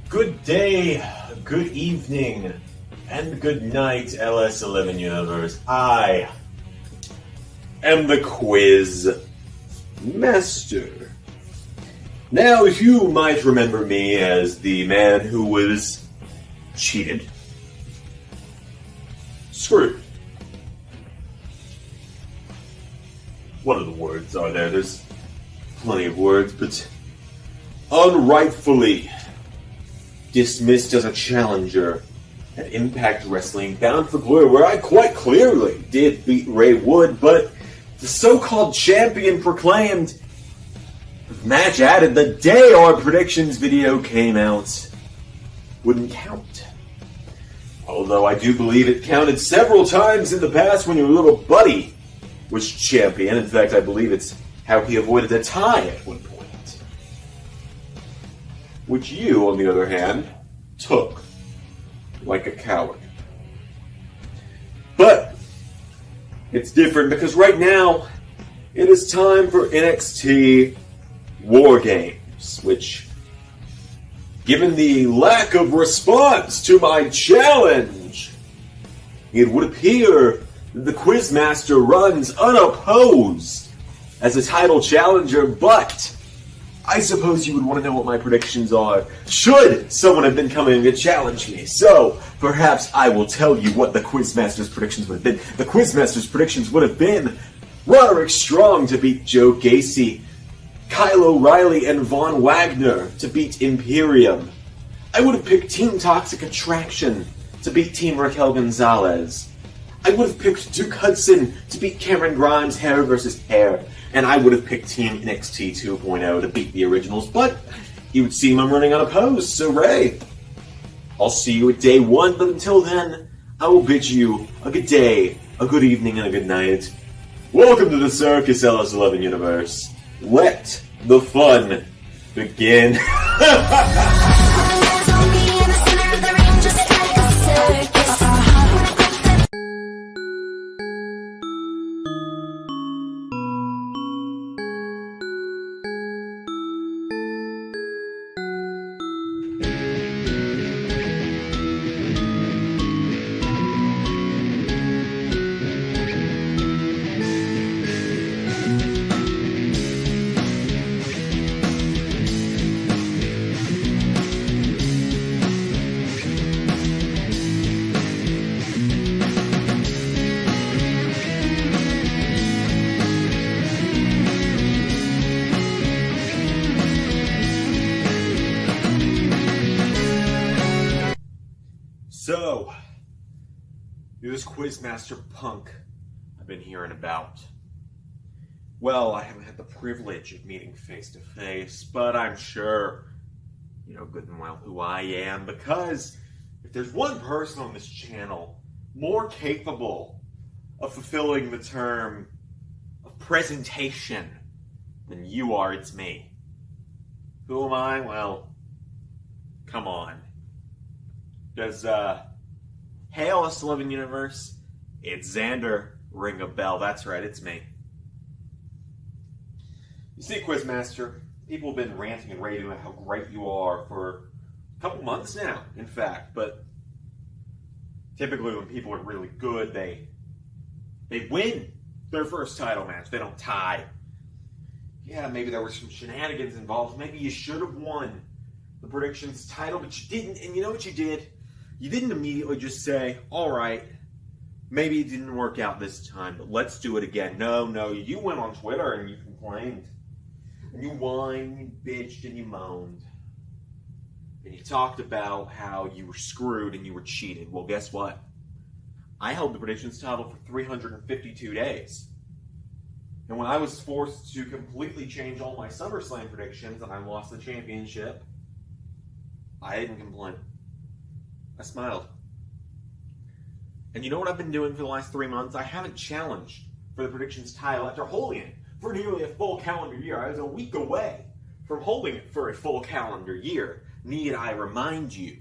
Good day, good evening, and good night, LS11 Universe. I am the Quiz Master. Now, you might remember me as the man who was cheated, screwed. What other words are there? There's plenty of words, but unrightfully dismissed as a challenger at Impact Wrestling Bound for Glory, where I quite clearly did beat Ray Wood, but the so-called champion proclaimed the match added the day our predictions video came out wouldn't count. Although I do believe it counted several times in the past when your little buddy was champion. In fact, I believe it's how he avoided a tie at one point. Which you, on the other hand, took like a coward. But it's different because right now it is time for NXT War Games, which, given the lack of response to my challenge, it would appear that the Quizmaster runs unopposed as a title challenger, but I suppose you would want to know what my predictions are, should someone have been coming to challenge me. So, perhaps I will tell you what the Quizmaster's predictions would have been. The Quizmaster's predictions would have been Roderick Strong to beat Joe Gacy, Kyle O'Reilly and Von Wagner to beat Imperium. I would have picked Team Toxic Attraction to beat Team Raquel Gonzalez. I would have picked Duke Hudson to beat Cameron Grimes, hair versus hair. And I would have picked Team NXT 2.0 to beat the originals, but you would seem I'm running unopposed, so Ray, I'll see you at day one, but until then, I will bid you a good day, a good evening, and a good night. Welcome to the Circus LS11 Universe. Let the fun begin. So, this Quizmaster punk I've been hearing about. Well, I haven't had the privilege of meeting face to face, but I'm sure you know good and well who I am, because if there's one person on this channel more capable of fulfilling the term of presentation than you are, it's me. Who am I? Well, come on. Does Hail S11 Universe, it's Zander, ring a bell. That's right, it's me. You see, Quizmaster, people have been ranting and raving about how great you are for a couple months now, in fact, but typically when people are really good, they win their first title match. They don't tie. Yeah, maybe there were some shenanigans involved. Maybe you should have won the predictions title, but you didn't. And you know what you did? You didn't immediately just say, all right, maybe it didn't work out this time, but let's do it again. No, you went on Twitter and you complained. And you whined, you bitched, and you moaned. And you talked about how you were screwed and you were cheated. Well, guess what? I held the predictions title for 352 days. And when I was forced to completely change all my SummerSlam predictions and I lost the championship, I didn't complain. I smiled. And you know what I've been doing for the last 3 months? I haven't challenged for the predictions title after holding it for nearly a full calendar year. I was a week away from holding it for a full calendar year. Need I remind you?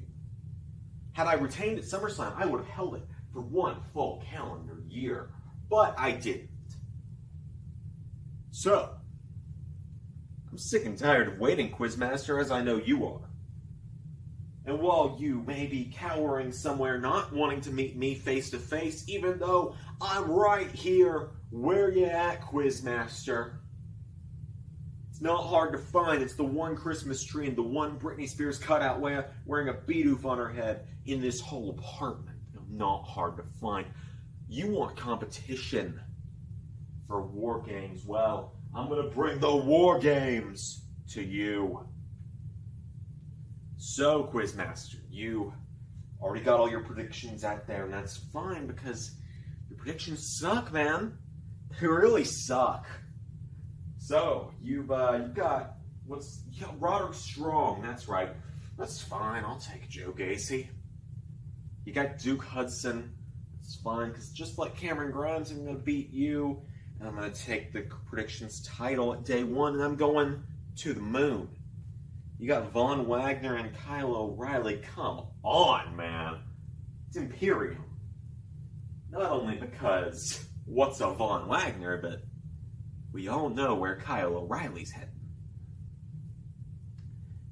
Had I retained at SummerSlam, I would have held it for 1 full calendar year. But I didn't. So, I'm sick and tired of waiting, Quizmaster, as I know you are. And while you may be cowering somewhere not wanting to meet me face to face, even though I'm right here, where you at, Quizmaster? It's not hard to find. It's the one Christmas tree and the one Britney Spears cutout wearing a beadoof on her head in this whole apartment. Not hard to find. You want competition for War Games? Well, I'm going to bring the War Games to you. So, Quizmaster, you already got all your predictions out there, and that's fine because your predictions suck, man. They really suck. So, you've got Roderick Strong, that's right. That's fine, I'll take Joe Gacy. You got Duke Hudson, that's fine, because just like Cameron Grimes, I'm going to beat you, and I'm going to take the predictions title at day 1, and I'm going to the moon. You got Von Wagner and Kyle O'Reilly. Come on, man. It's Imperium. Not only because what's a Von Wagner, but we all know where Kyle O'Reilly's heading.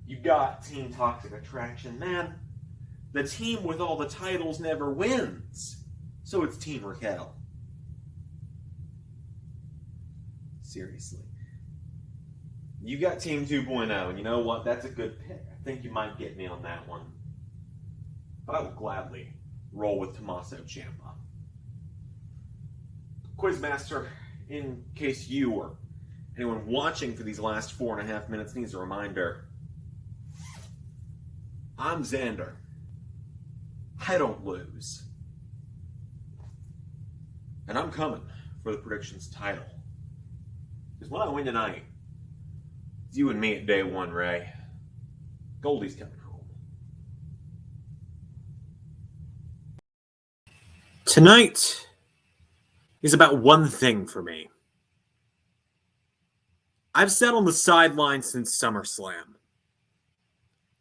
You got Team Toxic Attraction, man. The team with all the titles never wins. So it's Team Raquel. Seriously. You got Team 2.0, and you know what? That's a good pick. I think you might get me on that one. But I will gladly roll with Tommaso Ciampa. Quizmaster, in case you or anyone watching for these last 4.5 minutes needs a reminder, I'm Zander. I don't lose. And I'm coming for the predictions title. Because when I win tonight, it's you and me at day 1, Ray. Goldie's coming home. Tonight is about one thing for me. I've sat on the sidelines since SummerSlam.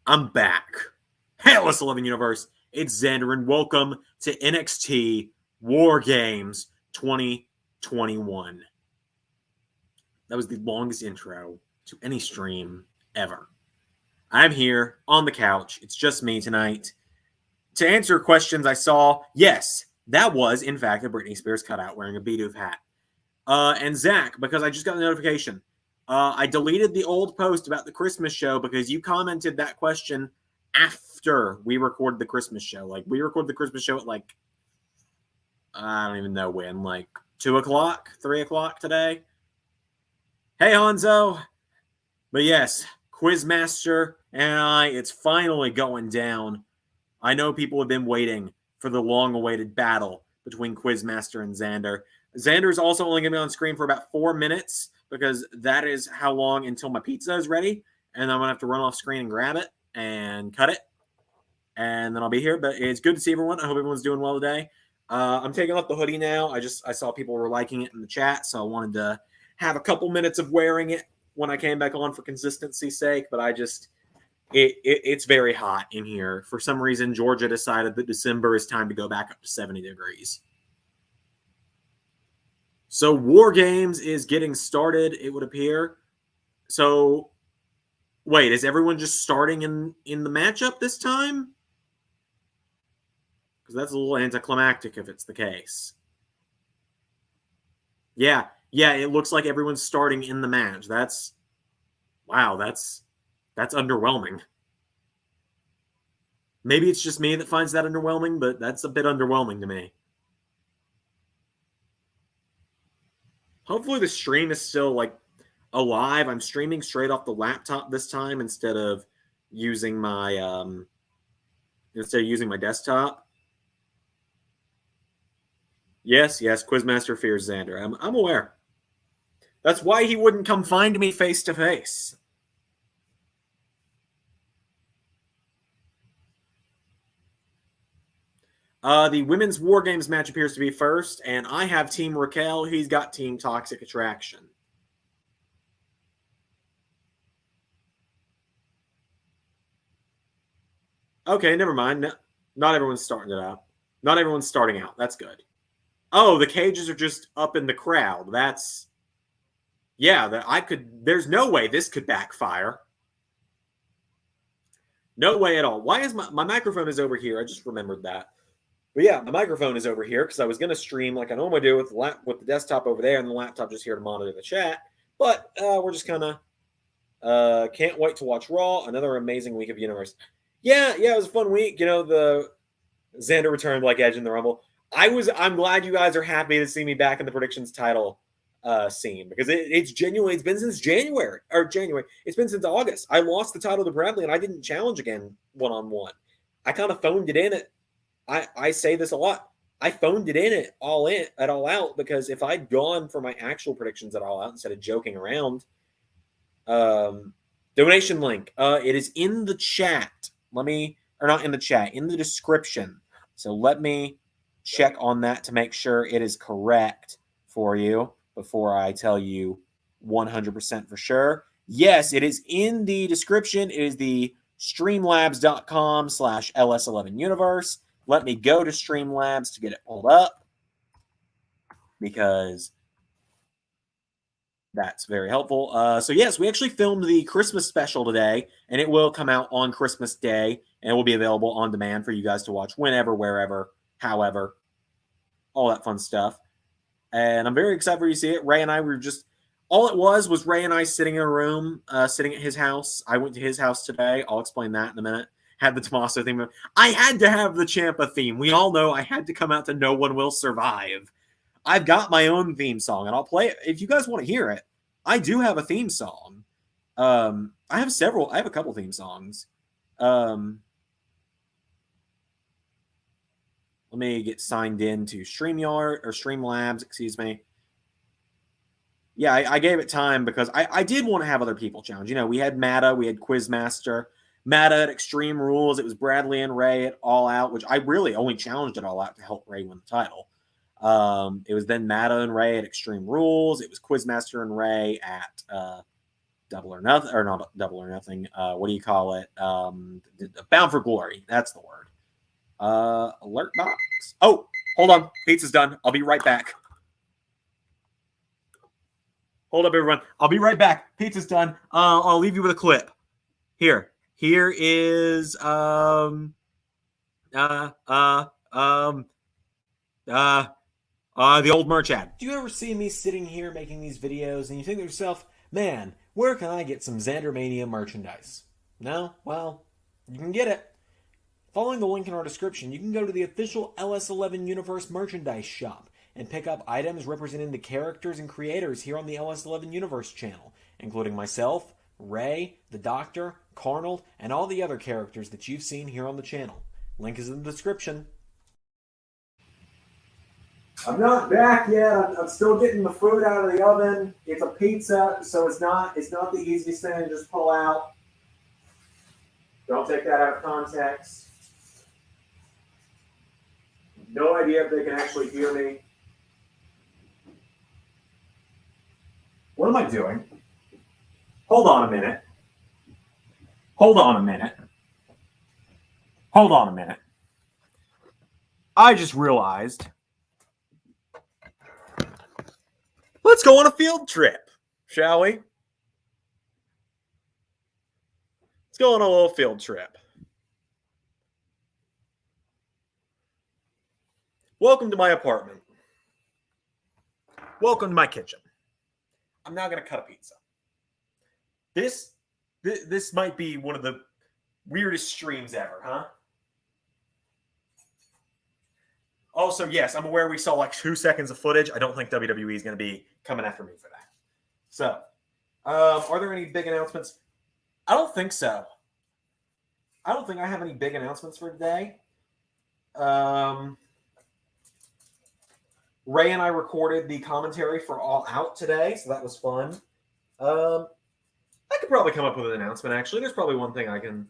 I'm back. Hey, Atlas 11 Universe, it's Zander, and welcome to NXT War Games 2021. That was the longest intro to any stream ever. I'm here on the couch. It's just me tonight. To answer questions I saw, yes, that was, in fact, a Britney Spears cutout wearing a beadoof hat. And Zach, because I just got a notification. I deleted the old post about the Christmas show because you commented that question after we recorded the Christmas show. Like, we recorded the Christmas show at, like, I don't even know when, like 2 o'clock, 3 o'clock today. Hey, Hanzo. But yes, Quizmaster and I, it's finally going down. I know people have been waiting for the long-awaited battle between Quizmaster and Zander. Zander is also only going to be on screen for about 4 minutes because that is how long until my pizza is ready. And I'm going to have to run off screen and grab it and cut it. And then I'll be here. But it's good to see everyone. I hope everyone's doing well today. I'm taking off the hoodie now. I saw people were liking it in the chat, so I wanted to have a couple minutes of wearing it when I came back on for consistency's sake. But it's very hot in here. For some reason, Georgia decided that December is time to go back up to 70 degrees. So War Games is getting started, it would appear. So, wait, is everyone just starting in the matchup this time? Because that's a little anticlimactic if it's the case. Yeah, it looks like everyone's starting in the match. That's underwhelming. Maybe it's just me that finds that underwhelming, but that's a bit underwhelming to me. Hopefully the stream is still, like, alive. I'm streaming straight off the laptop this time instead of using my desktop. Yes, Quizmaster fears Zander. I'm aware. That's why he wouldn't come find me face to face. The Women's War Games match appears to be first, and I have Team Raquel. He's got Team Toxic Attraction. Okay, never mind. Not everyone's starting it out. Not everyone's starting out. That's good. Oh, the cages are just up in the crowd. That's... Yeah, there's no way this could backfire. No way at all. Why is my microphone is over here? I just remembered that. But yeah, my microphone is over here because I was going to stream like I normally do with the desktop over there and the laptop just here to monitor the chat. But we're just kind of can't wait to watch Raw. Another amazing week of Universe. Yeah, it was a fun week. You know, the Zander returned like Edge in the Rumble. I'm glad you guys are happy to see me back in the predictions title scene because it's genuinely, it's been since January. It's been since August. I lost the title to Bradley and I didn't challenge again one-on-one. I kind of phoned it in at I say this a lot. I phoned it in at all out because if I'd gone for my actual predictions at all out instead of joking around, donation link. It is in the chat. Not in the chat, in the description. So let me check on that to make sure it is correct for you before I tell you 100% for sure. Yes, it is in the description. It is the streamlabs.com/ls11universe. Let me go to Streamlabs to get it pulled up because that's very helpful. So yes, we actually filmed the Christmas special today, and it will come out on Christmas Day, and it will be available on demand for you guys to watch whenever, wherever, however, all that fun stuff. And I'm very excited for you to see it. Ray and I were all it was Ray and I sitting in a room, sitting at his house. I went to his house today. I'll explain that in a minute. Had the Tommaso theme. I had to have the Ciampa theme. We all know I had to come out to No One Will Survive. I've got my own theme song, and I'll play it if you guys want to hear it. I do have a theme song. I have several. I have a couple theme songs. Let me get signed in to StreamYard or Streamlabs, excuse me. Yeah, I gave it time because I did want to have other people challenge. You know, we had Matta, we had Quizmaster. Matta at Extreme Rules. It was Bradley and Ray at All Out, which I really only challenged at All Out to help Ray win the title. It was then Matta and Ray at Extreme Rules. It was Quizmaster and Ray at Double or Nothing, or not Double or Nothing. What do you call it? Bound for Glory. That's the word. Alert box. Oh, hold on. Pizza's done. I'll be right back. Hold up, everyone. I'll be right back. Pizza's done. I'll leave you with a clip. Here is the old merch ad. Do you ever see me sitting here making these videos and you think to yourself, man, where can I get some Xandermania merchandise? No? Well, you can get it. Following the link in our description, you can go to the official LS11 Universe merchandise shop and pick up items representing the characters and creators here on the LS11 Universe channel, including myself, Ray, the Doctor, Carnold, and all the other characters that you've seen here on the channel. Link is in the description. I'm not back yet. I'm still getting the food out of the oven. It's a pizza, so it's not the easiest thing to just pull out. Don't take that out of context. No idea if they can actually hear me. What am I doing? Hold on a minute. I just realized. Let's go on a field trip, shall we? Let's go on a little field trip. Welcome to my apartment. Welcome to my kitchen. I'm now going to cut a pizza. This might be one of the weirdest streams ever, huh? Also, yes, I'm aware we saw like 2 seconds of footage. I don't think WWE is going to be coming after me for that. So, are there any big announcements? I don't think so. I don't think I have any big announcements for today. Ray and I recorded the commentary for All Out today, so that was fun. I could probably come up with an announcement, actually. There's probably one thing I can...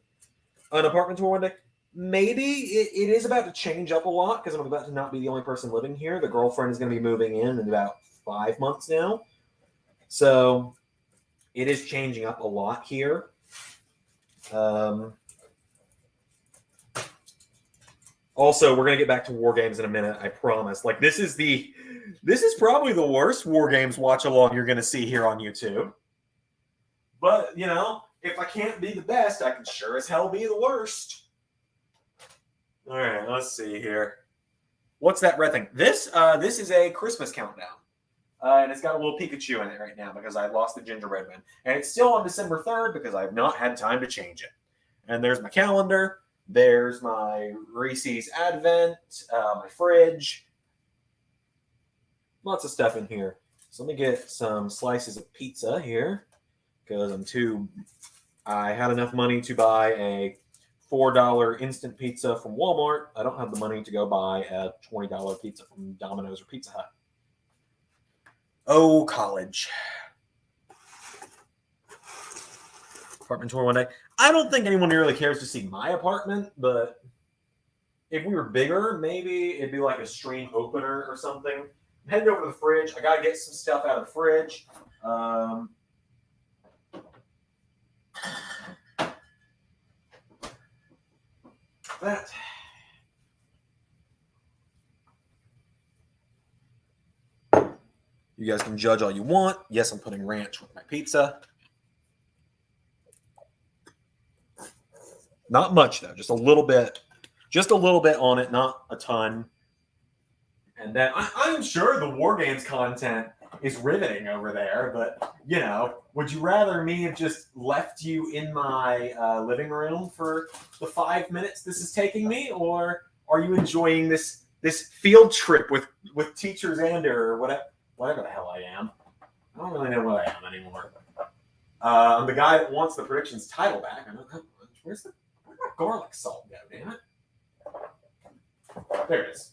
An apartment tour one day. Maybe it is about to change up a lot because I'm about to not be the only person living here. The girlfriend is going to be moving in about 5 months now. So it is changing up a lot here. Also, we're going to get back to War Games in a minute, I promise. Like, this is probably the worst War Games watch-along you're going to see here on YouTube. But, you know, if I can't be the best, I can sure as hell be the worst. All right, let's see here. What's that red thing? This is a Christmas countdown. And it's got a little Pikachu in it right now because I lost the gingerbread one. And it's still on December 3rd because I've not had time to change it. And there's my calendar. There's my Reese's Advent, my fridge. Lots of stuff in here. So let me get some slices of pizza here because I had enough money to buy a $4 instant pizza from Walmart. I don't have the money to go buy a $20 pizza from Domino's or Pizza Hut. Oh, college. Apartment tour one day. I don't think anyone really cares to see my apartment, but if we were bigger, maybe it'd be like a stream opener or something. I'm heading over to the fridge. I gotta get some stuff out of the fridge. That. You guys can judge all you want. Yes, I'm putting ranch with my pizza. Not much though, just a little bit. Just a little bit on it, not a ton. And then I'm sure the War Games content is riveting over there, but, you know, would you rather me have just left you in my living room for the 5 minutes this is taking me, or are you enjoying this field trip with Teacher Zander or whatever the hell I am? I don't really know what I am anymore. I'm the guy that wants the predictions title back. I don't know. Where'd my garlic salt go, damn it? There it is.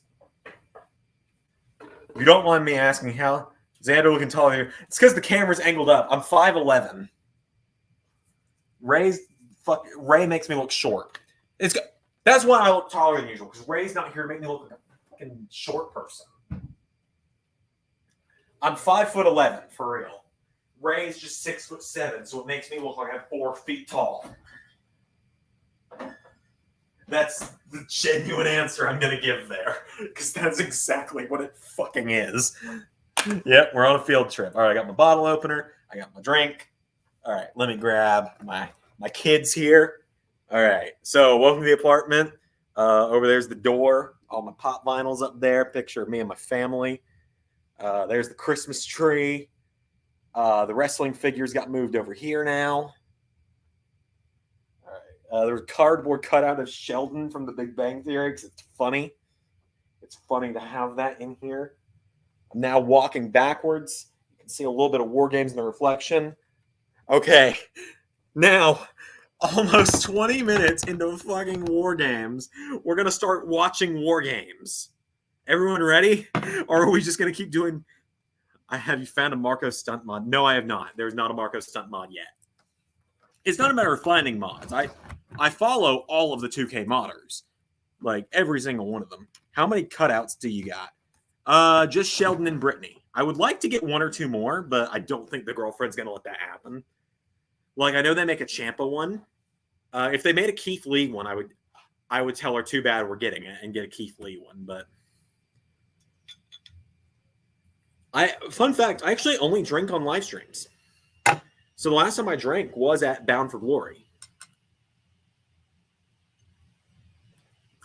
If you don't mind me asking how Zander looking taller here, it's because the camera's angled up. I'm 5'11". Ray makes me look short. That's why I look taller than usual, because Ray's not here to make me look like a fucking short person. I'm 5'11", for real. Ray's just 6'7", so it makes me look like I'm 4 feet tall. That's the genuine answer I'm going to give there, because that's exactly what it fucking is. Yep, we're on a field trip. All right, I got my bottle opener. I got my drink. All right, let me grab my kids here. All right, so welcome to the apartment. Over there's the door. All my pop vinyls up there. Picture of me and my family. There's the Christmas tree. The wrestling figures got moved over here now. There's a cardboard cutout of Sheldon from The Big Bang Theory because it's funny. It's funny to have that in here. I'm now walking backwards. You can see a little bit of War Games in the reflection. Okay, now almost 20 minutes into fucking War Games, we're going to start watching War Games. Everyone ready? Or are we just going to keep doing... Have you found a Marco stunt mod? No, I have not. There's not a Marco stunt mod yet. It's not a matter of finding mods. I follow all of the 2K modders. Like, every single one of them. How many cutouts do you got? Just Sheldon and Brittany. I would like to get 1 or 2 more, but I don't think the girlfriend's going to let that happen. Like, I know they make a Ciampa one. If they made a Keith Lee one, I would tell her too bad we're getting it and get a Keith Lee one, but... Fun fact, I actually only drink on live streams. So the last time I drank was at Bound for Glory.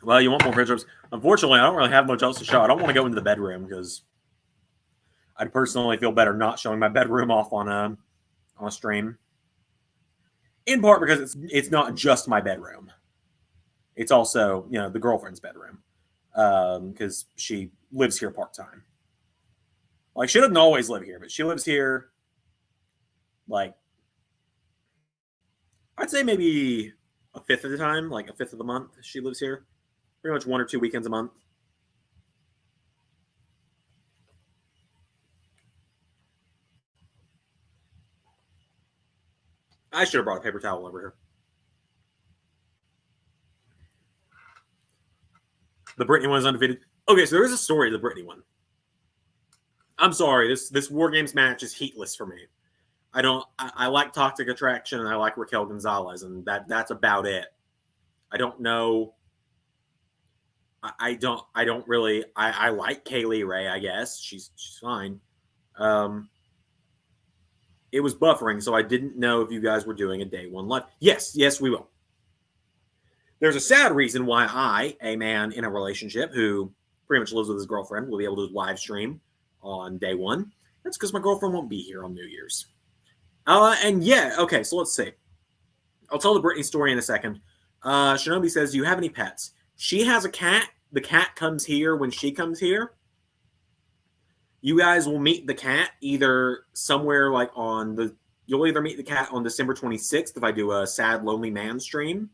Well, you want more fridge trips? Unfortunately, I don't really have much else to show. I don't want to go into the bedroom because I'd personally feel better not showing my bedroom off on a stream. In part because it's not just my bedroom. It's also, you know, the girlfriend's bedroom because she lives here part-time. Like, she doesn't always live here, but she lives here, like, I'd say maybe a fifth of the time, like a fifth of the month she lives here. Pretty much 1 or 2 weekends a month. I should have brought a paper towel over here. The Brittany one is undefeated. Okay, so there is a story to the Brittany one. I'm sorry, this War Games match is heatless for me. I like Toxic Attraction and I like Raquel Gonzalez, and that's about it. I don't know. I don't really. I like Kaylee Ray. I guess she's fine. It was buffering, so I didn't know if you guys were doing a day one live. Yes, we will. There's a sad reason why I, a man in a relationship who pretty much lives with his girlfriend, will be able to live stream on day one. That's because my girlfriend won't be here on New Year's. And yeah, okay, so let's see. I'll tell the Brittany story in a second. Shinobi says, do you have any pets? She has a cat. The cat comes here when she comes here. You guys will meet the cat either somewhere like you'll either meet the cat on December 26th if I do a Sad Lonely Man stream,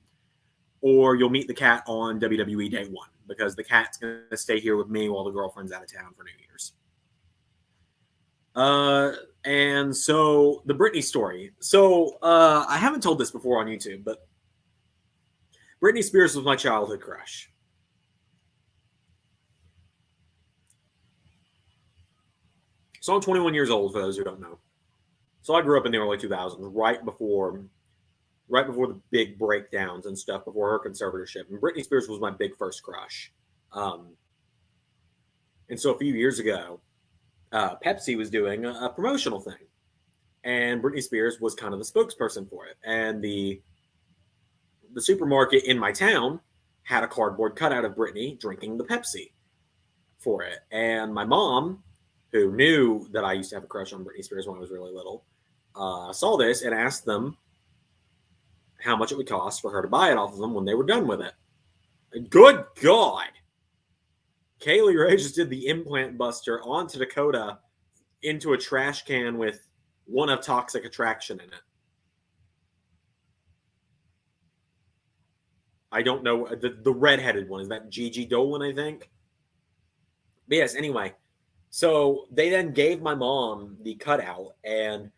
or you'll meet the cat on WWE Day 1 because the cat's going to stay here with me while the girlfriend's out of town for New Year's. And so the Brittany story. So I haven't told this before on YouTube, but Britney Spears was my childhood crush. So I'm 21 years old, for those who don't know. So I grew up in the early 2000s, right before the big breakdowns and stuff, before her conservatorship. And Britney Spears was my big first crush. And so a few years ago, Pepsi was doing a promotional thing. And Britney Spears was kind of the spokesperson for it. And the supermarket in my town had a cardboard cutout of Britney drinking the Pepsi for it. And my mom, who knew that I used to have a crush on Britney Spears when I was really little, saw this and asked them how much it would cost for her to buy it off of them when they were done with it. And good God! Kaylee Ray just did the implant buster onto Dakota into a trash can with one of Toxic Attraction in it. I don't know. The redheaded one. Is that Gigi Dolan, I think? But yes, anyway. So they then gave my mom the cutout, and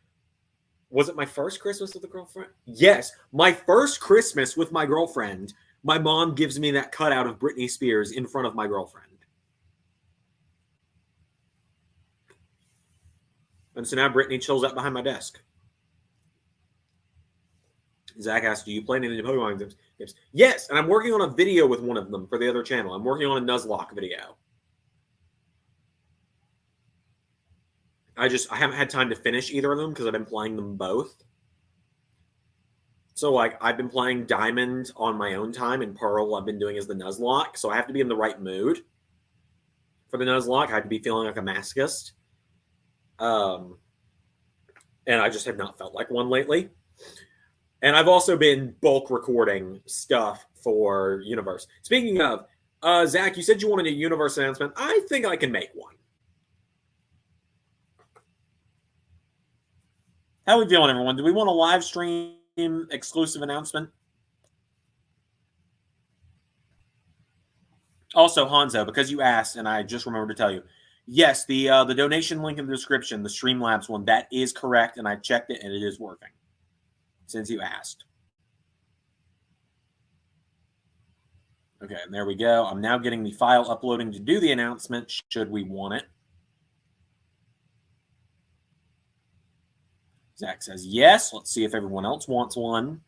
was it my first Christmas with a girlfriend? Yes, my first Christmas with my girlfriend, my mom gives me that cutout of Britney Spears in front of my girlfriend. And so now Britney chills out behind my desk. Zach asked, do you play any of the Pokemon games? Yes, and I'm working on a video with one of them for the other channel. I'm working on a Nuzlocke video. I haven't had time to finish either of them because I've been playing them both. So, like, I've been playing Diamond on my own time, and Pearl I've been doing as the Nuzlocke. So I have to be in the right mood for the Nuzlocke. I have to be feeling like a masochist. And I just have not felt like one lately. And I've also been bulk recording stuff for Universe. Speaking of, Zach, you said you wanted a Universe announcement. I think I can make one. How are we feeling, everyone? Do we want a live stream exclusive announcement? Also, Hanzo, because you asked, and I just remembered to tell you, yes, the donation link in the description, the Streamlabs one, that is correct, and I checked it, and it is working, since you asked. Okay, and there we go. I'm now getting the file uploading to do the announcement, should we want it. Zach says yes. Let's see if everyone else wants one.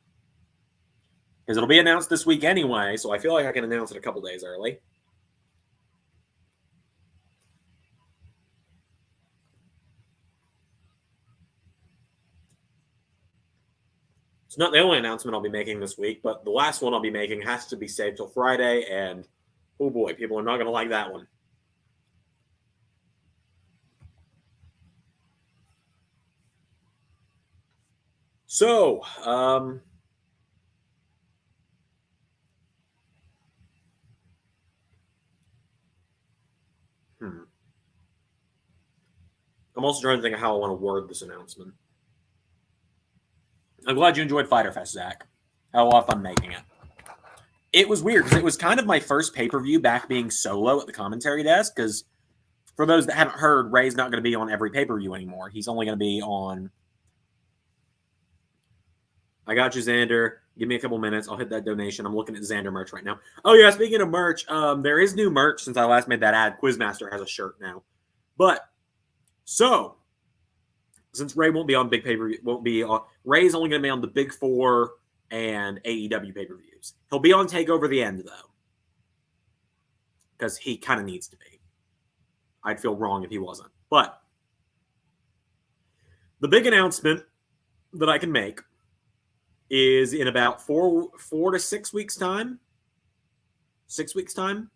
Because it'll be announced this week anyway, so I feel like I can announce it a couple days early. It's not the only announcement I'll be making this week, but the last one I'll be making has to be saved till Friday, and oh boy, people are not going to like that one. So, I'm also trying to think of how I want to word this announcement. I'm glad you enjoyed Fighter Fest, Zach. Had a lot of fun making it. It was weird because it was kind of my first pay-per-view back being solo at the commentary desk, because for those that haven't heard, Ray's not going to be on every pay-per-view anymore. He's only going to be on I got you, Zander. Give me a couple minutes. I'll hit that donation. I'm looking at Zander merch right now. Oh, yeah, speaking of merch, there is new merch since I last made that ad. Quizmaster has a shirt now. But, so, since Ray won't be on big pay-per-view, Ray's only going to be on the Big Four and AEW pay-per-views. He'll be on TakeOver the End, though. Because he kind of needs to be. I'd feel wrong if he wasn't. But, the big announcement that I can make is in about four to 6 weeks' time. 6 weeks' time,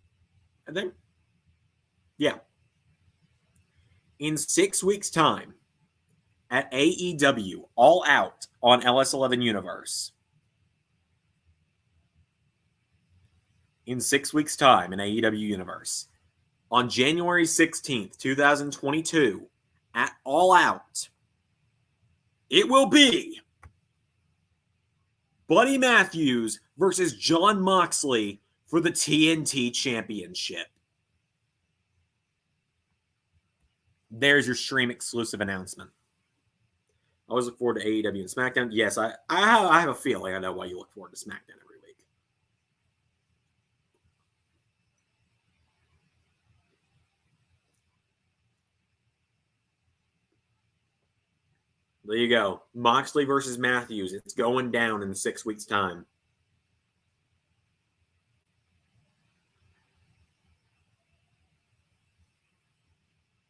I think. Yeah. In 6 weeks' time, at AEW, All Out on LS11 Universe. In 6 weeks' time in AEW Universe. On January 16th, 2022, at All Out, it will be Buddy Matthews versus Jon Moxley for the TNT Championship. There's your stream exclusive announcement. I always look forward to AEW and SmackDown. Yes, I have a feeling I know why you look forward to SmackDown every week. There you go. Moxley versus Matthews. It's going down in 6 weeks' time.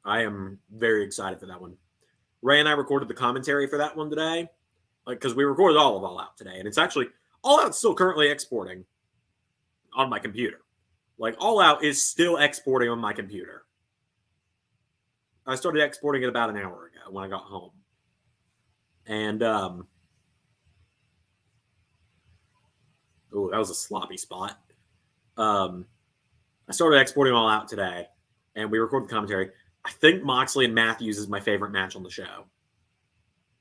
I am very excited for that one. Ray and I recorded the commentary for that one today, because we recorded all of All Out today, and it's actually All Out's still currently exporting on my computer. Like, All Out is still exporting on my computer. I started exporting it about an hour ago when I got home. And, oh, that was a sloppy spot. I started exporting All Out today, and we recorded the commentary. I think Moxley and Matthews is my favorite match on the show.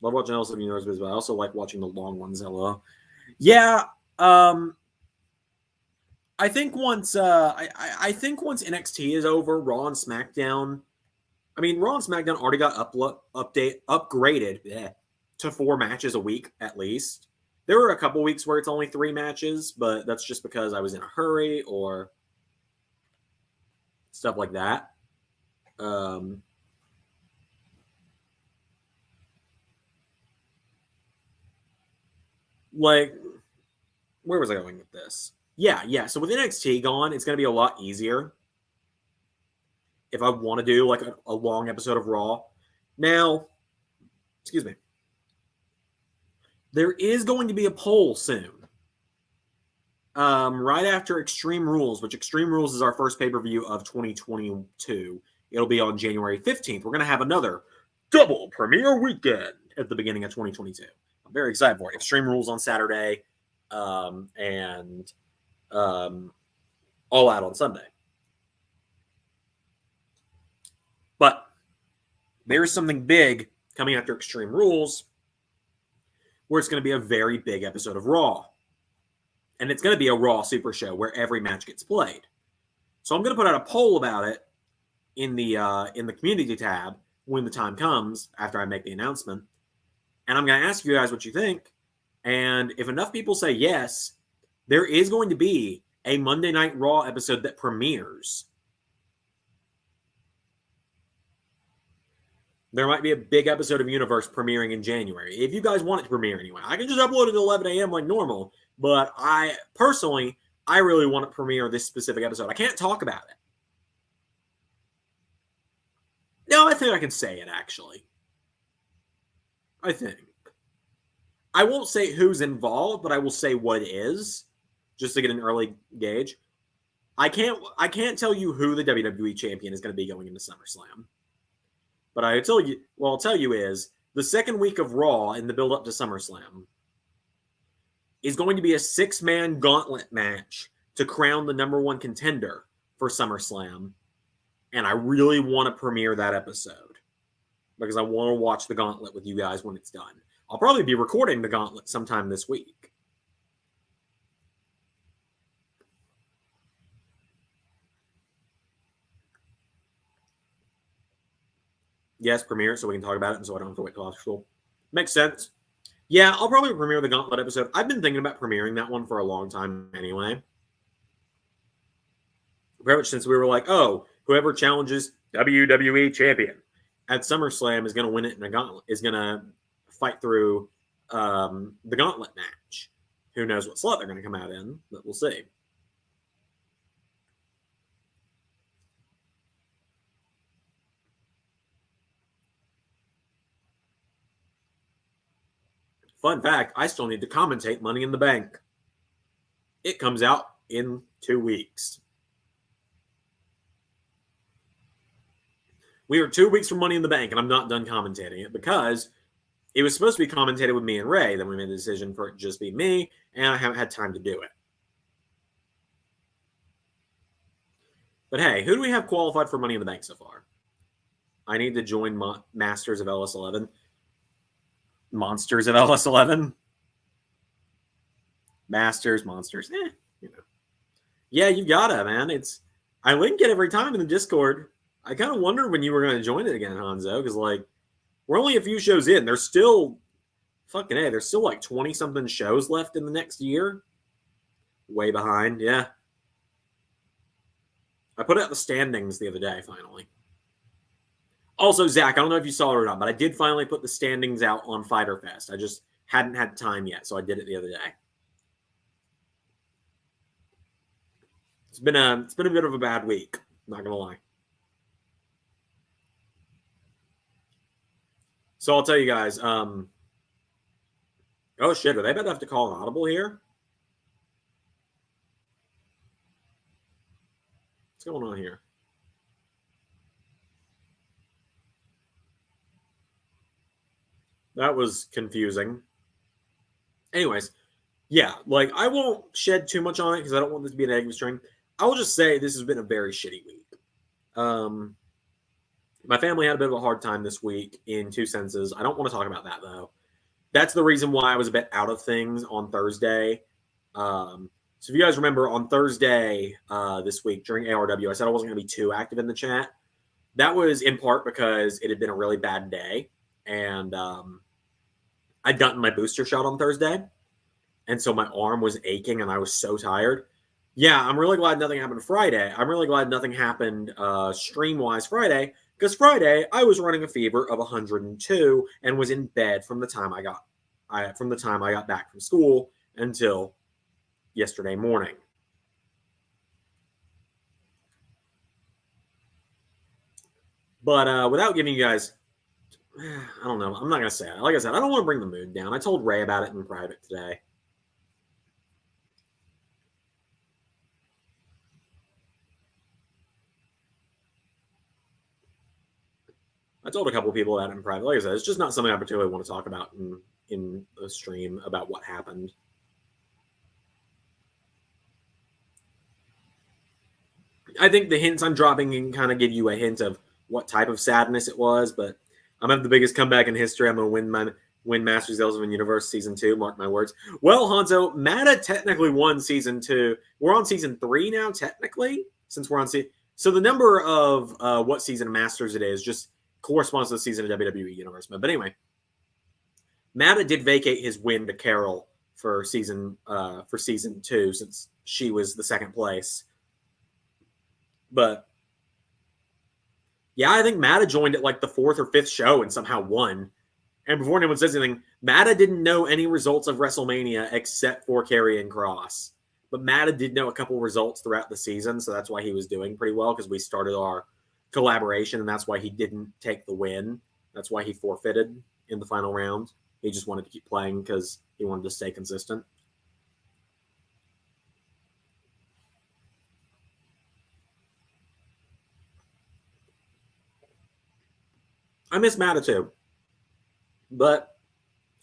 Love watching LSW Universe, but I also like watching the long ones. Hello. Yeah, I think once I think once NXT is over, Raw and SmackDown. I mean, Raw and SmackDown already got upgraded to 4 matches a week at least. There were a couple weeks where it's only 3 matches, but that's just because I was in a hurry or stuff like that. Like, where was I going with this? Yeah. So with NXT gone, it's going to be a lot easier if I want to do like a long episode of Raw. Now, excuse me. There is going to be a poll soon. Right after Extreme Rules, which Extreme Rules is our first pay-per-view of 2022. It'll be on January 15th. We're going to have another double premiere weekend at the beginning of 2022. I'm very excited for it. Extreme Rules on Saturday, and All Out on Sunday. But there's something big coming after Extreme Rules where it's going to be a very big episode of Raw. And it's going to be a Raw Super Show where every match gets played. So I'm going to put out a poll about it in the community tab when the time comes after I make the announcement. And I'm going to ask you guys what you think. And if enough people say yes, there is going to be a Monday Night Raw episode that premieres. There might be a big episode of Universe premiering in January. If you guys want it to premiere anyway, I can just upload it at 11 a.m. like normal. But I really want to premiere this specific episode. I can't talk about it. No, I think I can say it, actually. I think. I won't say who's involved, but I will say what it is, just to get an early gauge. I can't tell you who the WWE champion is going to be going into SummerSlam. But I'll tell you is, the second week of Raw in the build-up to SummerSlam is going to be a 6-man gauntlet match to crown the number 1 contender for SummerSlam. And I really want to premiere that episode because I want to watch the gauntlet with you guys when it's done. I'll probably be recording the gauntlet sometime this week. Yes, premiere, so we can talk about it and so I don't have to wait till after school. Makes sense. Yeah, I'll probably premiere the Gauntlet episode. I've been thinking about premiering that one for a long time anyway. Very much since we were like, oh, whoever challenges WWE champion at SummerSlam is going to win it in a gauntlet, is going to fight through the gauntlet match. Who knows what slot they're going to come out in, but we'll see. Fun fact, I still need to commentate Money in the Bank. It comes out in 2 weeks. We are 2 weeks from Money in the Bank, and I'm not done commentating it because it was supposed to be commentated with me and Ray. Then we made the decision for it to just be me, and I haven't had time to do it. But hey, who do we have qualified for Money in the Bank so far? I need to join Masters of LS11. Monsters of LS11. Masters, Monsters. Yeah, you gotta, man. I link it every time in the Discord. I kind of wondered when you were going to join it again, Hanzo, because we're only a few shows in. There's still there's still like 20-something shows left in the next year. Way behind, yeah. I put out the standings the other day, finally. Also, Zach, I don't know if you saw it or not, but I did finally put the standings out on Fighter Fest. I just hadn't had time yet, so I did it the other day. It's been a bit of a bad week, not gonna lie. So I'll tell you guys. Oh shit, are they about to have to call an audible here? What's going on here? That was confusing. Anyways, yeah, I won't shed too much on it because I don't want this to be a negative string. I will just say this has been a very shitty week. My family had a bit of a hard time this week in two senses. I don't want to talk about that, though. That's the reason why I was a bit out of things on Thursday. So if you guys remember, on Thursday this week during ARW, I said I wasn't going to be too active in the chat. That was in part because it had been a really bad day. And I'd gotten my booster shot on Thursday. And so my arm was aching and I was so tired. Yeah, I'm really glad nothing happened Friday. I'm really glad nothing happened stream-wise Friday, because Friday I was running a fever of 102 and was in bed from the time I got back from school until yesterday morning. But without giving you guys, I don't know. I'm not gonna say it. Like I said, I don't want to bring the mood down. I told Ray about it in private today. I told a couple of people about it in private. Like I said, it's just not something I particularly want to talk about in the stream about what happened. I think the hints I'm dropping can kind of give you a hint of what type of sadness it was, but I'm going to have the biggest comeback in history. I'm going to win Masters of the Universe Season 2, mark my words. Well, Hanzo, Mata technically won Season 2. We're on Season 3 now, technically, since we're on Season... So the number of what season of Masters it is just corresponds to the season of WWE Universe. But anyway, Mata did vacate his win to Carol for season 2, since she was the second place. But yeah, I think Mata joined at the 4th or 5th show and somehow won. And before anyone says anything, Mata didn't know any results of WrestleMania except for Karrion Kross. But Mata did know a couple results throughout the season, so that's why he was doing pretty well, because we started our collaboration, and that's why he didn't take the win. That's why he forfeited in the final round. He just wanted to keep playing because he wanted to stay consistent. I miss Mata too. But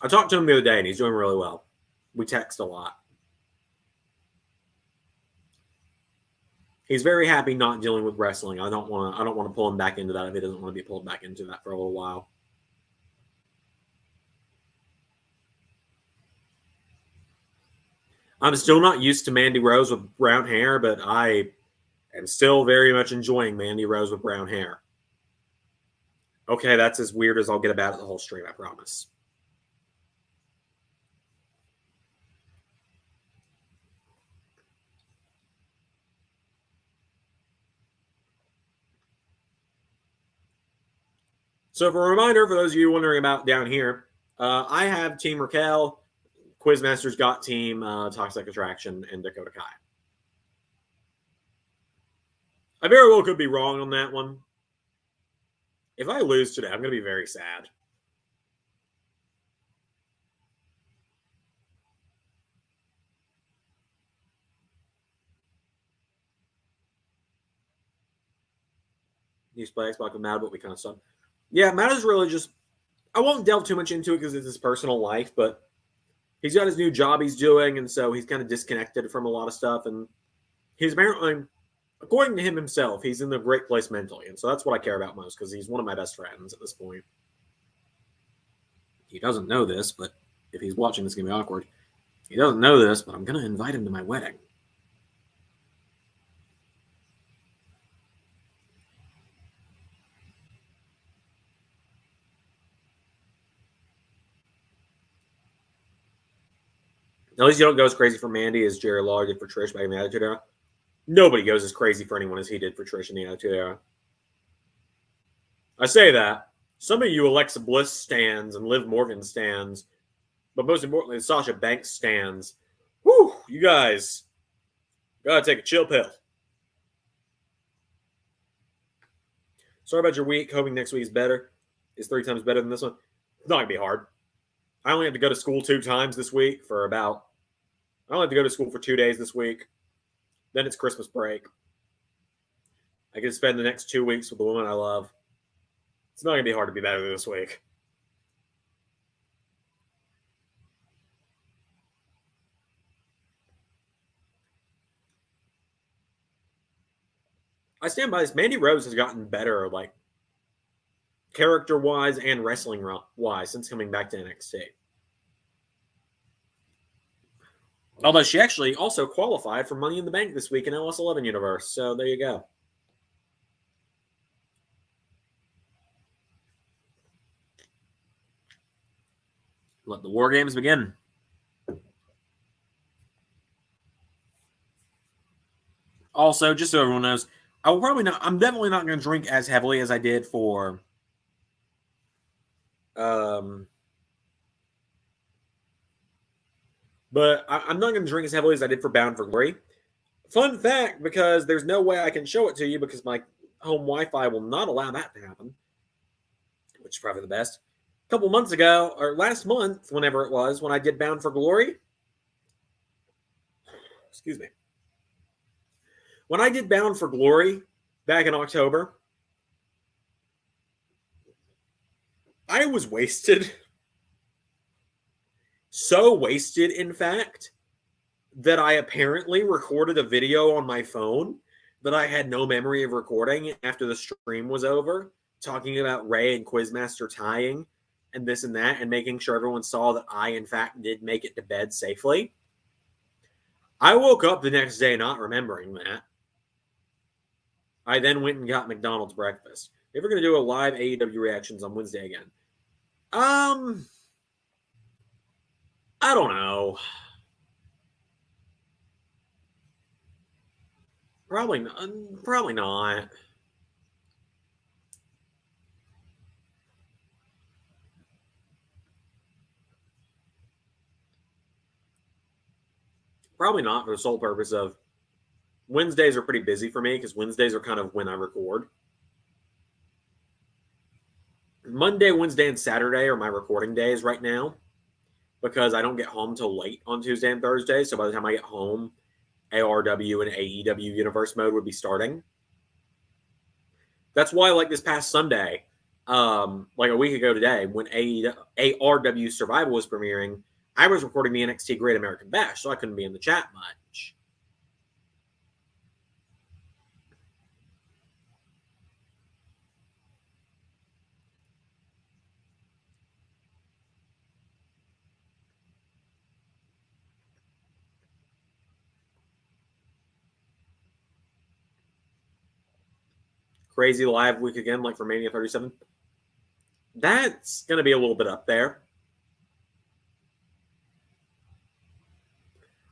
I talked to him the other day, and he's doing really well. We text a lot. He's very happy not dealing with wrestling. I don't want to pull him back into that if he doesn't want to be pulled back into that for a little while. I'm still not used to Mandy Rose with brown hair, but I am still very much enjoying Mandy Rose with brown hair. Okay, that's as weird as I'll get about it the whole stream, I promise. So for a reminder, for those of you wondering about down here, I have Team Raquel, Quizmaster's got Team Toxic Attraction, and Dakota Kai. I very well could be wrong on that one. If I lose today, I'm going to be very sad. He's playing Xbox with Matt, but we kind of suck. Yeah, Matt is really just. I won't delve too much into it because it's his personal life, but he's got his new job he's doing, and so he's kind of disconnected from a lot of stuff. And he's apparently, according to him himself, he's in a great place mentally, and so that's what I care about most because he's one of my best friends at this point. He doesn't know this, but if he's watching, it's gonna be awkward. He doesn't know this, but I'm gonna invite him to my wedding. At least you don't go as crazy for Mandy as Jerry Lawler did for Trish back in the Attitude Era. Nobody goes as crazy for anyone as he did for Trish in the Attitude Era. I say that. Some of you Alexa Bliss stands and Liv Morgan stands, but most importantly, Sasha Banks stands. Whew, you guys gotta take a chill pill. Sorry about your week. Hoping next week is better. Is 3 times better than this one. It's not gonna be hard. I only have to go to school 2 times this week for about. I only have to go to school for 2 days this week. Then it's Christmas break. I can spend the next 2 weeks with the woman I love. It's not going to be hard to be better this week. I stand by this. Mandy Rose has gotten better, like, character-wise and wrestling-wise since coming back to NXT. Although she actually also qualified for Money in the Bank this week in LS11 Universe. So there you go. Let the War Games begin. Also, just so everyone knows, I'm definitely not going to drink as heavily as I did for but I'm not going to drink as heavily as I did for Bound for Glory. Fun fact, because there's no way I can show it to you because my home Wi-Fi will not allow that to happen, which is probably the best. A couple months ago, or last month, whenever it was, when I did Bound for Glory, excuse me. When I did Bound for Glory back in October, I was wasted. So wasted, in fact, that I apparently recorded a video on my phone that I had no memory of recording after the stream was over, talking about Ray and Quizmaster tying and this and that, and making sure everyone saw that I, in fact, did make it to bed safely. I woke up the next day not remembering that. I then went and got McDonald's breakfast. If we're going to do a live AEW reactions on Wednesday again. I don't know. Probably not. Probably not. Probably not for the sole purpose of Wednesdays are pretty busy for me because Wednesdays are kind of when I record. Monday, Wednesday, and Saturday are my recording days right now because I don't get home till late on Tuesday and Thursday. So by the time I get home, ARW and AEW Universe mode would be starting. That's why, like this past Sunday, like a week ago today, when ARW Survival was premiering, I was recording the NXT Great American Bash, so I couldn't be in the chat much. Crazy live week again, like for Mania 37. That's going to be a little bit up there.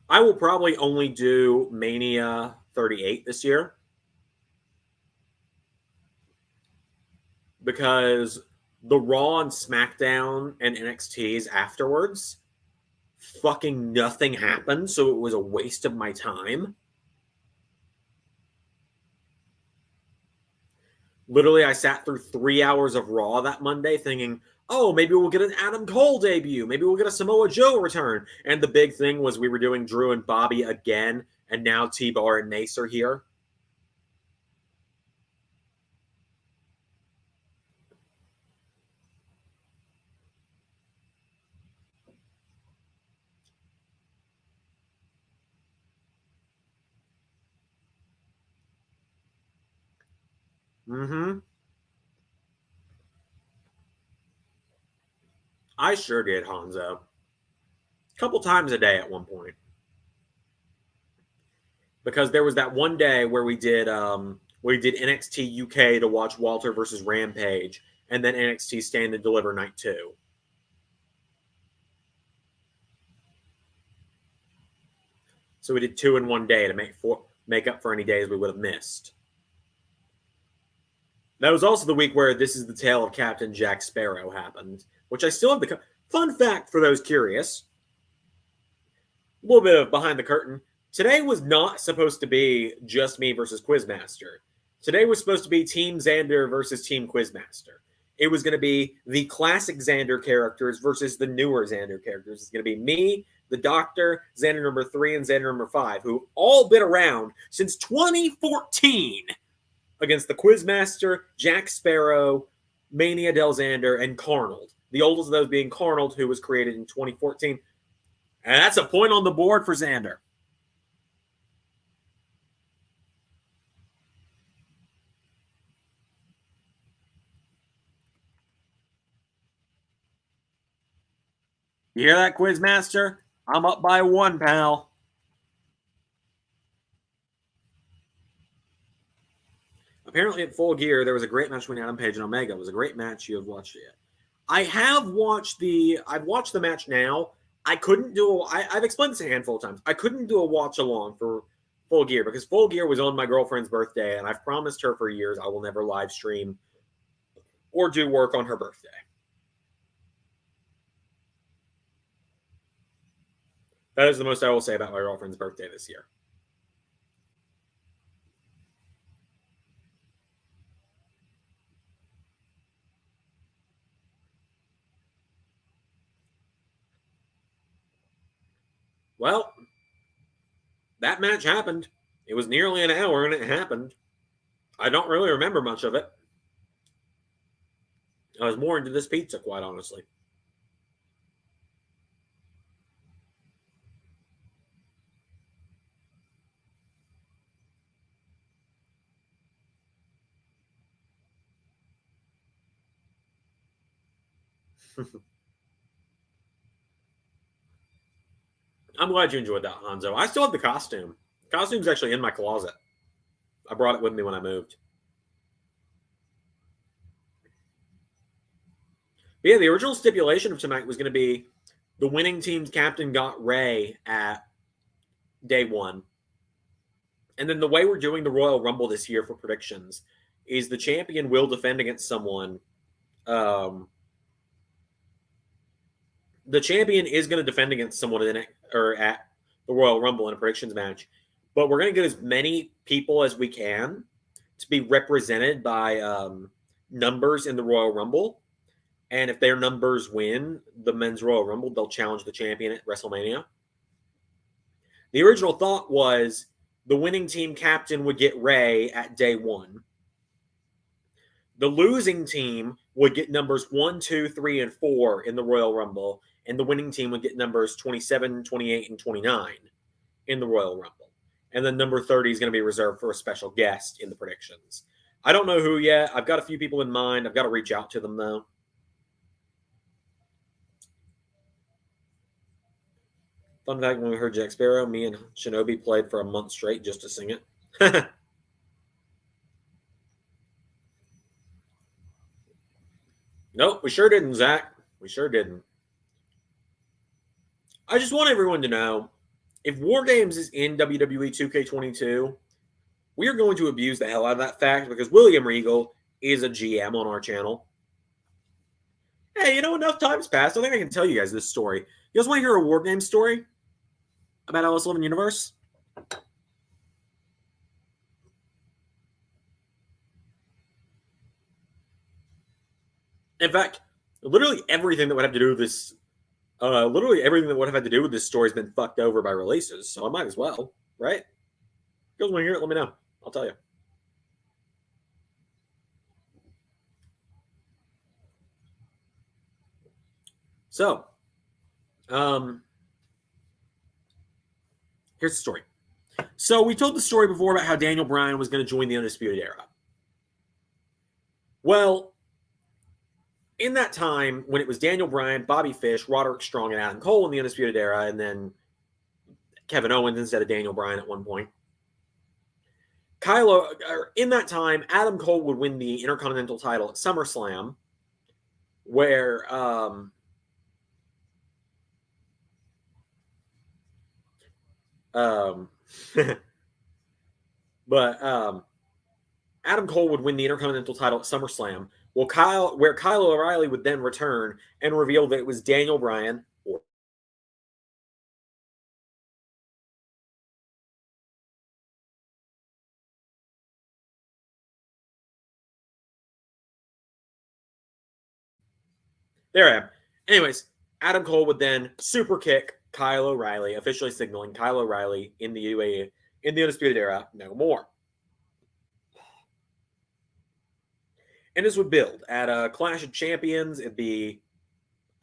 I will probably only do Mania 38 this year because the Raw and SmackDown and NXTs afterwards, fucking nothing happened, so it was a waste of my time. Literally, I sat through 3 hours of Raw that Monday thinking, oh, maybe we'll get an Adam Cole debut. Maybe we'll get a Samoa Joe return. And the big thing was we were doing Drew and Bobby again, and now T-Bar and Mace are here. Mm-hmm. I sure did, Hanzo. A couple times a day at one point. Because there was that one day where we did NXT UK to watch Walter versus Rampage, and then NXT Stand and Deliver Night 2. So we did 2 in one day to make up for any days we would have missed. That was also the week where This Is the Tale of Captain Jack Sparrow happened, which I still have the fun fact for those curious. A little bit of behind the curtain. Today was not supposed to be just me versus Quizmaster. Today was supposed to be Team Zander versus Team Quizmaster. It was going to be the classic Zander characters versus the newer Zander characters. It's going to be me, the Doctor, Zander number 3, and Zander number 5, who all been around since 2014 against the Quizmaster, Jack Sparrow, Mania Del Zander, and Carnold. The oldest of those being Carnold, who was created in 2014. And that's a point on the board for Zander. You hear that, Quizmaster? I'm up by 1, pal. Apparently at Full Gear, there was a great match between Adam Page and Omega. It was a great match. You have watched it yet. I've watched the match now. I've explained this a handful of times. I couldn't do a watch along for Full Gear because Full Gear was on my girlfriend's birthday, and I've promised her for years I will never live stream or do work on her birthday. That is the most I will say about my girlfriend's birthday this year. Well, that match happened. It was nearly an hour, and it happened. I don't really remember much of it. I was more into this pizza, quite honestly. I'm glad you enjoyed that, Hanzo. I still have the costume. The costume's actually in my closet. I brought it with me when I moved. But yeah, the original stipulation of tonight was going to be the winning team's captain got Ray at day 1. And then the way we're doing the Royal Rumble this year for predictions is the champion will defend against someone. The champion is going to defend against someone at the Royal Rumble in a predictions match. But we're going to get as many people as we can to be represented by numbers in the Royal Rumble. And if their numbers win the Men's Royal Rumble, they'll challenge the champion at WrestleMania. The original thought was the winning team captain would get Ray at day 1. The losing team would get numbers 1, 2, 3, and 4 in the Royal Rumble, and the winning team would get numbers 27, 28, and 29 in the Royal Rumble. And then number 30 is going to be reserved for a special guest in the predictions. I don't know who yet. I've got a few people in mind. I've got to reach out to them, though. Fun fact, when we heard Jack Sparrow, me and Shinobi played for a month straight just to sing it. Nope, we sure didn't, Zach. We sure didn't. I just want everyone to know, if War Games is in WWE 2K22, we are going to abuse the hell out of that fact because William Regal is a GM on our channel. Hey, enough time's passed. I think I can tell you guys this story. You guys want to hear a War Games story about LS11 Universe? In fact, literally everything that would have to do with this, literally everything that would have had to do with this story has been fucked over by releases. So I might as well, right? If you guys want to hear it? Let me know. I'll tell you. So, here's the story. So we told the story before about how Daniel Bryan was going to join the Undisputed Era. Well, in that time, when it was Daniel Bryan, Bobby Fish, Roderick Strong, and Adam Cole in the Undisputed Era, and then Kevin Owens instead of Daniel Bryan at one point, in that time, Adam Cole would win the Intercontinental title at SummerSlam, where but Adam Cole would win the Intercontinental title at SummerSlam. Well, Kyle O'Reilly would then return and reveal that it was Daniel Bryan or there I am. Anyways, Adam Cole would then super kick Kyle O'Reilly, officially signaling Kyle O'Reilly in the UAE in the Undisputed Era no more. And this would build at a Clash of Champions. It'd be,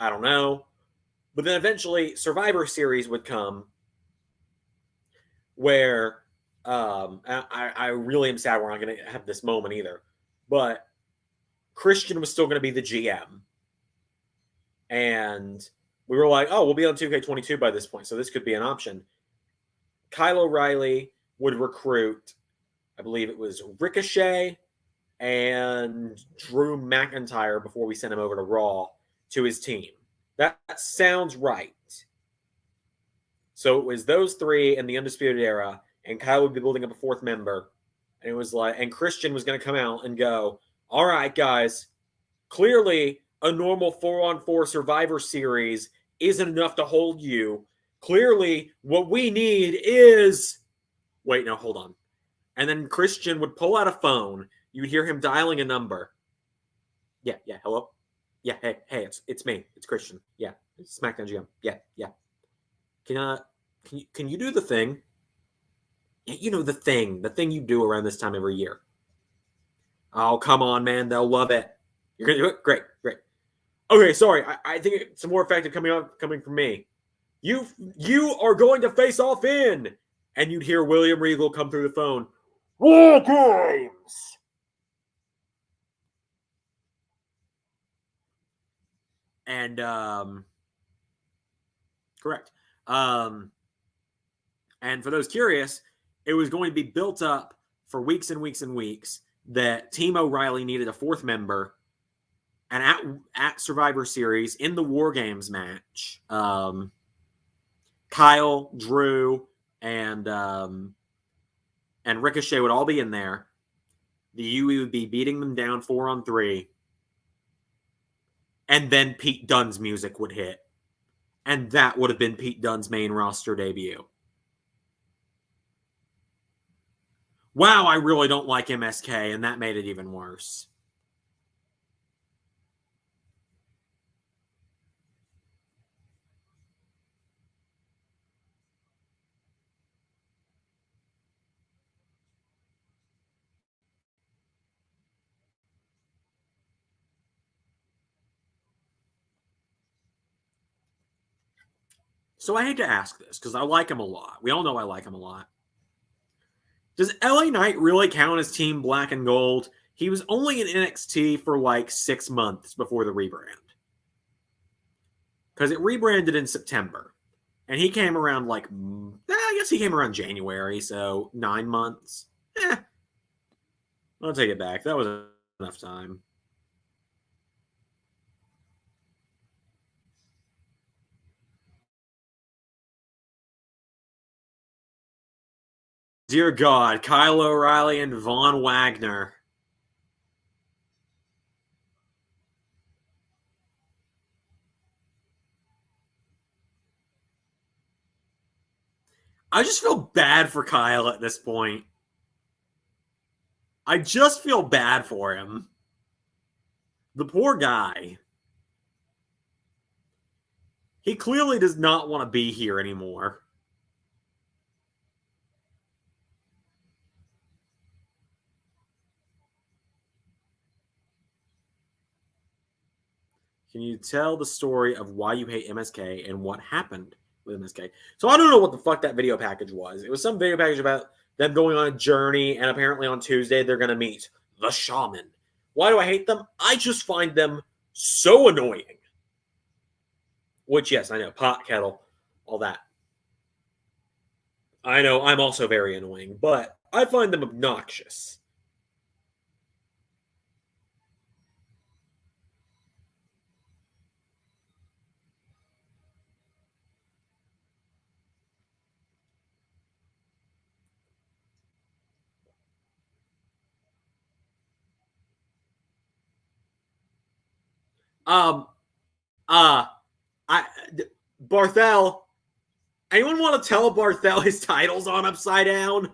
I don't know, but then eventually Survivor Series would come, where I really am sad we're not going to have this moment either, but Christian was still going to be the GM, and we were like, oh, we'll be on 2K22 by this point, so this could be an option. Kyle O'Reilly would recruit, I believe it was Ricochet and Drew McIntyre before we sent him over to Raw to his team. That sounds right. So it was those three in the Undisputed Era, and Kyle would be building up a fourth member. And it was like, and Christian was going to come out and go, all right, guys, clearly a normal 4-on-4 Survivor Series isn't enough to hold you. Clearly, what we need is. Wait, no, hold on. And then Christian would pull out a phone. You'd hear him dialing a number. Yeah, hello? Yeah, hey, it's me. It's Christian. Yeah, it's SmackDown GM. Yeah. Can you do the thing? You know the thing you do around this time every year. Oh, come on, man. They'll love it. You're going to do it? Great. Okay, sorry. I think it's more effective coming from me. You are going to face off in. And you'd hear William Regal come through the phone. War Games! And, correct. And for those curious, it was going to be built up for weeks and weeks and weeks that Team O'Reilly needed a fourth member. And at Survivor Series, in the War Games match, Kyle, Drew, and Ricochet would all be in there. The UE would be beating them down 4-on-3. And then Pete Dunne's music would hit. And that would have been Pete Dunne's main roster debut. Wow, I really don't like MSK, and that made it even worse. So I hate to ask this because I like him a lot. We all know I like him a lot. Does LA Knight really count as Team Black and Gold? He was only in NXT for like 6 months before the rebrand. Because it rebranded in September. And he came around I guess he came around January, so 9 months. I'll take it back. That was enough time. Dear God, Kyle O'Reilly and Von Wagner. I just feel bad for Kyle at this point. I just feel bad for him. The poor guy. He clearly does not want to be here anymore. Can you tell the story of why you hate MSK and what happened with MSK? So I don't know what the fuck that video package was. It was some video package about them going on a journey, and apparently on Tuesday they're going to meet the shaman. Why do I hate them? I just find them so annoying. Which, yes, I know, pot, kettle, all that. I know, I'm also very annoying, but I find them obnoxious. Um, uh, Barthel, anyone want to tell Barthel his title's on upside down?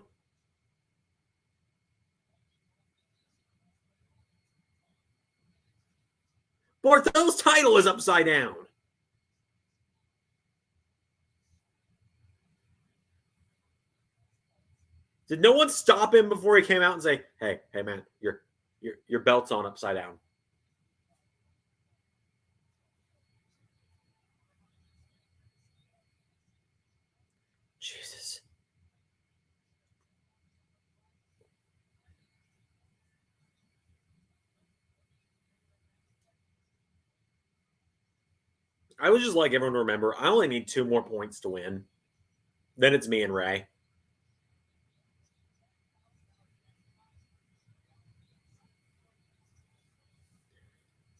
Barthel's title is upside down. Did no one stop him before he came out and say, "Hey, man, your belt's on upside down"? Jesus. I would just like everyone to remember, I only need 2 more points to win. Then it's me and Ray.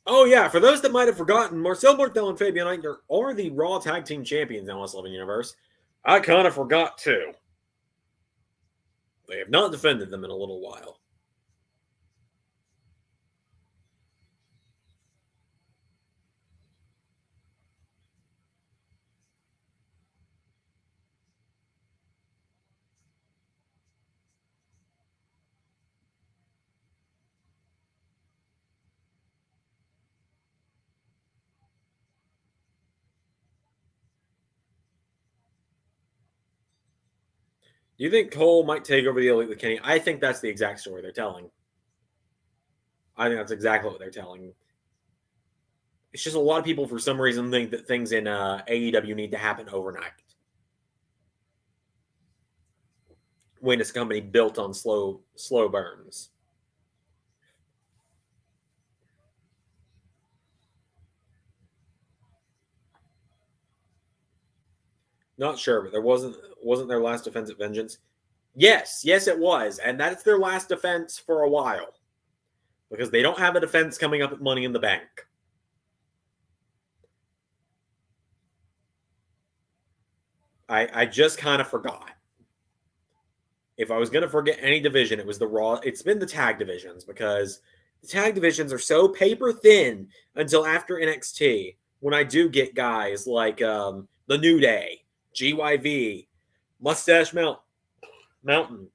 Oh, yeah, for those that might have forgotten, Marcel Barthel and Fabian Eichner are the Raw Tag Team Champions in West 11 Universe. I kind of forgot, too. They have not defended them in a little while. Do you think Cole might take over the Elite with Kenny? I think that's the exact story they're telling. I think that's exactly what they're telling. It's just a lot of people, for some reason, think that things in AEW need to happen overnight. When it's a company built on slow burns. Not sure, but wasn't their last defense at Vengeance? Yes, it was, and that's their last defense for a while, because they don't have a defense coming up at Money in the Bank. I just kind of forgot. If I was going to forget any division, it was the Raw. It's been the tag divisions, because the tag divisions are so paper thin until after NXT, when I do get guys like the New Day, GYV, Mustache Mountain,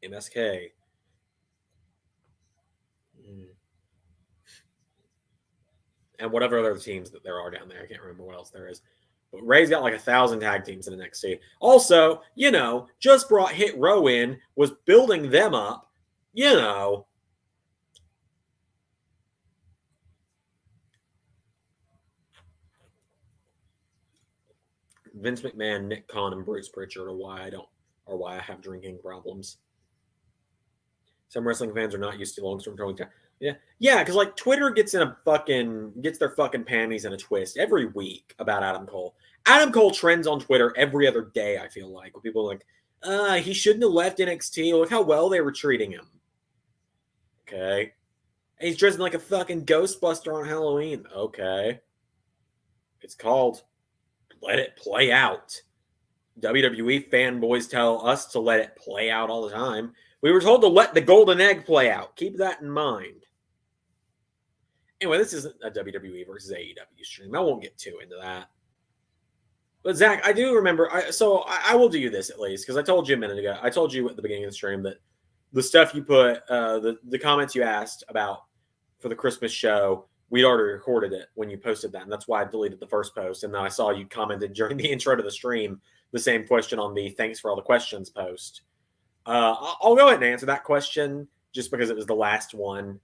MSK. And whatever other teams that there are down there. I can't remember what else there is. But Ray's got like 1,000 tag teams in NXT. Also, just brought Hit Row in, was building them up, Vince McMahon, Nick Khan, and Bruce Pritchard are why I have drinking problems. Some wrestling fans are not used to long-term throwing time. Yeah, because like Twitter gets their fucking panties in a twist every week about Adam Cole. Adam Cole trends on Twitter every other day, I feel like. When people are like, he shouldn't have left NXT. Look how well they were treating him. Okay. And he's dressing like a fucking Ghostbuster on Halloween. Okay. It's called Let It Play Out. WWE fanboys tell us to let it play out all the time. We were told to let the golden egg play out. Keep that in mind. Anyway, this isn't a WWE versus AEW stream. I won't get too into that. But Zach, I do remember. I will do this at least because I told you a minute ago. I told you at the beginning of the stream that the stuff you put, the comments you asked about for the Christmas show, we'd already recorded it when you posted that, and that's why I deleted the first post. And then I saw you commented during the intro to the stream the same question on the "Thanks for all the questions" post. I'll go ahead and answer that question just because it was the last one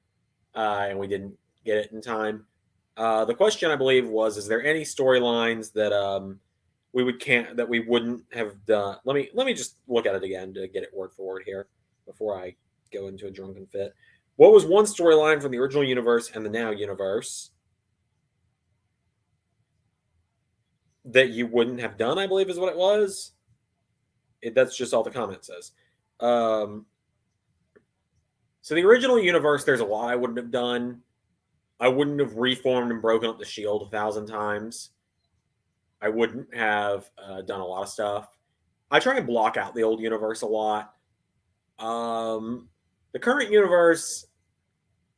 and we didn't get it in time. The question I believe was: is there any storylines that we wouldn't have done? Let me just look at it again to get it word for word here before I go into a drunken fit. What was one storyline from the original universe and the now universe that you wouldn't have done? I believe is what it was. That's just all the comment says. So the original universe, there's a lot I wouldn't have done. I wouldn't have reformed and broken up the shield 1,000 times. I wouldn't have done a lot of stuff. I try and block out the old universe a lot. The current universe,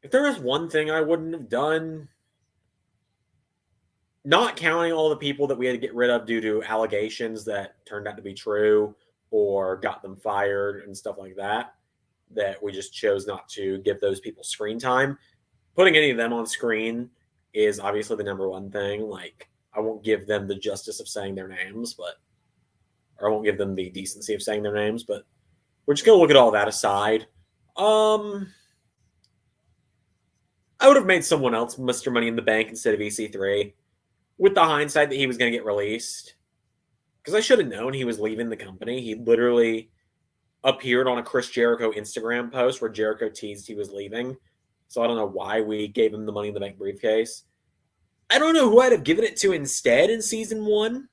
if there was one thing I wouldn't have done, not counting all the people that we had to get rid of due to allegations that turned out to be true or got them fired and stuff like that, that we just chose not to give those people screen time. Putting any of them on screen is obviously the number one thing. Like, I won't give them the justice of saying their names, or I won't give them the decency of saying their names, but we're just going to look at all that aside. I would have made someone else Mr. Money in the Bank instead of EC3 with the hindsight that he was going to get released. Because I should have known he was leaving the company. He literally appeared on a Chris Jericho Instagram post where Jericho teased he was leaving. So I don't know why we gave him the Money in the Bank briefcase. I don't know who I'd have given it to instead in season 1.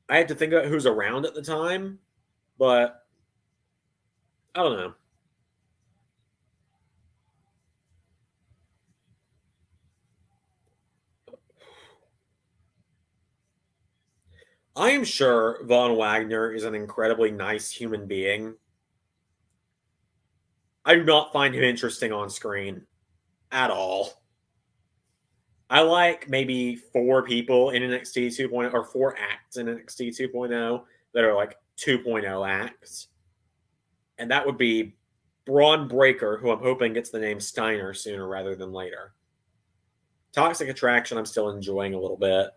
I had to think about who's around at the time, but I don't know. I am sure Von Wagner is an incredibly nice human being. I do not find him interesting on screen at all. I like maybe 4 people in NXT 2.0 or 4 acts in NXT 2.0 that are like 2.0 acts. And that would be Braun Breaker, who I'm hoping gets the name Steiner sooner rather than later. Toxic Attraction, I'm still enjoying a little bit.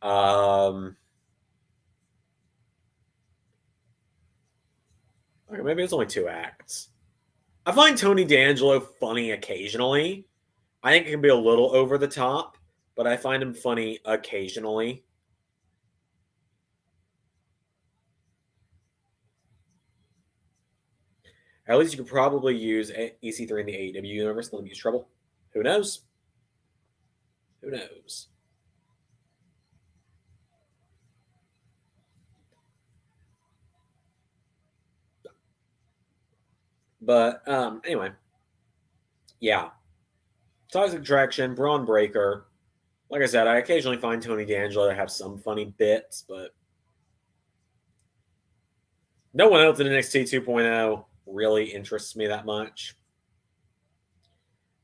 Okay, maybe it's only 2 acts. I find Tony D'Angelo funny occasionally. I think it can be a little over the top, but I find him funny occasionally. At least you could probably use EC3 in the AEW universe and let him use Trouble. Who knows? Who knows? But anyway, yeah. Toxic Attraction, Braun Breaker. Like I said, I occasionally find Tony D'Angelo to have some funny bits, but no one else in NXT 2.0 really interests me that much.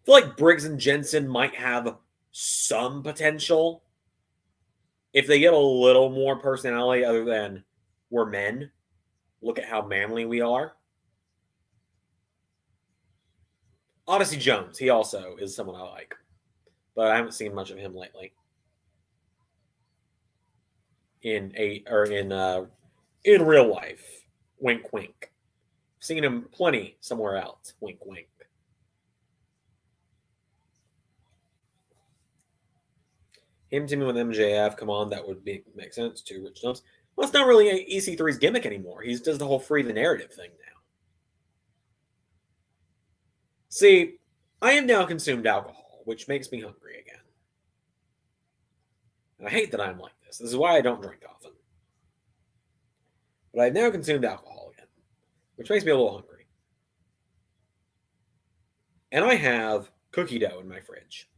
I feel like Briggs and Jensen might have some potential if they get a little more personality other than we're men. Look at how manly we are. Odyssey Jones, he also is someone I like, but I haven't seen much of him lately. In real life, wink, wink. Seen him plenty somewhere else, wink, wink. Him teaming with MJF, come on, that would make sense too. Rich Jones. Well, it's not really EC3's gimmick anymore. He does the whole free the narrative thing now. See, I am now consumed alcohol, which makes me hungry again. And I hate that I'm like this. This is why I don't drink often. But I've now consumed alcohol again, which makes me a little hungry. And I have cookie dough in my fridge.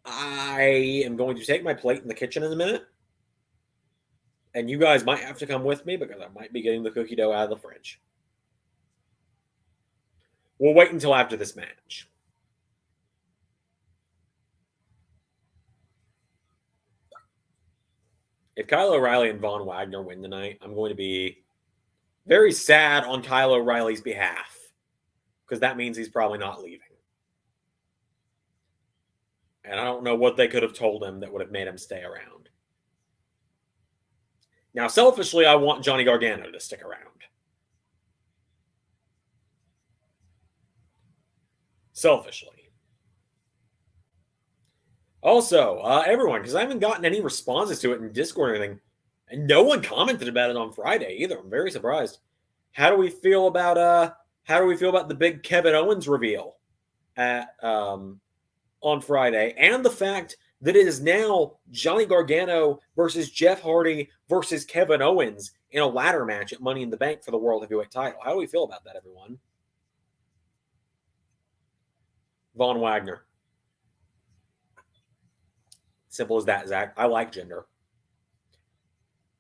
I am going to take my plate in the kitchen in a minute. And you guys might have to come with me because I might be getting the cookie dough out of the fridge. We'll wait until after this match. If Kyle O'Reilly and Von Wagner win tonight, I'm going to be very sad on Kyle O'Reilly's behalf because that means he's probably not leaving. And I don't know what they could have told him that would have made him stay around. Now, selfishly, I want Johnny Gargano to stick around. Selfishly. Also, everyone, because I haven't gotten any responses to it in Discord or anything, and no one commented about it on Friday either. I'm very surprised. How do we feel about the big Kevin Owens reveal at on Friday, and the fact that it is now Johnny Gargano versus Jeff Hardy versus Kevin Owens in a ladder match at Money in the Bank for the World Heavyweight title? How do we feel about that, everyone? Von Wagner. Simple as that, Zach. I like Jinder.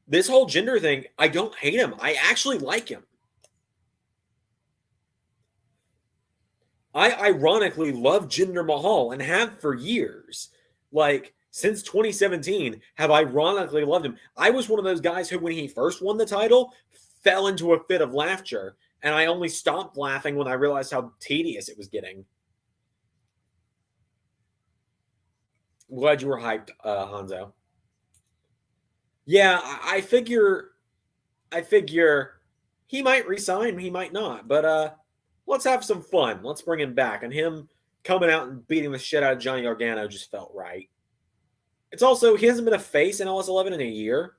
This whole Jinder thing, I don't hate him. I actually like him. I ironically love Jinder Mahal and have for years. Like, since 2017, have ironically loved him. I was one of those guys who, when he first won the title, fell into a fit of laughter. And I only stopped laughing when I realized how tedious it was getting. I'm glad you were hyped, Hanzo. Yeah, I figure he might resign, he might not. But let's have some fun. Let's bring him back. And him coming out and beating the shit out of Johnny Gargano just felt right. It's also, he hasn't been a face in LS11 in a year.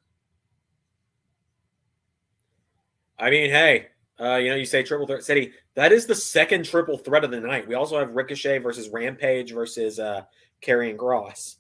I mean, hey, you say triple threat city. That is the second triple threat of the night. We also have Ricochet versus Rampage versus Karrion Kross.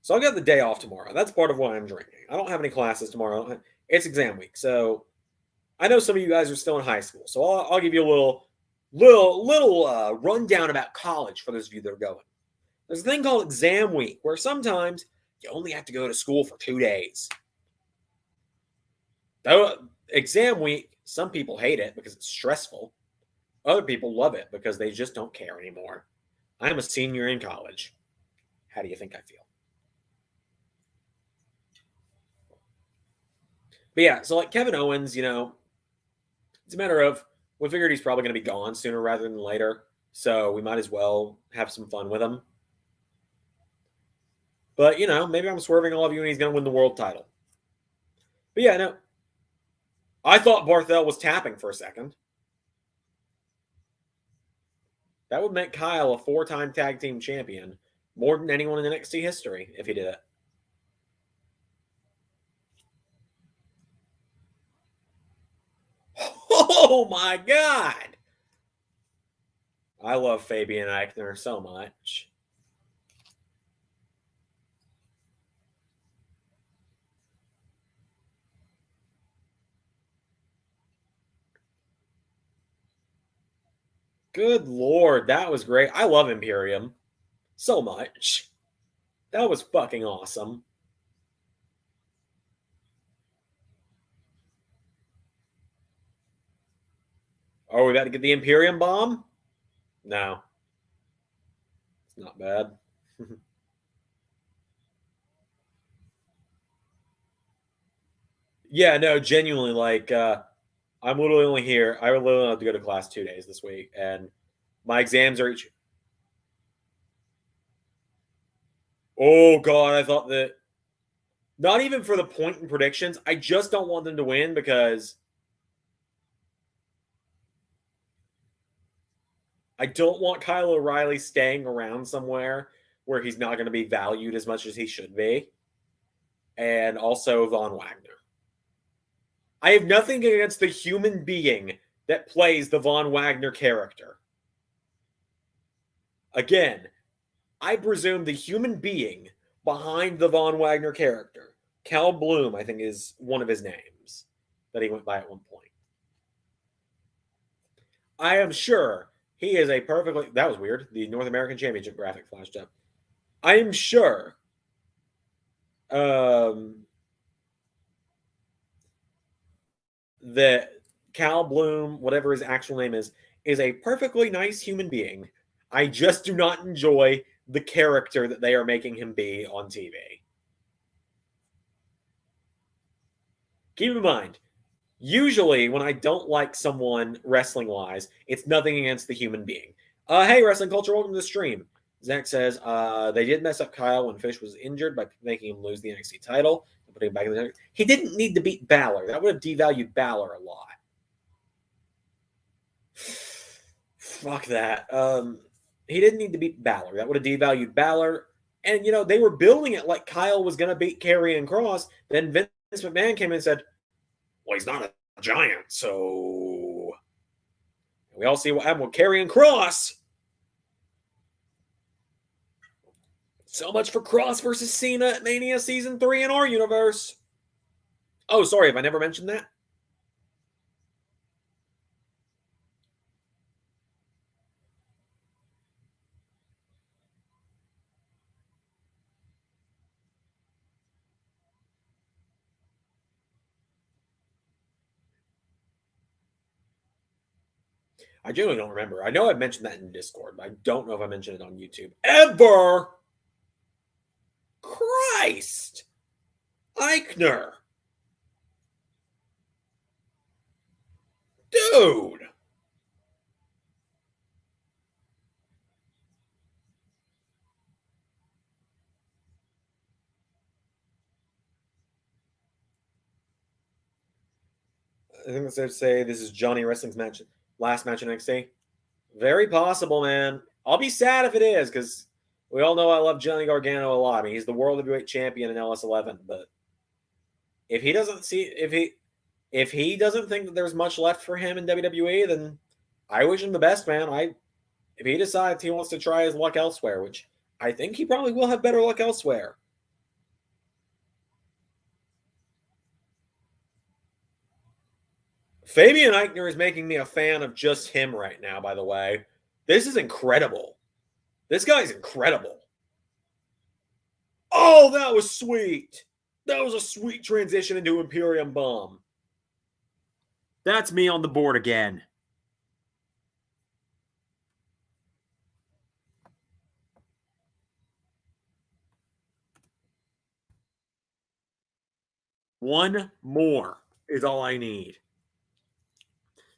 So I'll get the day off tomorrow. That's part of why I'm drinking. I don't have any classes tomorrow. It's exam week. So I know some of you guys are still in high school. So I'll give you a little rundown about college for those of you that are going. There's a thing called exam week where sometimes you only have to go to school for 2 days. Exam week, some people hate it because it's stressful. Other people love it because they just don't care anymore. I'm a senior in college. How do you think I feel? But yeah, so like Kevin Owens, it's a matter of, we figured he's probably going to be gone sooner rather than later. So we might as well have some fun with him. But, maybe I'm swerving all of you and he's going to win the world title. But yeah, no. I thought Barthel was tapping for a second. That would make Kyle a 4-time tag team champion, more than anyone in NXT history if he did it. Oh my God! I love Fabian Eichner so much. Good Lord, that was great. I love Imperium so much. That was fucking awesome. Oh, we got to get the Imperium bomb? No. It's not bad. Yeah, no, genuinely, like, I'm literally only here. I literally have to go to class 2 days this week, and my exams are each. Oh, God, I thought that. Not even for the point in predictions. I just don't want them to win because I don't want Kyle O'Reilly staying around somewhere where he's not going to be valued as much as he should be. And also Von Wagner. I have nothing against the human being that plays the Von Wagner character. Again, I presume the human being behind the Von Wagner character, Cal Bloom, I think is one of his names that he went by at one point. I am sure he is a perfectly. That was weird. The North American Championship graphic flashed up. I am sure that Cal Bloom, whatever his actual name is a perfectly nice human being. I just do not enjoy the character that they are making him be on TV. Keep in mind, usually when I don't like someone wrestling wise, it's nothing against the human being. Hey, Wrestling Culture, welcome to the stream. Zach says they did mess up Kyle when Fish was injured by making him lose the NXT title and putting him back in the. He didn't need to beat Balor. That would have devalued Balor a lot. Fuck that. He didn't need to beat Balor. That would have devalued Balor. And, you know, they were building it like Kyle was going to beat Karrion Kross. Then Vince McMahon came in and said, well, he's not a giant, so we all see what happened with Karrion Kross. So much for Kross versus Cena at Mania Season 3 in our universe. Oh, sorry, have I never mentioned that? I genuinely don't remember. I know I've mentioned that in Discord, but I don't know if I mentioned it on YouTube. Ever! Christ! Eichner! Dude! I think they say this is Johnny Wrestling's last match in NXT. Very possible, man. I'll be sad if it is, because we all know I love Johnny Gargano a lot. I mean, he's the World Heavyweight Champion in LS11, but if he doesn't doesn't think that there's much left for him in WWE, then I wish him the best, man. If he decides he wants to try his luck elsewhere, which I think he probably will have better luck elsewhere. Fabian Eichner is making me a fan of just him right now, by the way. This is incredible. This guy's incredible. Oh, that was sweet. That was a sweet transition into Imperium Bomb. That's me on the board again. One more is all I need.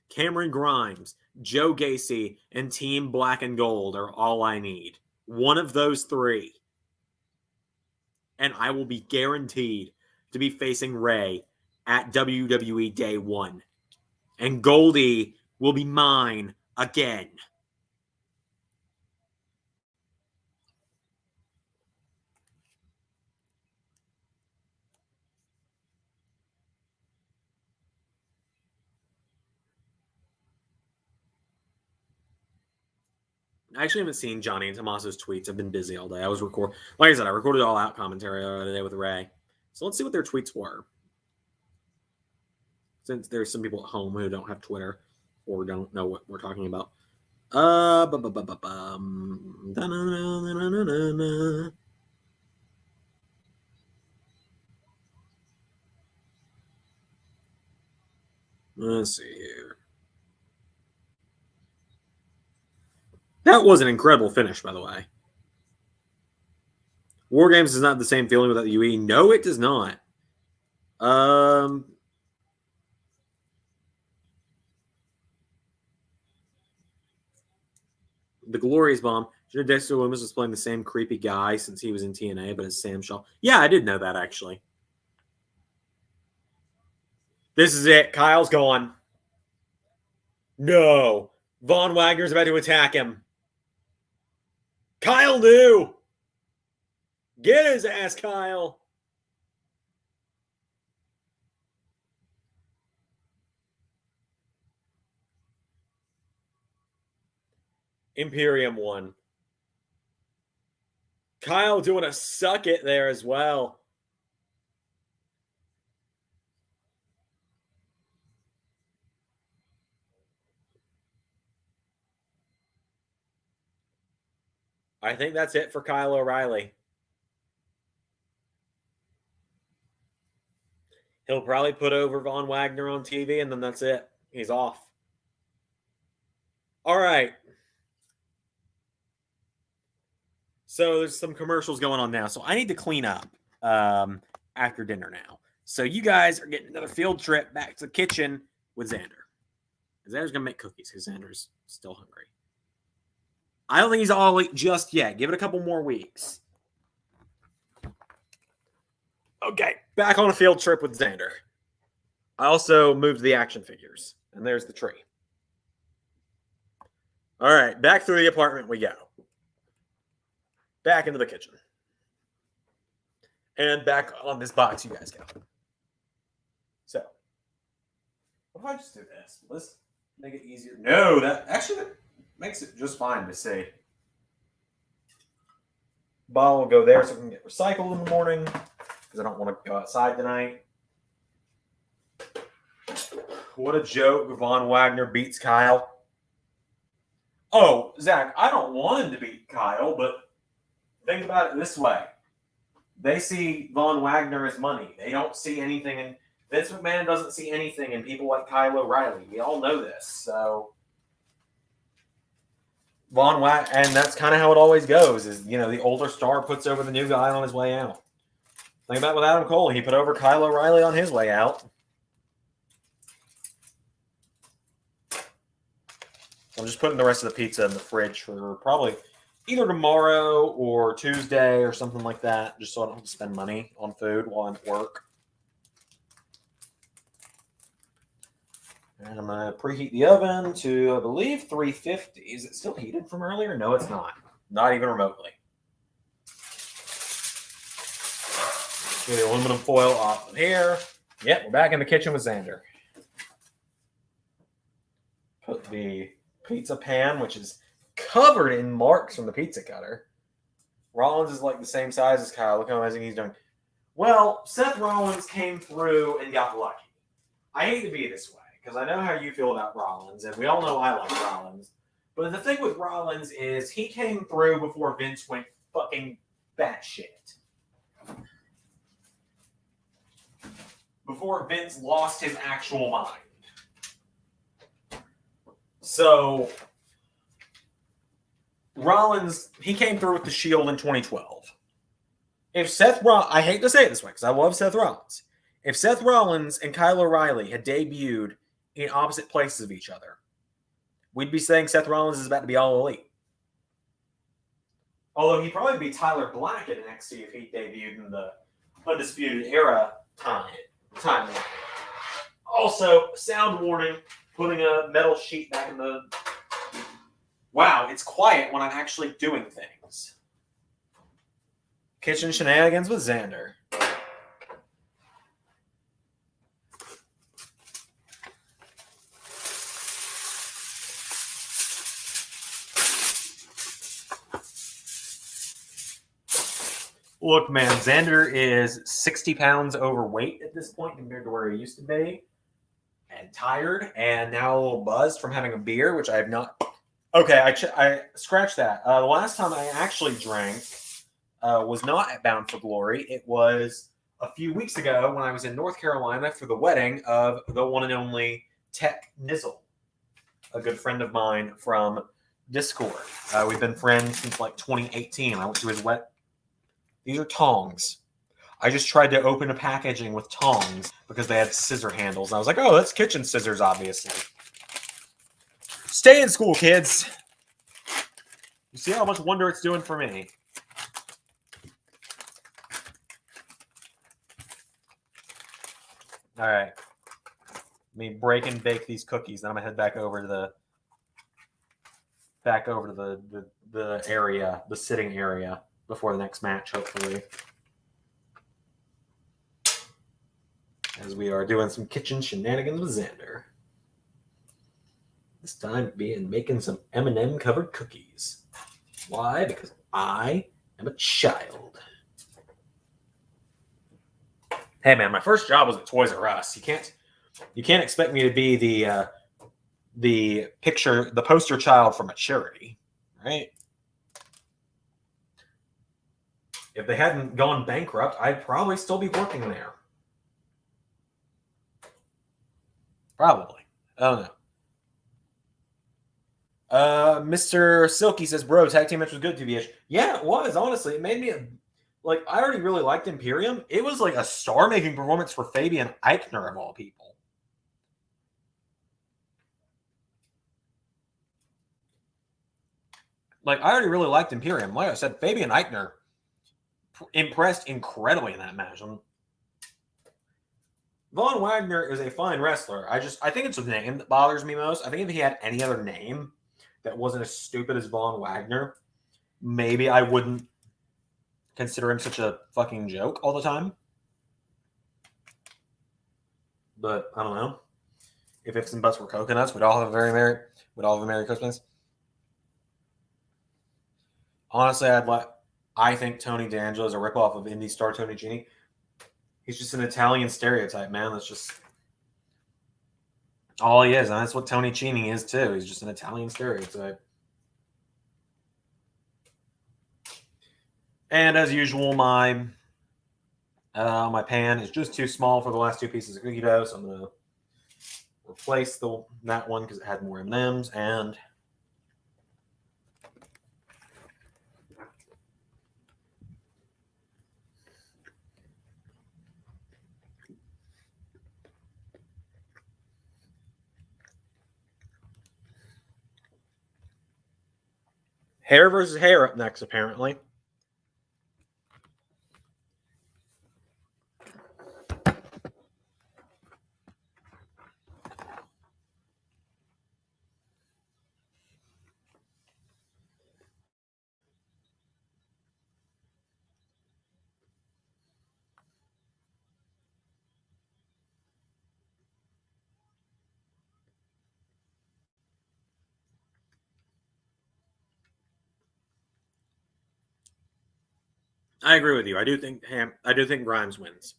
Cameron Grimes, Joe Gacy, and Team Black and Gold are all I need. One of those three. And I will be guaranteed to be facing Ray at WWE Day 1. And Goldie will be mine again. I actually haven't seen Johnny and Tommaso's tweets. I've been busy all day. Like I said, I recorded all out commentary the other day with Ray. So let's see what their tweets were. Since there's some people at home who don't have Twitter or don't know what we're talking about. Let's see here. That was an incredible finish, by the way. War Games does not have the same feeling without the UE. No, it does not. The Glorious Bomb. You know, Dexter Loomis was playing the same creepy guy since he was in TNA, but as Sam Shaw. Yeah, I did know that, actually. This is it. Kyle's gone. No. Von Wagner's about to attack him. Kyle knew. Get his ass, Kyle. Imperium won. Kyle doing a suck it there as well. I think that's it for Kyle O'Reilly. He'll probably put over Von Wagner on TV, and then that's it. He's off. All right. So there's some commercials going on now. So I need to clean up after dinner now. So you guys are getting another field trip back to the kitchen with Zander. Zander's going to make cookies because Zander's still hungry. I don't think he's all eat just yet. Give it a couple more weeks. Okay, back on a field trip with Zander. I also moved the action figures. And there's the tree. All right, back through the apartment we go. Back into the kitchen. And back on this box you guys go. So, what if I just do this? Let's make it easier. No, that makes it just fine to see. Bottle will go there so it can get recycled in the morning because I don't want to go outside tonight. What a joke. Von Wagner beats Kyle. Oh, Zach, I don't want him to beat Kyle, but think about it this way. They see Von Wagner as money. They don't see anything in Vince McMahon doesn't see anything in people like Kyle O'Reilly. We all know this. So Von Wagner, and that's kind of how it always goes, is, you know, the older star puts over the new guy on his way out. Think about it with Adam Cole. He put over Kyle O'Reilly on his way out. I'm just putting the rest of the pizza in the fridge for probably either tomorrow or Tuesday or something like that, just so I don't have to spend money on food while I'm at work. And I'm going to preheat the oven to, I believe, 350. Is it still heated from earlier? No, it's not. Not even remotely. Get the aluminum foil off of here. Yep, we're back in the kitchen with Zander. Put the pizza pan, which is covered in marks from the pizza cutter. Rollins is like the same size as Kyle. Look how amazing he's doing. Well, Seth Rollins came through and got lucky. I hate to be this way because I know how you feel about Rollins, and we all know I like Rollins. But the thing with Rollins is he came through before Vince went fucking batshit. Before Vince lost his actual mind. So Rollins, he came through with the Shield in 2012. If Seth Rollins, I hate to say it this way because I love Seth Rollins. If Seth Rollins and Kyle O'Reilly had debuted in opposite places of each other, we'd be saying Seth Rollins is about to be all elite. Although he'd probably be Tyler Black at NXT if he debuted in the Undisputed Era timeline. Also, sound warning, putting a metal sheet back in the... Wow, it's quiet when I'm actually doing things. Kitchen shenanigans with Zander. Look, man, Zander is 60 pounds overweight at this point compared to where he used to be. And tired, and now a little buzzed from having a beer, which I have not... Okay, I scratched that. The last time I actually drank was not at Bound for Glory. It was a few weeks ago when I was in North Carolina for the wedding of the one and only Tech Nizzle, a good friend of mine from Discord. We've been friends since like 2018. I went to his wedding. These are tongs. I just tried to open a packaging with tongs because they had scissor handles. And I was like, oh, that's kitchen scissors, obviously. Stay in school, kids. You see how much wonder it's doing for me. All right. Let me break and bake these cookies. Then I'm gonna head back over to the area, the sitting area, before the next match, hopefully. As we are doing some kitchen shenanigans with Zander. This time making some M&M covered cookies. Why? Because I am a child. Hey man, my first job was at Toys R Us. You can't expect me to be the poster child for maturity, right? If they hadn't gone bankrupt, I'd probably still be working there. Probably. I don't know. Mr. Silky says, bro, tag team match was good, TBH. Yeah, it was, honestly. It made me, like, I already really liked Imperium. It was like a star-making performance for Fabian Eichner, of all people. Like, I already really liked Imperium. Like I said, Fabian Eichner impressed incredibly in that match. Von Wagner is a fine wrestler. I think it's the name that bothers me most. I think if he had any other name that wasn't as stupid as Von Wagner, maybe I wouldn't consider him such a fucking joke all the time. But I don't know. If ifs and buts were coconuts, we'd all have a Merry Christmas. Honestly, I think Tony D'Angelo is a ripoff of indie star Tony Gini. He's just an Italian stereotype, man. That's just all he is, and that's what Tony Chini is too. He's just an Italian stereotype. And as usual, my pan is just too small for the last two pieces of cookie dough, so I'm gonna replace that one because it had more M&Ms. And hair versus hair up next, apparently. I agree with you. I do think Grimes wins.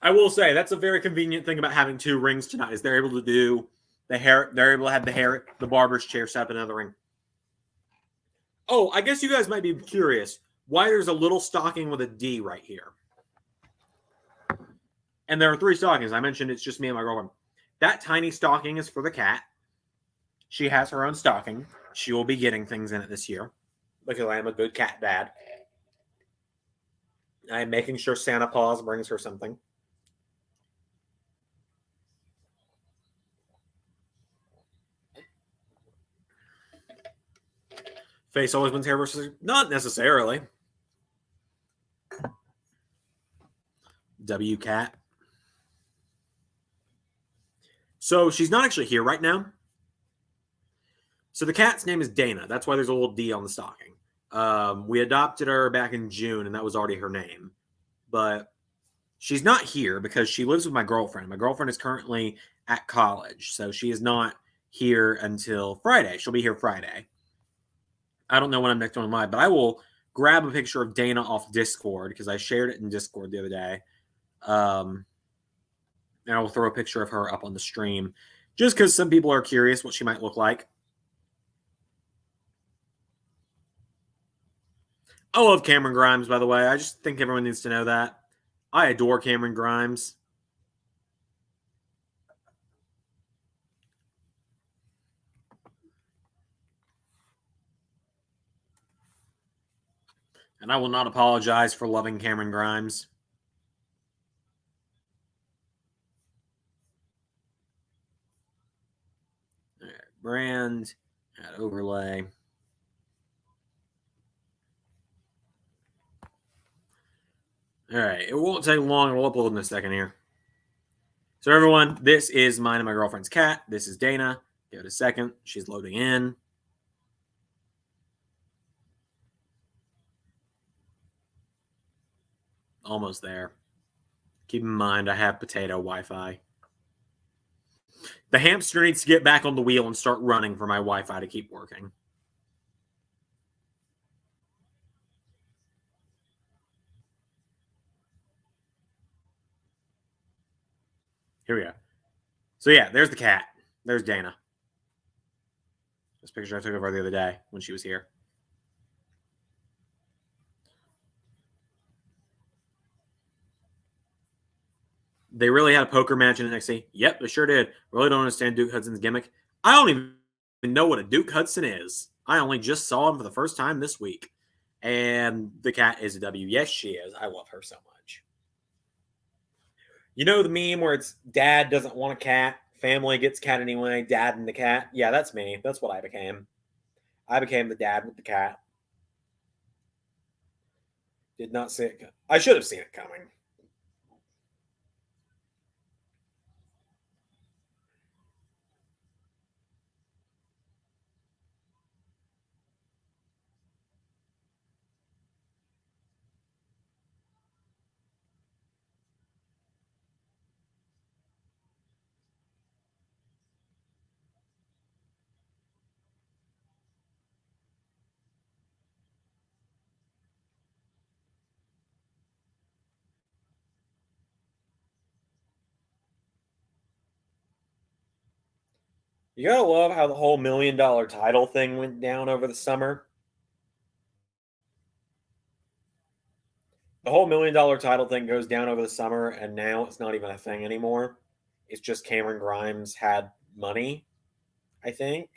I will say that's a very convenient thing about having two rings tonight is they're able to do the hair. They're able to have the barber's chair set up another ring. Oh, I guess you guys might be curious why there's a little stocking with a D right here. And there are 3 stockings. I mentioned it's just me and my girlfriend. That tiny stocking is for the cat. She has her own stocking. She will be getting things in it this year because I am a good cat dad. I am making sure Santa Claus brings her something. Face always wins hair versus... Not necessarily. W Cat. So she's not actually here right now. So the cat's name is Dana. That's why there's a little D on the stocking. We adopted her back in June, and that was already her name. But she's not here because she lives with my girlfriend. My girlfriend is currently at college, so she is not here until Friday. She'll be here Friday. I don't know when I'm next on live, but I will grab a picture of Dana off Discord because I shared it in Discord the other day. And I will throw a picture of her up on the stream just because some people are curious what she might look like. I love Cameron Grimes, by the way. I just think everyone needs to know that. I adore Cameron Grimes. And I will not apologize for loving Cameron Grimes. All right, brand, add overlay. All right, it won't take long. We'll upload in a second here. So everyone, this is mine and my girlfriend's cat. This is Dana. Give it a second. She's loading in. Almost there. Keep in mind, I have potato Wi-Fi. The hamster needs to get back on the wheel and start running for my Wi-Fi to keep working. Here we go. So yeah, there's the cat. There's Dana. This picture I took of her the other day when she was here. They really had a poker match in NXT. Yep, they sure did. Really don't understand Duke Hudson's gimmick. I don't even know what a Duke Hudson is. I only just saw him for the first time this week. And the cat is a W. Yes, she is. I love her so much. You know the meme where it's dad doesn't want a cat, family gets cat anyway, dad and the cat? Yeah, that's me. That's what I became. I became the dad with the cat. Did not see it. I should have seen it coming. You gotta love how the whole $1 million title thing went down over the summer. The whole $1 million title thing goes down over the summer, and now it's not even a thing anymore. It's just Cameron Grimes had money, I think.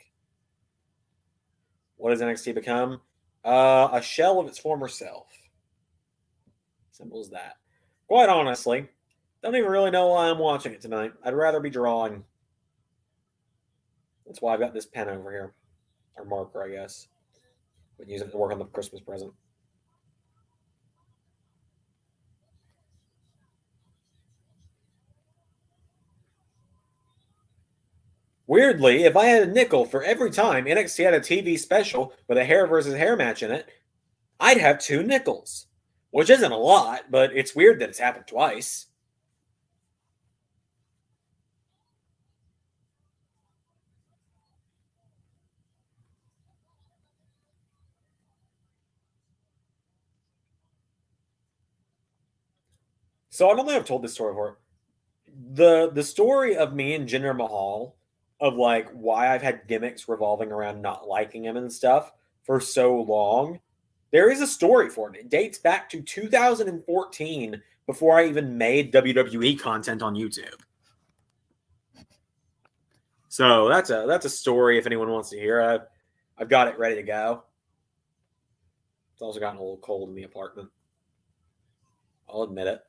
What does NXT become? A shell of its former self. Simple as that. Quite honestly, don't even really know why I'm watching it tonight. I'd rather be drawing. That's why I've got this pen over here. Or marker, I guess. Been using it to work on the Christmas present. Weirdly, if I had a nickel for every time NXT had a TV special with a hair versus hair match in it, I'd have 2 nickels. Which isn't a lot, but it's weird that it's happened twice. So I don't think I've told this story before. The story of me and Jinder Mahal, of like why I've had gimmicks revolving around not liking him and stuff for so long, there is a story for it. It dates back to 2014, before I even made WWE content on YouTube. So that's a story if anyone wants to hear. I've got it ready to go. It's also gotten a little cold in the apartment. I'll admit it.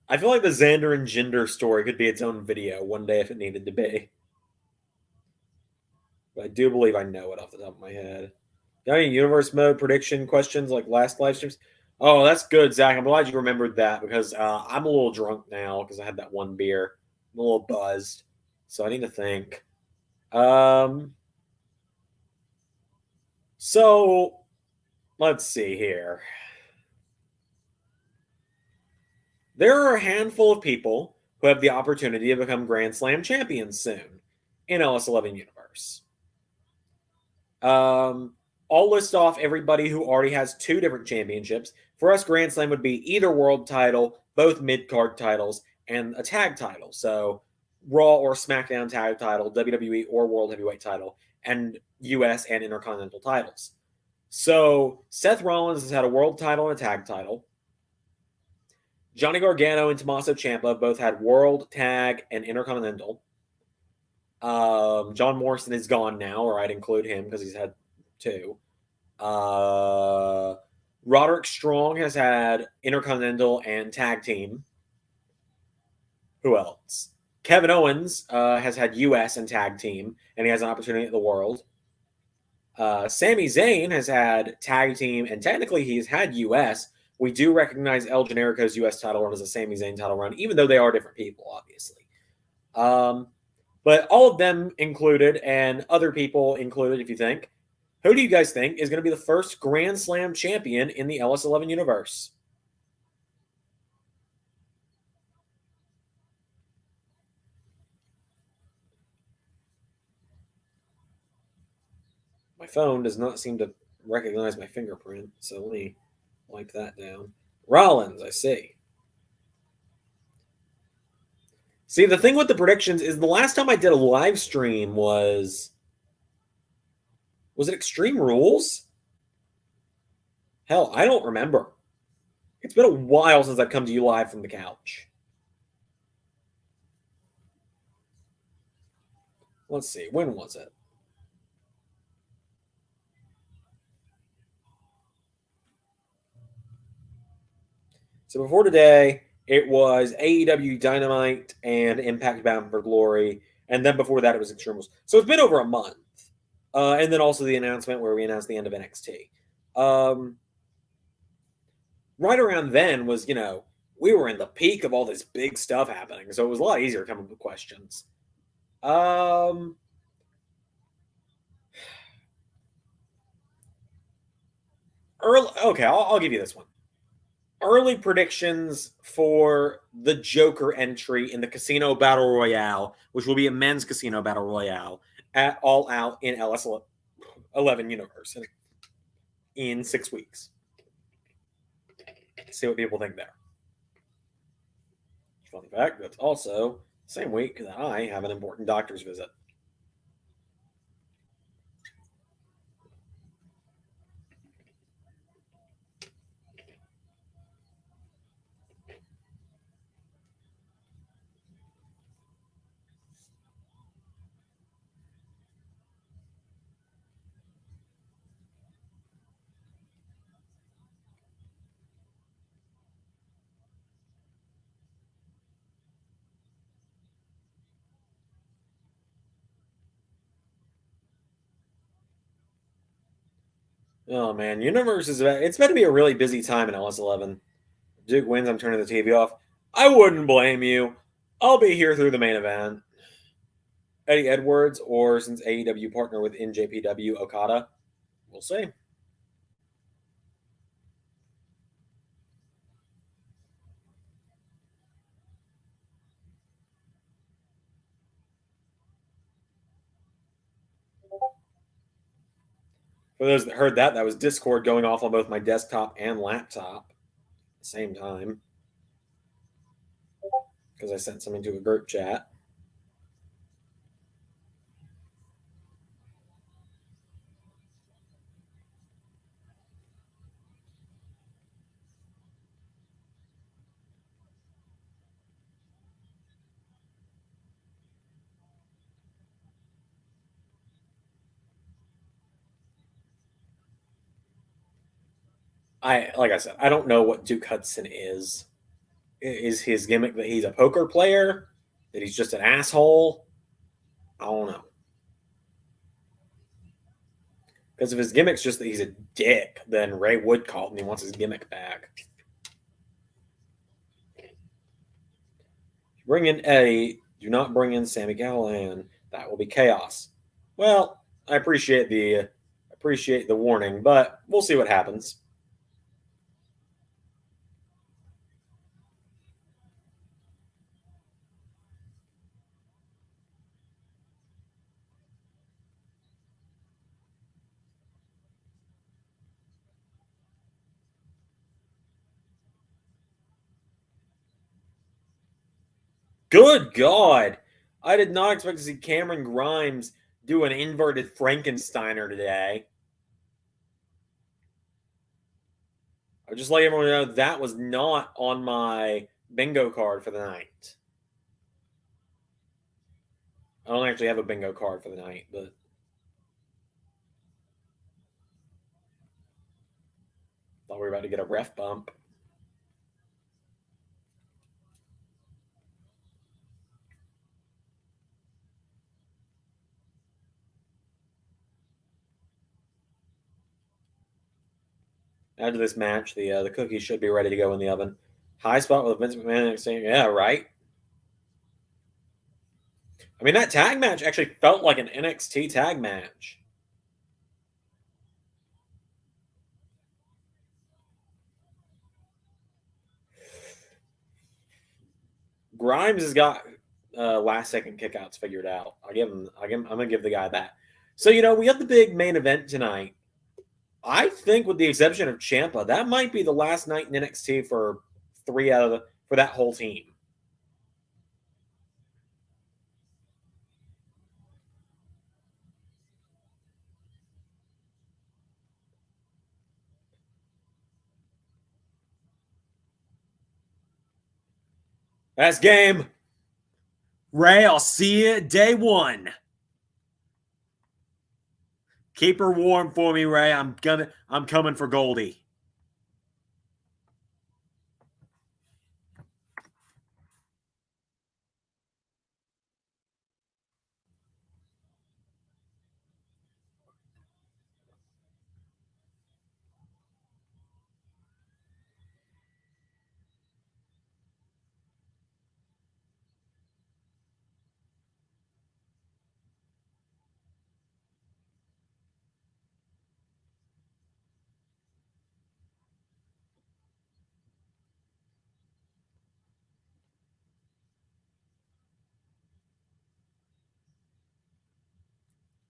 I feel like the Zander and Jinder story could be its own video one day if it needed to be. But I do believe I know it off the top of my head. Got any universe mode prediction questions like last live streams? Oh, that's good, Zach. I'm glad you remembered that because I'm a little drunk now because I had that one beer. I'm a little buzzed. So I need to think. So let's see here. There are a handful of people who have the opportunity to become Grand Slam champions soon in LS11 Universe. I'll list off everybody who already has 2 different championships. For us, Grand Slam would be either world title, both mid-card titles, and a tag title. So Raw or SmackDown tag title, WWE or World Heavyweight title, and US and Intercontinental titles. So Seth Rollins has had a world title and a tag title. Johnny Gargano and Tommaso Ciampa both had world, tag, and Intercontinental. John Morrison is gone now, or I'd include him because he's had 2. Roderick Strong has had Intercontinental and Tag Team. Who else? Kevin Owens has had US and Tag Team, and he has an opportunity at the World. Sami Zayn has had Tag Team, and technically he's had US. We do recognize El Generico's US title run as a Sami Zayn title run, even though they are different people, obviously. But all of them included, and other people included, if you think. Who do you guys think is going to be the first Grand Slam champion in the LS11 universe? My phone does not seem to recognize my fingerprint, so let me wipe that down. Rollins, I see. See, the thing with the predictions is the last time I did a live stream was it Extreme Rules? Hell, I don't remember. It's been a while since I've come to you live from the couch. Let's see, when was it? So before today, it was AEW Dynamite and Impact Bound for Glory, and then before that, it was Extreme Rules. So it's been over a month, and then also the announcement where we announced the end of NXT. Right around then was, we were in the peak of all this big stuff happening, so it was a lot easier coming up with questions. Okay, I'll give you this one. Early predictions for the Joker entry in the Casino Battle Royale, which will be a men's Casino Battle Royale at All Out in LS11 Universe in 6 weeks. See what people think there. Fun fact, that's also the same week that I have an important doctor's visit. Oh man, Universe it's meant to be a really busy time in LS11. Duke wins, I'm turning the TV off. I wouldn't blame you. I'll be here through the main event. Eddie Edwards, or since AEW partner with NJPW Okada, we'll see. For those that heard that, that was Discord going off on both my desktop and laptop at the same time because I sent something to a group chat. Like I said, I don't know what Duke Hudson is. Is his gimmick that he's a poker player? That he's just an asshole? I don't know. Because if his gimmick's just that he's a dick, then Ray Wood called and he wants his gimmick back. Bring in Eddie. Do not bring in Sami Callihan. That will be chaos. Well, I appreciate the warning, but we'll see what happens. Good God. I did not expect to see Cameron Grimes do an inverted Frankensteiner today. I would just let everyone know that was not on my bingo card for the night. I don't actually have a bingo card for the night, but thought we were about to get a ref bump. After this match, the cookies should be ready to go in the oven. High spot with Vince McMahon saying, "Yeah, right." I mean, that tag match actually felt like an NXT tag match. Grimes has got last second kickouts figured out. I'm gonna give the guy that. So we got the big main event tonight. I think, with the exception of Ciampa, that might be the last night in NXT for for that whole team. That's game. Ray, I'll see you day one. Keep her warm for me, Ray. I'm coming for Goldie.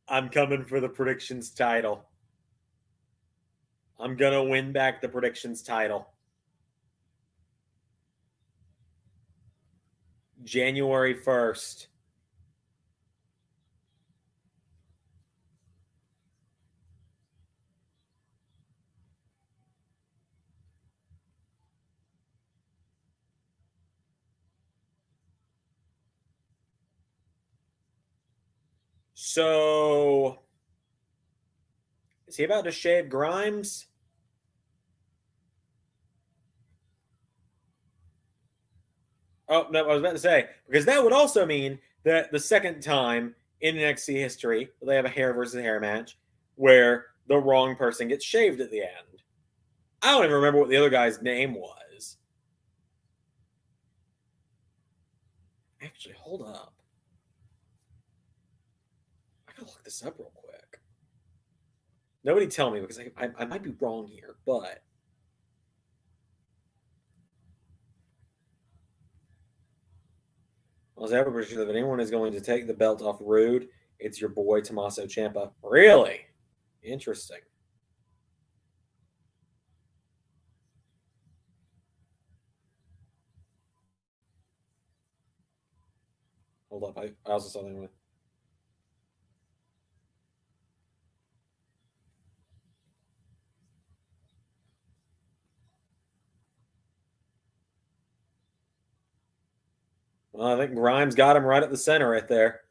I'm coming for the predictions title. I'm going to win back the predictions title. January 1st. So, is he about to shave Grimes? Oh, no, I was about to say, because that would also mean that the second time in NXT history, they have a hair versus hair match where the wrong person gets shaved at the end. I don't even remember what the other guy's name was. Actually, hold up. I gotta look this up real quick. Nobody tell me because I might be wrong here, but I was ever pretty sure that if anyone is going to take the belt off Rude, it's your boy Tommaso Ciampa. Really? Interesting. Hold up. I also saw that one. Well, I think Grimes got him right at the center right there.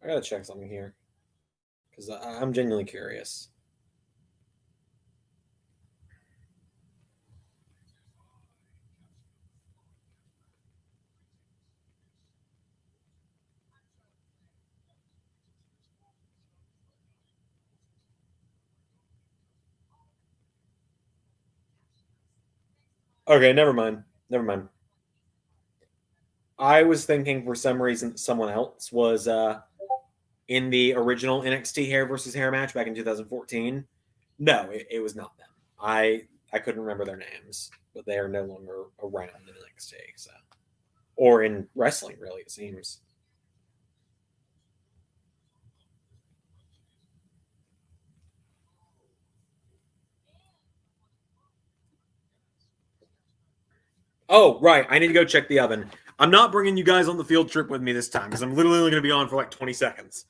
I gotta check something here because I'm genuinely curious. Okay, never mind. Never mind. I was thinking for some reason someone else was in the original NXT hair versus hair match back in 2014. No, it was not them. I couldn't remember their names, but they are no longer around in NXT. So, or in wrestling, really, it seems. Oh, right. I need to go check the oven. I'm not bringing you guys on the field trip with me this time because I'm literally only going to be on for like 20 seconds.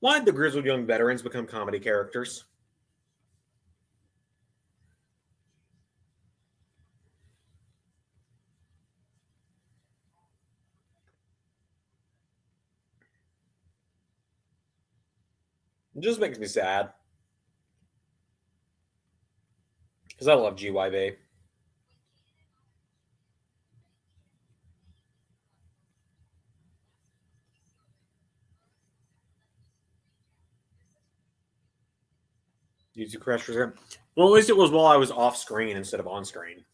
Why did the grizzled young veterans become comedy characters? It just makes me sad because I love GYV. YouTube Crash Reserve. Well, at least it was while I was off screen instead of on screen.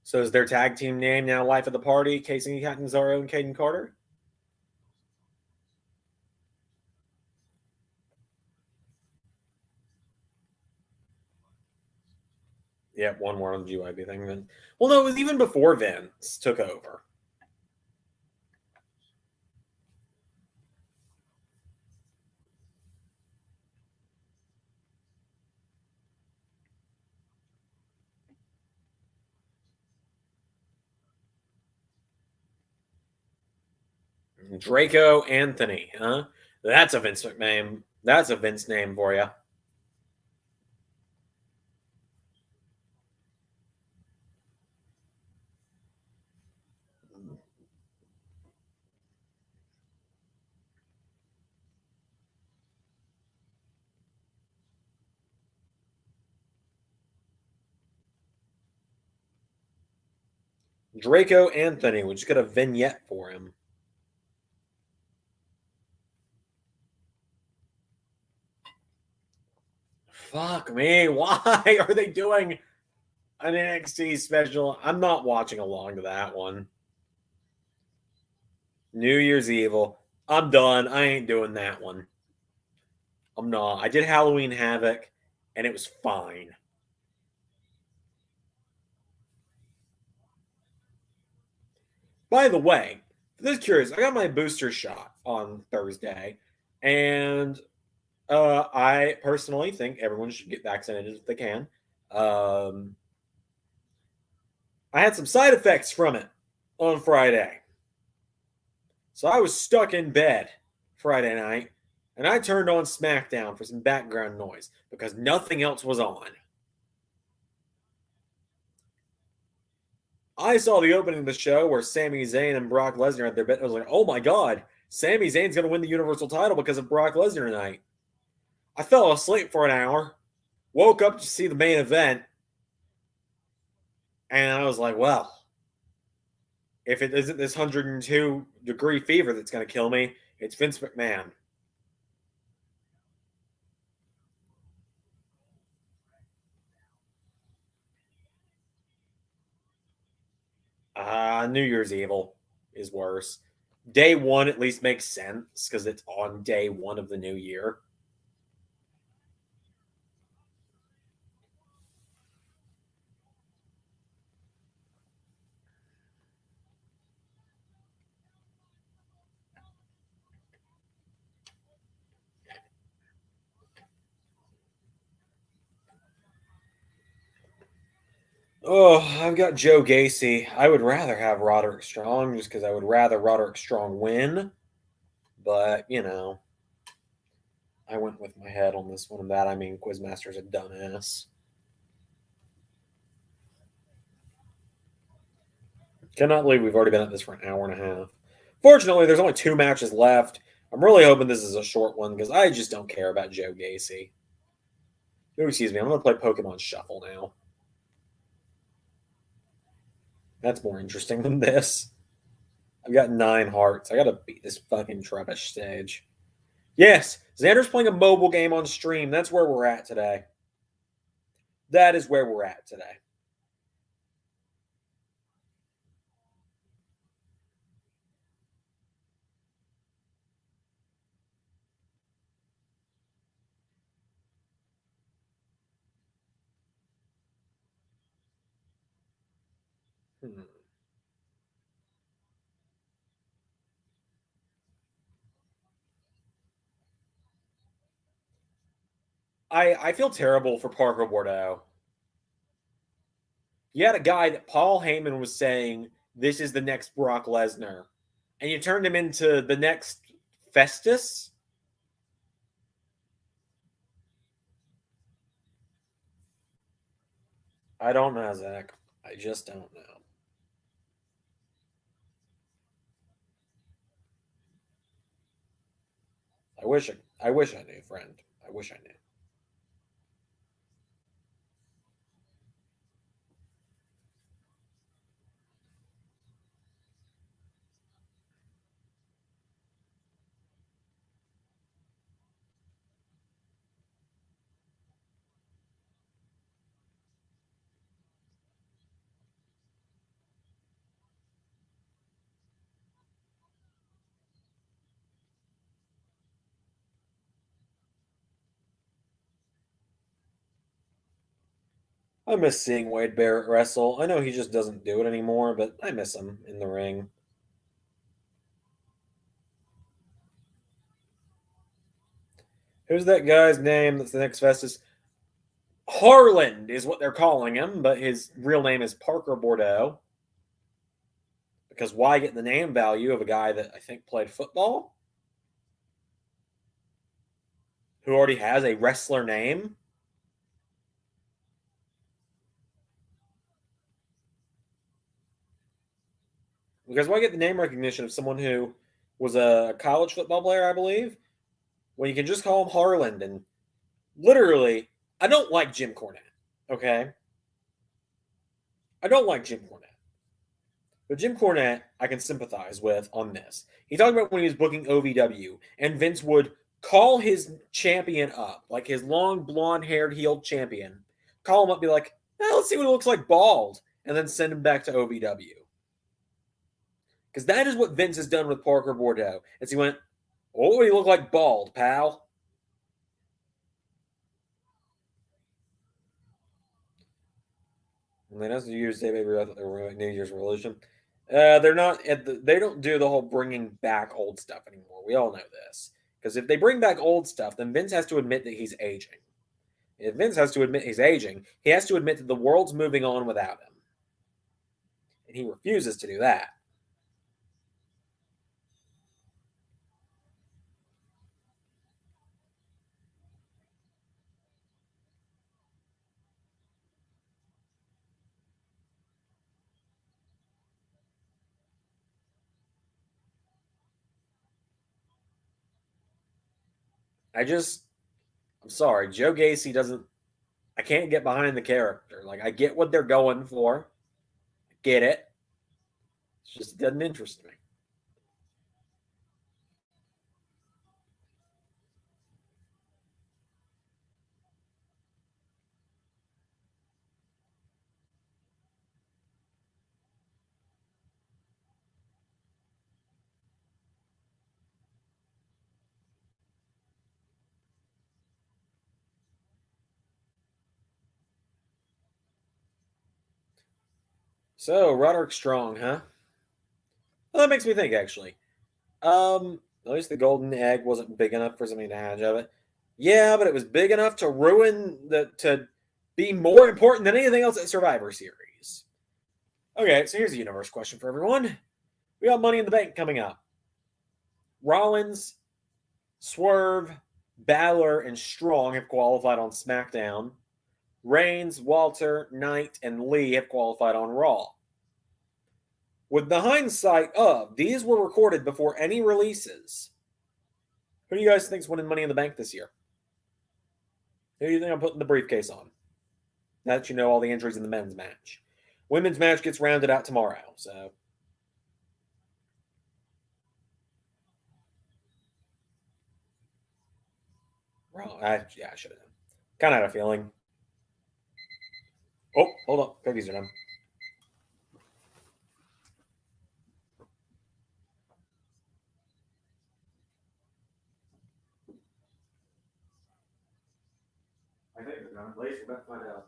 So is their tag team name now Life of the Party, Casey Catanzaro and Caden Carter? Yeah, one more on the GYB thing then. Well, no, it was even before Vince took over. Draco Anthony, huh? That's a Vince McMahon. That's a Vince name for you. Draco Anthony. We just got a vignette for him. Fuck me. Why are they doing an NXT special? I'm not watching along to that one. New Year's Evil. I'm done. I ain't doing that one. I'm not. I did Halloween Havoc, and it was fine. By the way, for those curious, I got my booster shot on Thursday, and I personally think everyone should get vaccinated if they can. I had some side effects from it on Friday. So I was stuck in bed Friday night, and I turned on SmackDown for some background noise because nothing else was on. I saw the opening of the show where Sami Zayn and Brock Lesnar had their bet. I was like, oh my God, Sami Zayn's going to win the Universal title because of Brock Lesnar tonight. I fell asleep for an hour, woke up to see the main event, and I was like, well, if it isn't this 102-degree fever that's going to kill me, it's Vince McMahon. New Year's Evil is worse. Day one at least makes sense because it's on day one of the new year. Oh, I've got Joe Gacy. I would rather have Roderick Strong just because I would rather Roderick Strong win. But, I went with my head on this one. And that, I mean, Quizmaster's a dumbass. Cannot believe we've already been at this for an hour and a half. Fortunately, there's only 2 matches left. I'm really hoping this is a short one because I just don't care about Joe Gacy. Oh, excuse me. I'm going to play Pokemon Shuffle now. That's more interesting than this. I've got 9 hearts. I got to beat this fucking Trubbish stage. Yes, Xander's playing a mobile game on stream. That's where we're at today. That is where we're at today. Hmm. I feel terrible for Parker Bordeaux. You had a guy that Paul Heyman was saying this is the next Brock Lesnar, and you turned him into the next Festus. I don't know, Zach. I just don't know. I wish I knew, friend. I wish I knew. I miss seeing Wade Barrett wrestle. I know he just doesn't do it anymore, but I miss him in the ring. Who's that guy's name that's the next Festus? Harland is what they're calling him, but his real name is Parker Bordeaux. Because why get the name value of a guy that I think played football? Who already has a wrestler name? Because why get the name recognition of someone who was a college football player, I believe, when you can just call him Harland? And literally, I don't like Jim Cornette, okay? I don't like Jim Cornette. But Jim Cornette, I can sympathize with on this. He talked about when he was booking OVW, and Vince would call his champion up, like his long blonde haired heeled champion, call him up, be like, let's see what it looks like bald, and then send him back to OVW. Because that is what Vince has done with Parker Bordeaux. As he went, what would he look like bald, pal? And then as New Year's Day, maybe I thought they were New Year's resolution. They're not. They don't do the whole bringing back old stuff anymore. We all know this. Because if they bring back old stuff, then Vince has to admit that he's aging. If Vince has to admit he's aging, he has to admit that the world's moving on without him. And he refuses to do that. I'm sorry, Joe Gacy doesn't, I can't get behind the character. Like, I get what they're going for. I get it. It just doesn't interest me. So, Roderick Strong, huh? Well, that makes me think, actually. At least the golden egg wasn't big enough for something to hatch of it. Yeah, but it was big enough to to be more important than anything else at Survivor Series. Okay, so here's a universe question for everyone. We got Money in the Bank coming up. Rollins, Swerve, Balor, and Strong have qualified on SmackDown. Reigns, Walter, Knight, and Lee have qualified on Raw. With the hindsight of these were recorded before any releases, who do you guys think's winning Money in the Bank this year? Who do you think I'm putting the briefcase on? Now that you know all the entries in the men's match. Women's match gets rounded out tomorrow, so. Well, I should have done. Kind of had a feeling. Oh, hold on. Cookies are done. I think they're done. At least we're about to find out.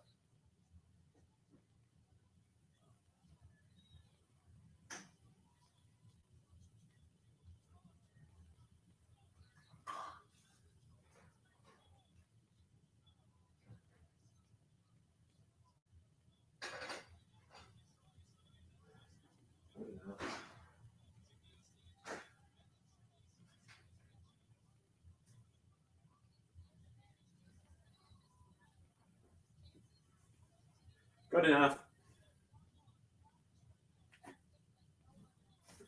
Good enough.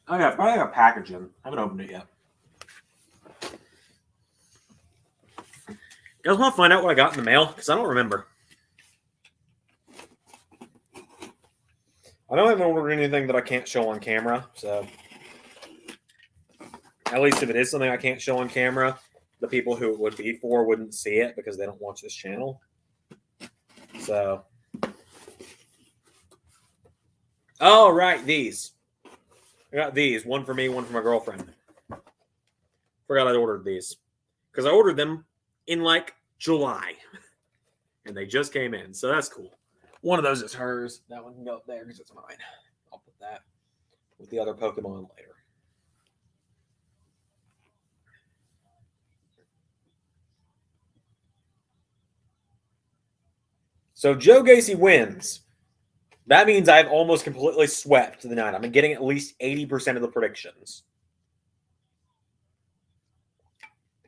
Oh yeah, probably got packaging. I haven't opened it yet. You guys want to find out what I got in the mail? Because I don't remember. I know I haven't ordered anything that I can't show on camera, so at least if it is something I can't show on camera, the people who it would be for wouldn't see it because they don't watch this channel. So, oh right, these. I got these. One for me, one for my girlfriend. Forgot I ordered these because I ordered them in like July, and they just came in, so that's cool. One of those is hers. That one can go up there because it's mine. I'll put that with the other Pokemon later. So Joe Gacy wins. That means I've almost completely swept the night. I'm getting at least 80% of the predictions.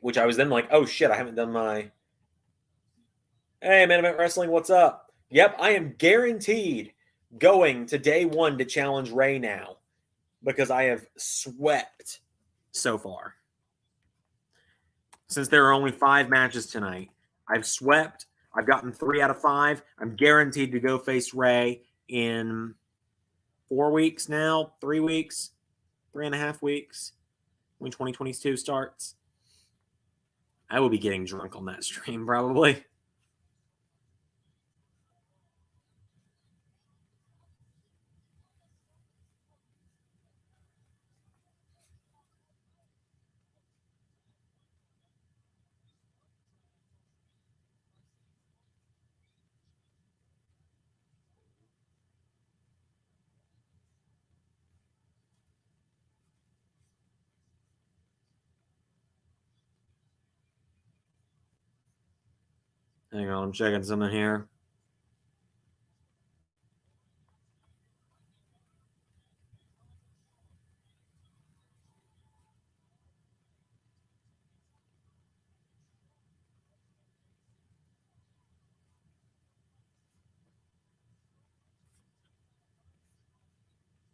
Which I was then like, oh shit, I haven't done my... Hey, Man Event Wrestling, what's up? Yep, I am guaranteed going to day one to challenge Ray now. Because I have swept so far. Since there are only 5 matches tonight, I've swept. I've gotten 3 out of 5. I'm guaranteed to go face Ray in 4 weeks now, 3 weeks, 3.5 weeks, when 2022 starts. I will be getting drunk on that stream, probably. Hang on, I'm checking something here.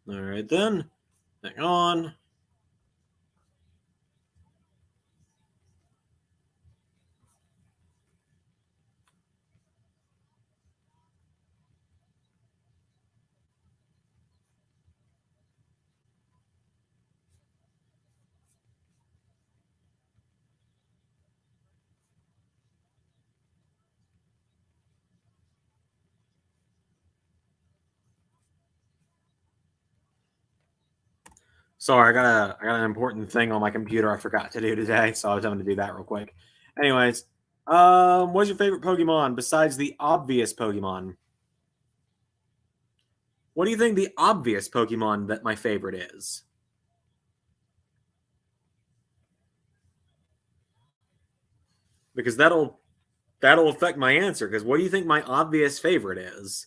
All right, then. Hang on. Sorry, I got an important thing on my computer I forgot to do today, so I was having to do that real quick. Anyways, what's your favorite Pokemon besides the obvious Pokemon? What do you think the obvious Pokemon that my favorite is? Because that'll affect my answer. Because what do you think my obvious favorite is?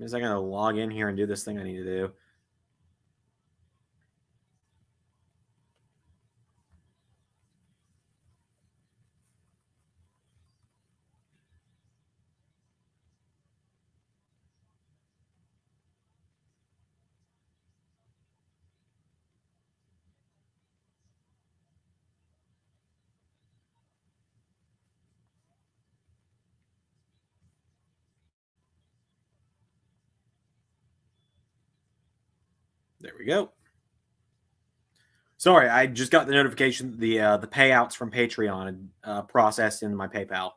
Is I gotta log in here and do this thing I need to do? There we go. Sorry, I just got the notification the payouts from Patreon processed into my PayPal.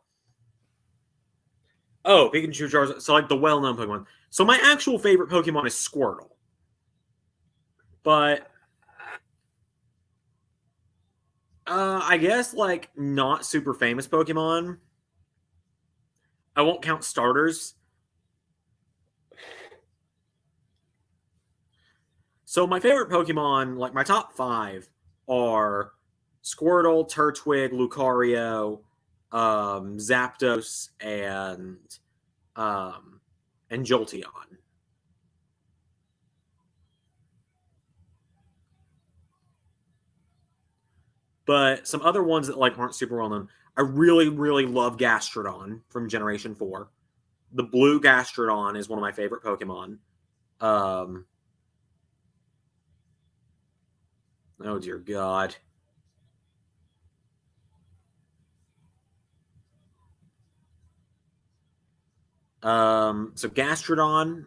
Oh, Pikachu, Charizard. So like the well-known Pokemon. So my actual favorite Pokemon is Squirtle. But I guess like not super famous Pokemon. I won't count starters. So my favorite Pokemon, like my top 5, are Squirtle, Turtwig, Lucario, Zapdos, and Jolteon. But some other ones that like aren't super well known. I really, really love Gastrodon from Generation 4. The blue Gastrodon is one of my favorite Pokemon. Oh dear God. So Gastrodon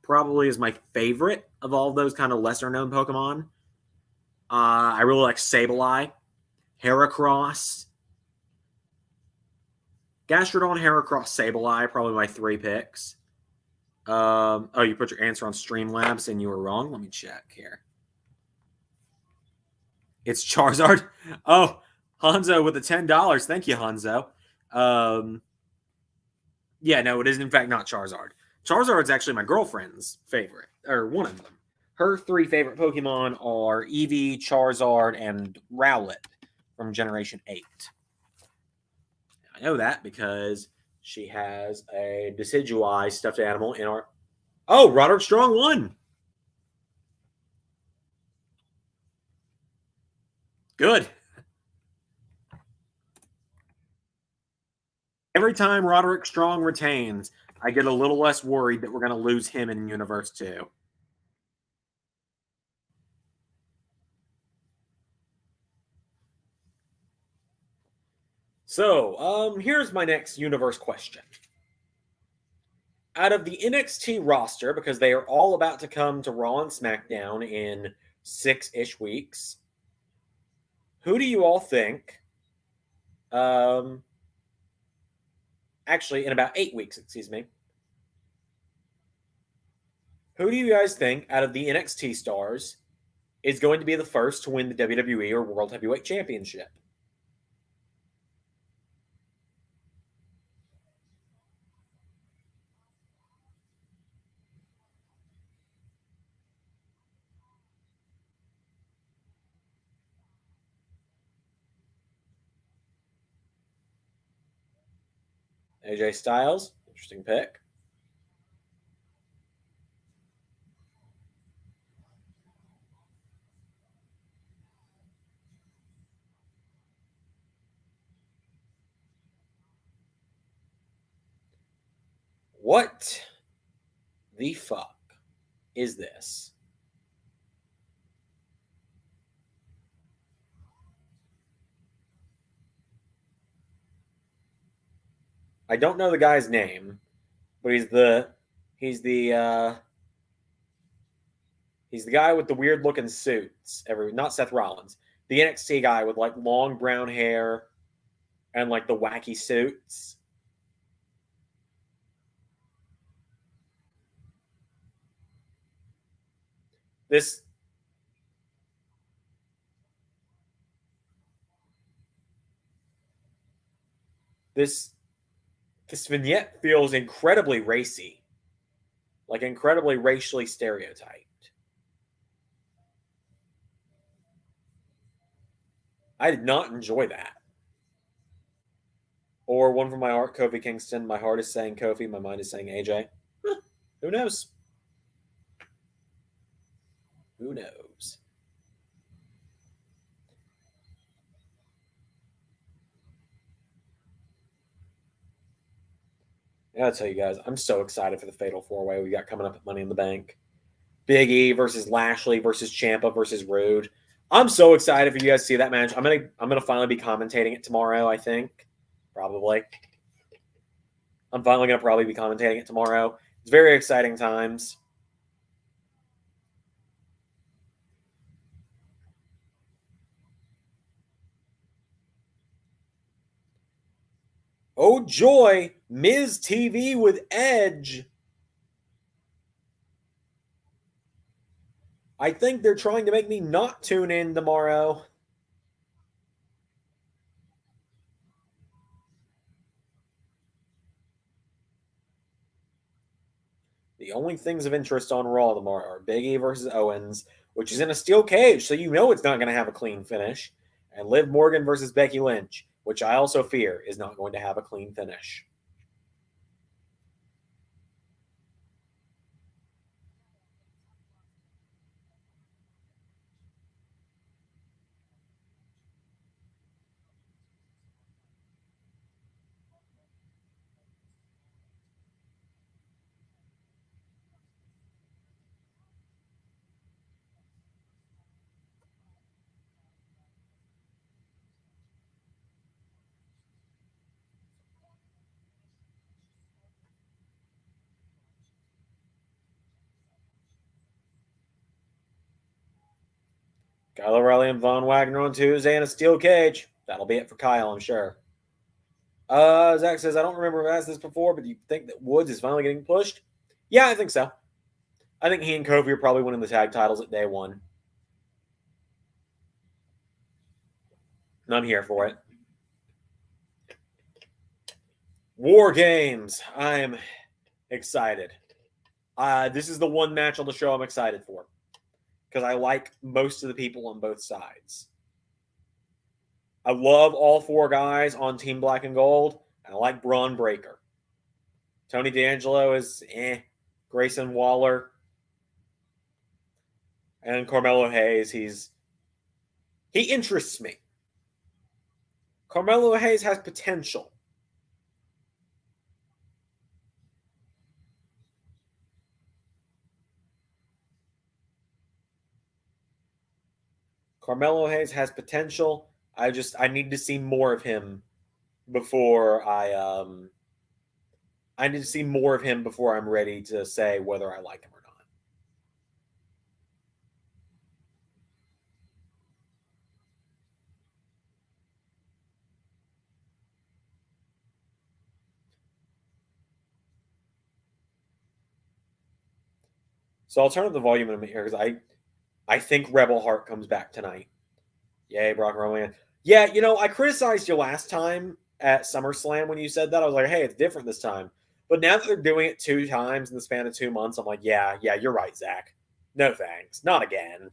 probably is my favorite of all of those kind of lesser known Pokemon. I really like Sableye, Heracross, Gastrodon, Heracross, Sableye, probably my 3 picks. Oh, you put your answer on Streamlabs and you were wrong. Let me check here. It's Charizard. Oh, Hanzo with the $10. Thank you, Hanzo. Yeah, no, it is in fact not Charizard. Charizard's actually my girlfriend's favorite, or one of them. Her 3 favorite Pokemon are Eevee, Charizard, and Rowlet from Generation 8. I know that because she has a Decidueye stuffed animal in our... Oh, Roderick Strong won! Good. Every time Roderick Strong retains, I get a little less worried that we're going to lose him in Universe 2. So, here's my next Universe question. Out of the NXT roster, because they are all about to come to Raw and SmackDown in 6-ish weeks, who do you all think... actually, in about 8 weeks, excuse me. Who do you guys think out of the NXT stars is going to be the first to win the WWE or World Heavyweight Championship? AJ Styles, interesting pick. What the fuck is this? I don't know the guy's name, but he's the he's the guy with the weird looking suits. Not Seth Rollins, the NXT guy with like long brown hair and like the wacky suits. This this this vignette feels incredibly racy, like incredibly racially stereotyped. I did not enjoy that. Or one from my heart, Kofi Kingston. My heart is saying Kofi, my mind is saying AJ. Huh, who knows? Who knows? I gotta tell you guys, I'm so excited for the Fatal 4-Way we got coming up at Money in the Bank. Big E versus Lashley versus Ciampa versus Rude. I'm so excited for you guys to see that match. I'm gonna finally be commentating it tomorrow. I think probably. I'm finally gonna probably be commentating it tomorrow. It's very exciting times. Oh joy, Miz TV with Edge. I think they're trying to make me not tune in tomorrow. The only things of interest on Raw tomorrow are Big E versus Owens, which is in a steel cage, so you know it's not going to have a clean finish, and Liv Morgan versus Becky Lynch, which I also fear is not going to have a clean finish. Kyle O'Reilly and Von Wagner on Tuesday in a steel cage. That'll be it for Kyle, I'm sure. Zach says, I don't remember if I asked this before, but do you think that Woods is finally getting pushed? Yeah, I think so. I think he and Kofi are probably winning the tag titles at day one. And I'm here for it. War Games. I'm excited. This is the one match on the show I'm excited for because I like most of the people on both sides. I love all four guys on Team Black and Gold, and I like Braun Breaker. Tony D'Angelo is Grayson Waller. And Carmelo Hayes, he interests me. Carmelo Hayes has potential. Carmelo Hayes has potential. I need to see more of him before I need to see more of him before I'm ready to say whether I like him or not. So I'll turn up the volume in a minute here because I think Rebel Heart comes back tonight. Yay, Brock Roman. Yeah, I criticized you last time at SummerSlam when you said that. I was like, hey, it's different this time. But now that they're doing it 2 times in the span of 2 months, I'm like, yeah, you're right, Zach. No thanks. Not again.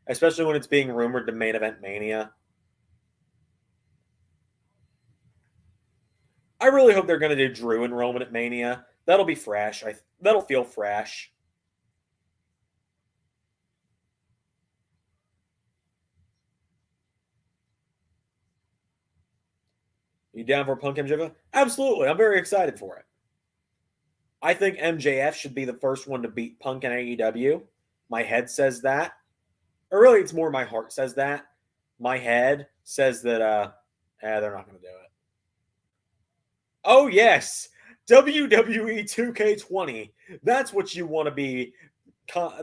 Especially when it's being rumored to main event Mania. I really hope they're going to do Drew and Roman at Mania. That'll be fresh. That'll feel fresh. You down for Punk MJF? Absolutely. I'm very excited for it. I think MJF should be the first one to beat Punk in AEW. My head says that. Or really, it's more my heart says that. My head says that they're not going to do it. Oh, yes. WWE 2K20. That's what you want to be.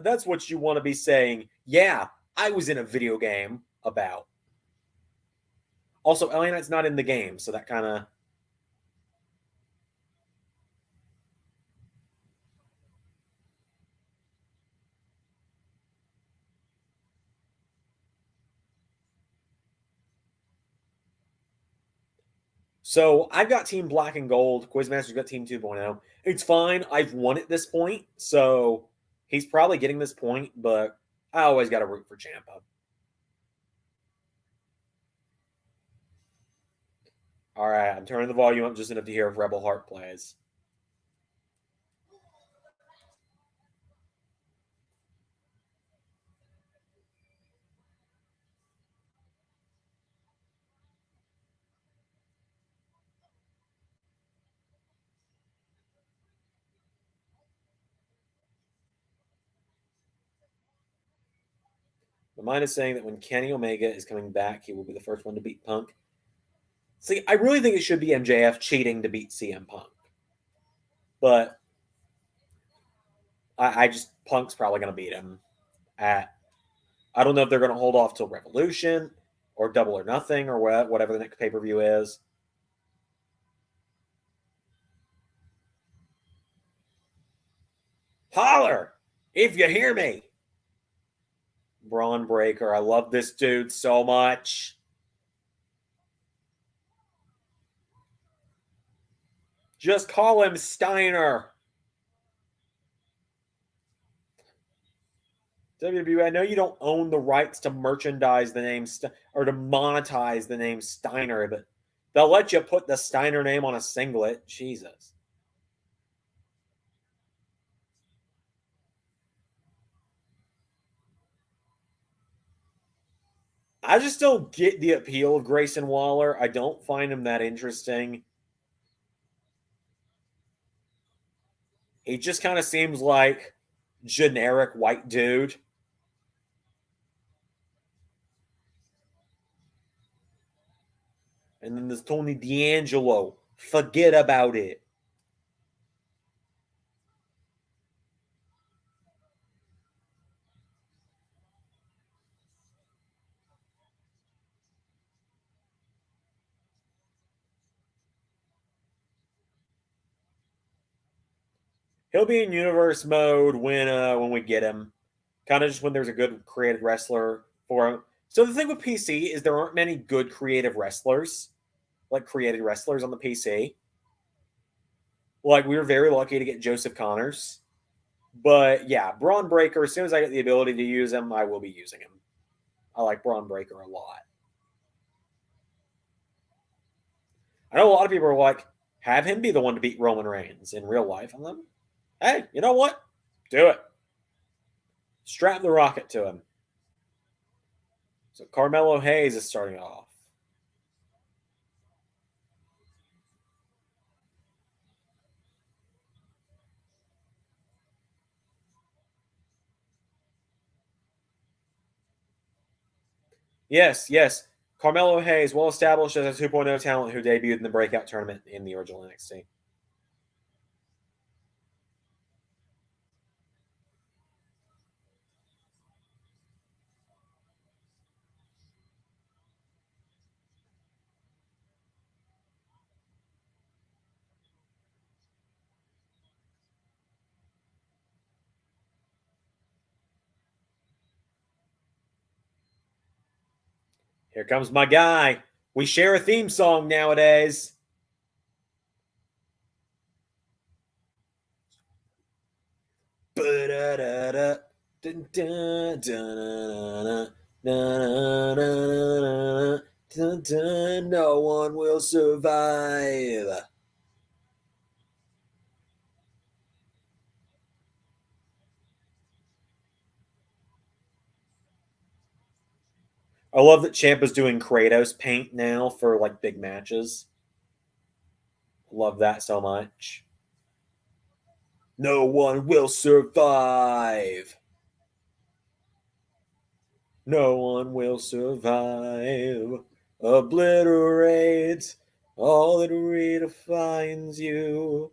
That's what you want to be saying. Yeah, I was in a video game about. Also, LA Knight's not in the game, so that kind of. So I've got Team Black and Gold. Quizmaster's got Team 2.0. It's fine. I've won at this point, so he's probably getting this point, but I always got to root for Ciampa. All right, I'm turning the volume up just enough to hear if Rebel Heart plays. But mine is saying that when Kenny Omega is coming back, he will be the first one to beat Punk. See, I really think it should be MJF cheating to beat CM Punk. But I just, Punk's probably going to beat him at, I don't know if they're going to hold off till Revolution or Double or Nothing or whatever the next pay-per-view is. Holler if you hear me. Braun Breaker. I love this dude so much. Just call him Steiner. WWE, I know you don't own the rights to merchandise the name or to monetize the name Steiner, but they'll let you put the Steiner name on a singlet. Jesus. I just don't get the appeal of Grayson Waller. I don't find him that interesting. He just kind of seems like generic white dude. And then there's Tony D'Angelo. Forget about it. He'll be in universe mode when we get him. Kind of just when there's a good creative wrestler for him. So the thing with PC is there aren't many good creative wrestlers, like created wrestlers on the PC. Like we were very lucky to get Joseph Connors. But yeah, Braun Breaker, as soon as I get the ability to use him, I will be using him. I like Braun Breaker a lot. I know a lot of people are like, have him be the one to beat Roman Reigns in real life. I'm like, hey, you know what? Do it. Strap the rocket to him. So Carmelo Hayes is starting off. Yes, yes. Carmelo Hayes, well established as a 2.0 talent who debuted in the breakout tournament in the original NXT. Here comes my guy. We share a theme song nowadays. No one will survive. I love that Ciampa's doing Kratos paint now for like big matches. Love that so much. No one will survive. No one will survive. Obliterate all that redefines you.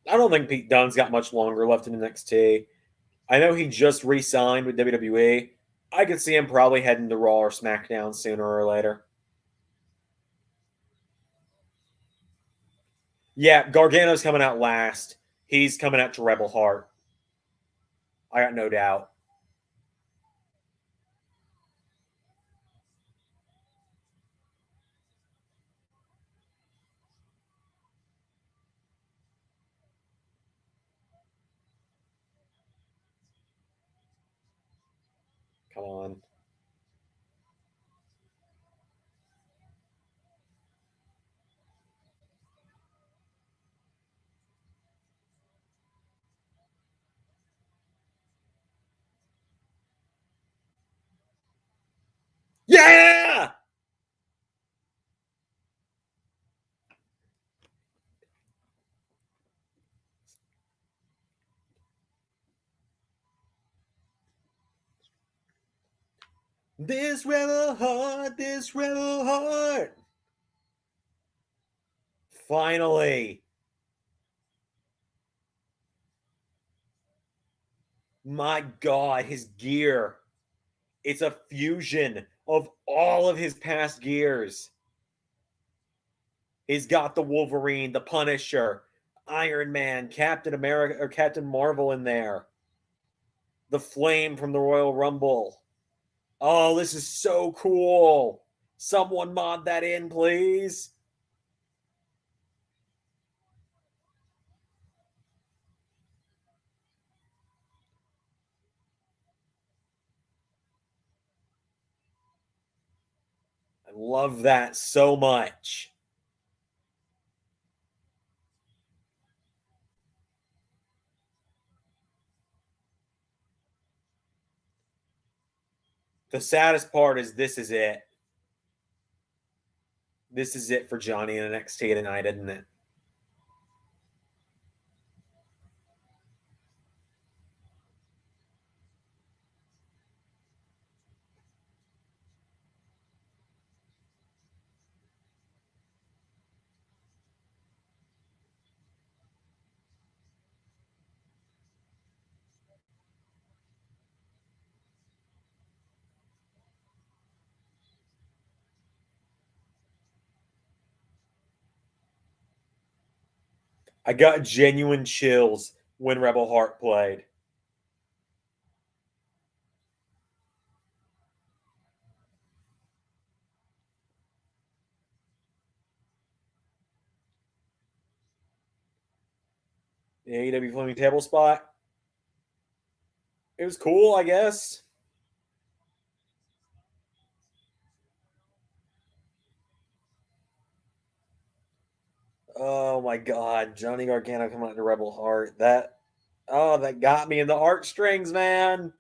I don't think Pete Dunne's got much longer left in NXT. I know he just re signed with WWE. I could see him probably heading to Raw or SmackDown sooner or later. Yeah, Gargano's coming out last. He's coming out to Rebel Heart. I got no doubt. Come on. Yeah! This rebel heart, this rebel heart. Finally. My God, his gear. It's a fusion of all of his past gears. He's got the Wolverine, the Punisher, Iron Man, Captain America, or Captain Marvel in there. The Flame from the Royal Rumble. Oh, this is so cool. Someone mod that in, please. I love that so much. The saddest part is this is it. This is it for Johnny in NXT tonight, isn't it? I got genuine chills when Rebel Heart played. The AEW Flaming Table spot. It was cool, I guess. Oh my god, Johnny Gargano coming out to Rebel Heart. That got me in the heartstrings, man.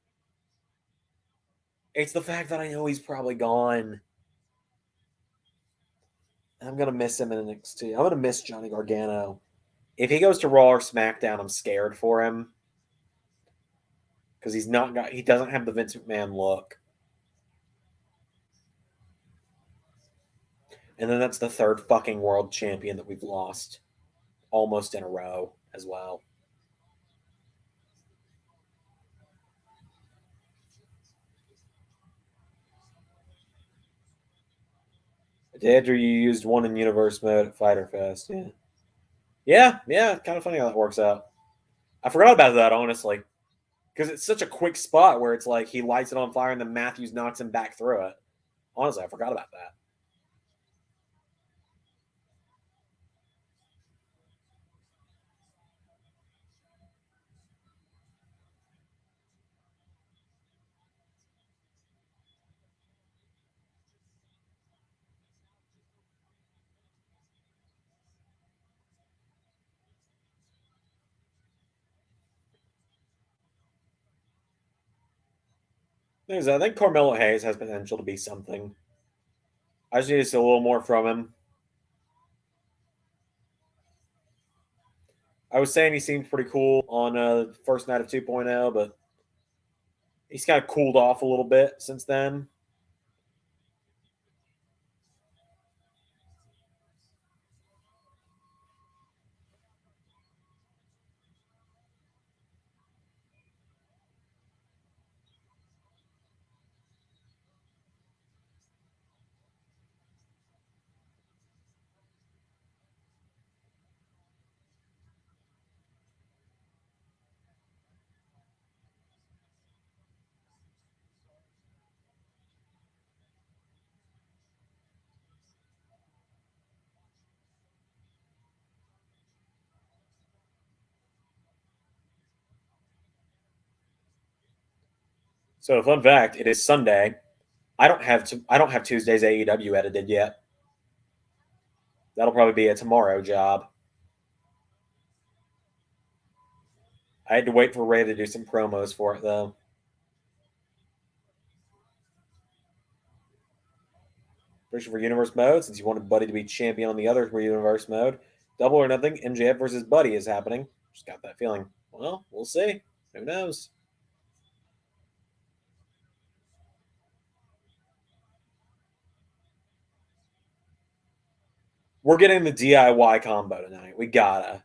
It's the fact that I know he's probably gone. I'm gonna miss him in NXT. I'm gonna miss Johnny Gargano. If he goes to Raw or SmackDown, I'm scared for him because he doesn't have the Vince McMahon look. And then that's the third fucking world champion that we've lost almost in a row as well. Did, or you used one in Universe mode at Fighter Fest? Yeah. Kind of funny how that works out. I forgot about that, honestly, because it's such a quick spot where it's like he lights it on fire and then Matthews knocks him back through it. Honestly, I forgot about that. I think Carmelo Hayes has potential to be something. I just need to see a little more from him. I was saying he seemed pretty cool on first night of 2.0, but he's kind of cooled off a little bit since then. So, fun fact: it is Sunday. I don't have Tuesday's AEW edited yet. That'll probably be a tomorrow job. I had to wait for Ray to do some promos for it though. Especially for Universe mode, since you wanted Buddy to be champion on the other Universe mode. Double or Nothing, MJF versus Buddy is happening. Just got that feeling. Well, we'll see. Who knows? We're getting the DIY combo tonight. We gotta.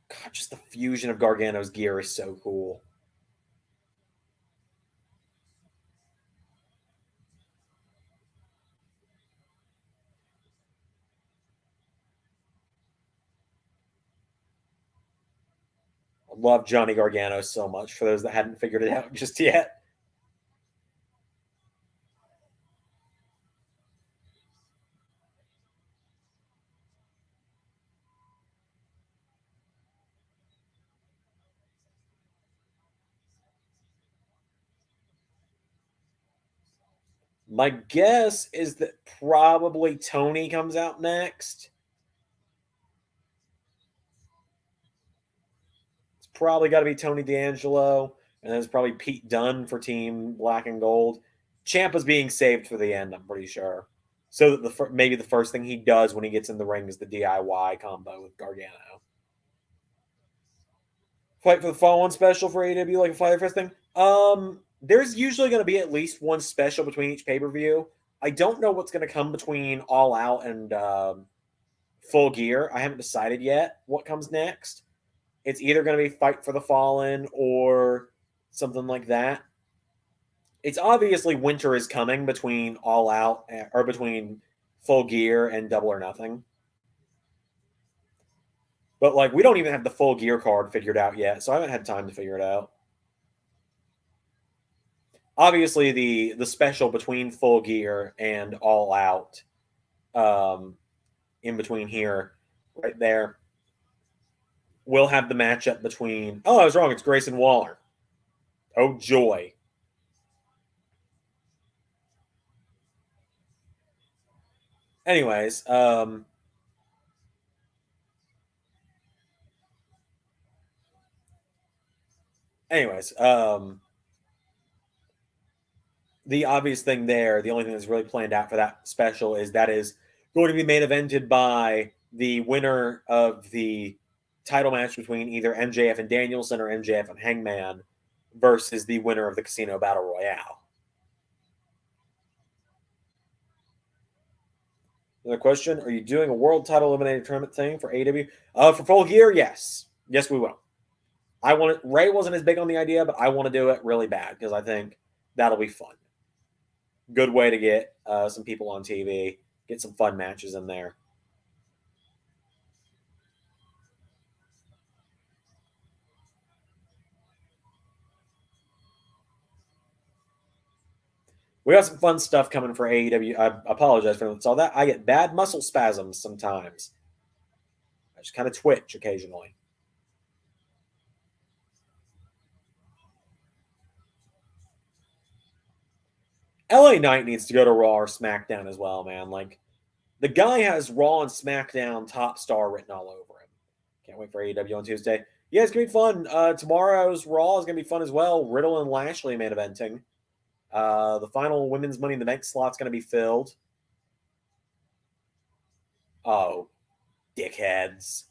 God, just the fusion of Gargano's gear is so cool. I love Johnny Gargano so much for those that hadn't figured it out just yet. My guess is that probably Tony comes out next. It's probably got to be Tony D'Angelo, and then it's probably Pete Dunne for Team Black and Gold. Ciampa's being saved for the end, I'm pretty sure. So that maybe the first thing he does when he gets in the ring is the DIY combo with Gargano. Fight for the Fallen special for AW, like a Fire Fest thing. There's usually going to be at least one special between each pay per view. I don't know what's going to come between All Out and Full Gear. I haven't decided yet what comes next. It's either going to be Fight for the Fallen or something like that. It's obviously winter is coming between All Out or between Full Gear and Double or Nothing. But like, we don't even have the full gear card figured out yet, so I haven't had time to figure it out. Obviously, the special between Full Gear and All Out, in between here, right there, we'll have the matchup between. Oh, I was wrong. It's Grayson Waller. Oh joy! Anyways, anyways, the obvious thing there, the only thing that's really planned out for that special is that is going to be main evented by the winner of the title match between either MJF and Danielson or MJF and Hangman versus the winner of the Casino Battle Royale. Another question: are you doing a world title eliminator tournament thing for AEW? For Full Gear, yes, yes, we will. I want it. Ray wasn't as big on the idea, but I want to do it really bad because I think that'll be fun. Good way to get some people on TV, get some fun matches in there. We got some fun stuff coming for AEW. I apologize for all that. I get bad muscle spasms sometimes. I just kind of twitch occasionally. LA Knight needs to go to Raw or SmackDown as well, man. Like, the guy has Raw and SmackDown top star written all over him. Can't wait for AEW on Tuesday. Yeah, it's going to be fun. Tomorrow's Raw is going to be fun as well. Riddle and Lashley main eventing. The final women's Money in the Bank slot's going to be filled. Oh, dickheads.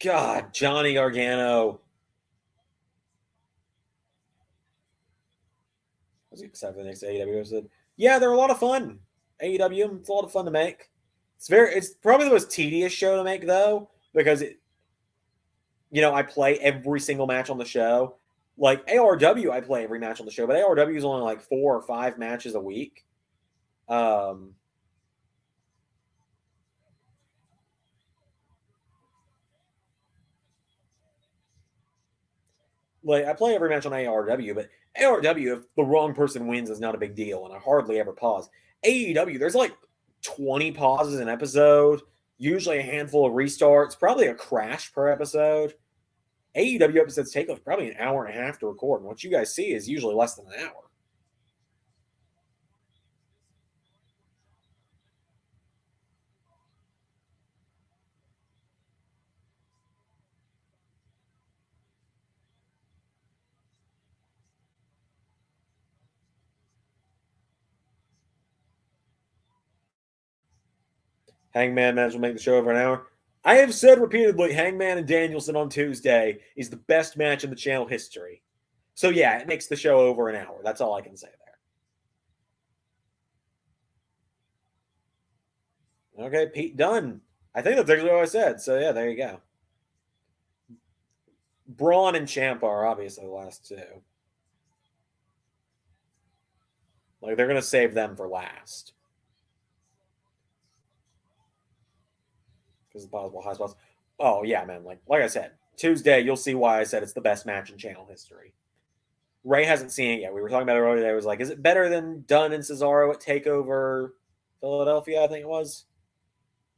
God, Johnny Gargano. I was excited for the next AEW episode. Yeah, they're a lot of fun. AEW, it's a lot of fun to make. It's probably the most tedious show to make though, because I play every single match on the show. Like ARW, I play every match on the show, but ARW is only like 4 or 5 matches a week. Um, like I play every match on ARW, but ARW, if the wrong person wins, is not a big deal, and I hardly ever pause. AEW, there's like 20 pauses an episode, usually a handful of restarts, probably a crash per episode. AEW episodes take like probably an hour and a half to record, and what you guys see is usually less than an hour. Hangman match will make the show over an hour. I have said repeatedly, Hangman and Danielson on Tuesday is the best match in the channel history. So yeah, it makes the show over an hour. That's all I can say there. Okay, Pete Dunne. I think that's actually what I said. So yeah, there you go. Braun and Ciampa are obviously the last two. Like they're gonna save them for last because the possible high spots. Oh yeah, man. Like I said, Tuesday you'll see why I said it's the best match in channel history. Ray hasn't seen it yet. We were talking about it earlier. It was like, is it better than Dunn and Cesaro at Takeover Philadelphia? I think it was.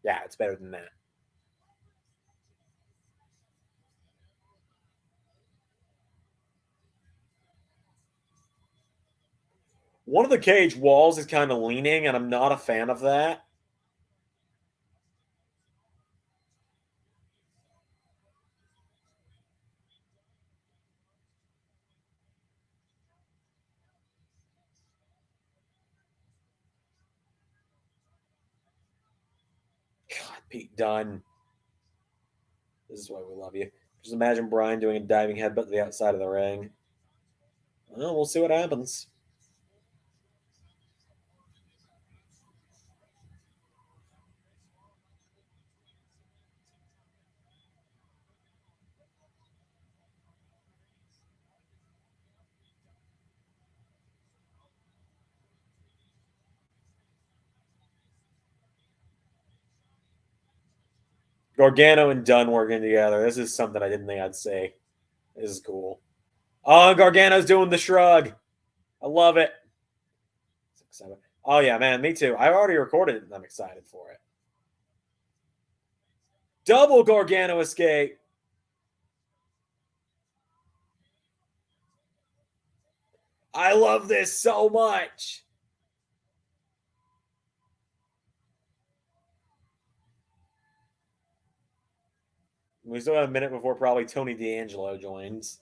Yeah, it's better than that. One of the cage walls is kind of leaning, and I'm not a fan of that. God, Pete Dunne. This is why we love you. Just imagine Brian doing a diving headbutt to the outside of the ring. Well, we'll see what happens. Gargano and Dunn working together. This is something I didn't think I'd say. This is cool. Oh, Gargano's doing the shrug. I love it. Oh, yeah, man. Me too. I already recorded it and I'm excited for it. Double Gargano escape. I love this so much. We still have a minute before probably Tony D'Angelo joins.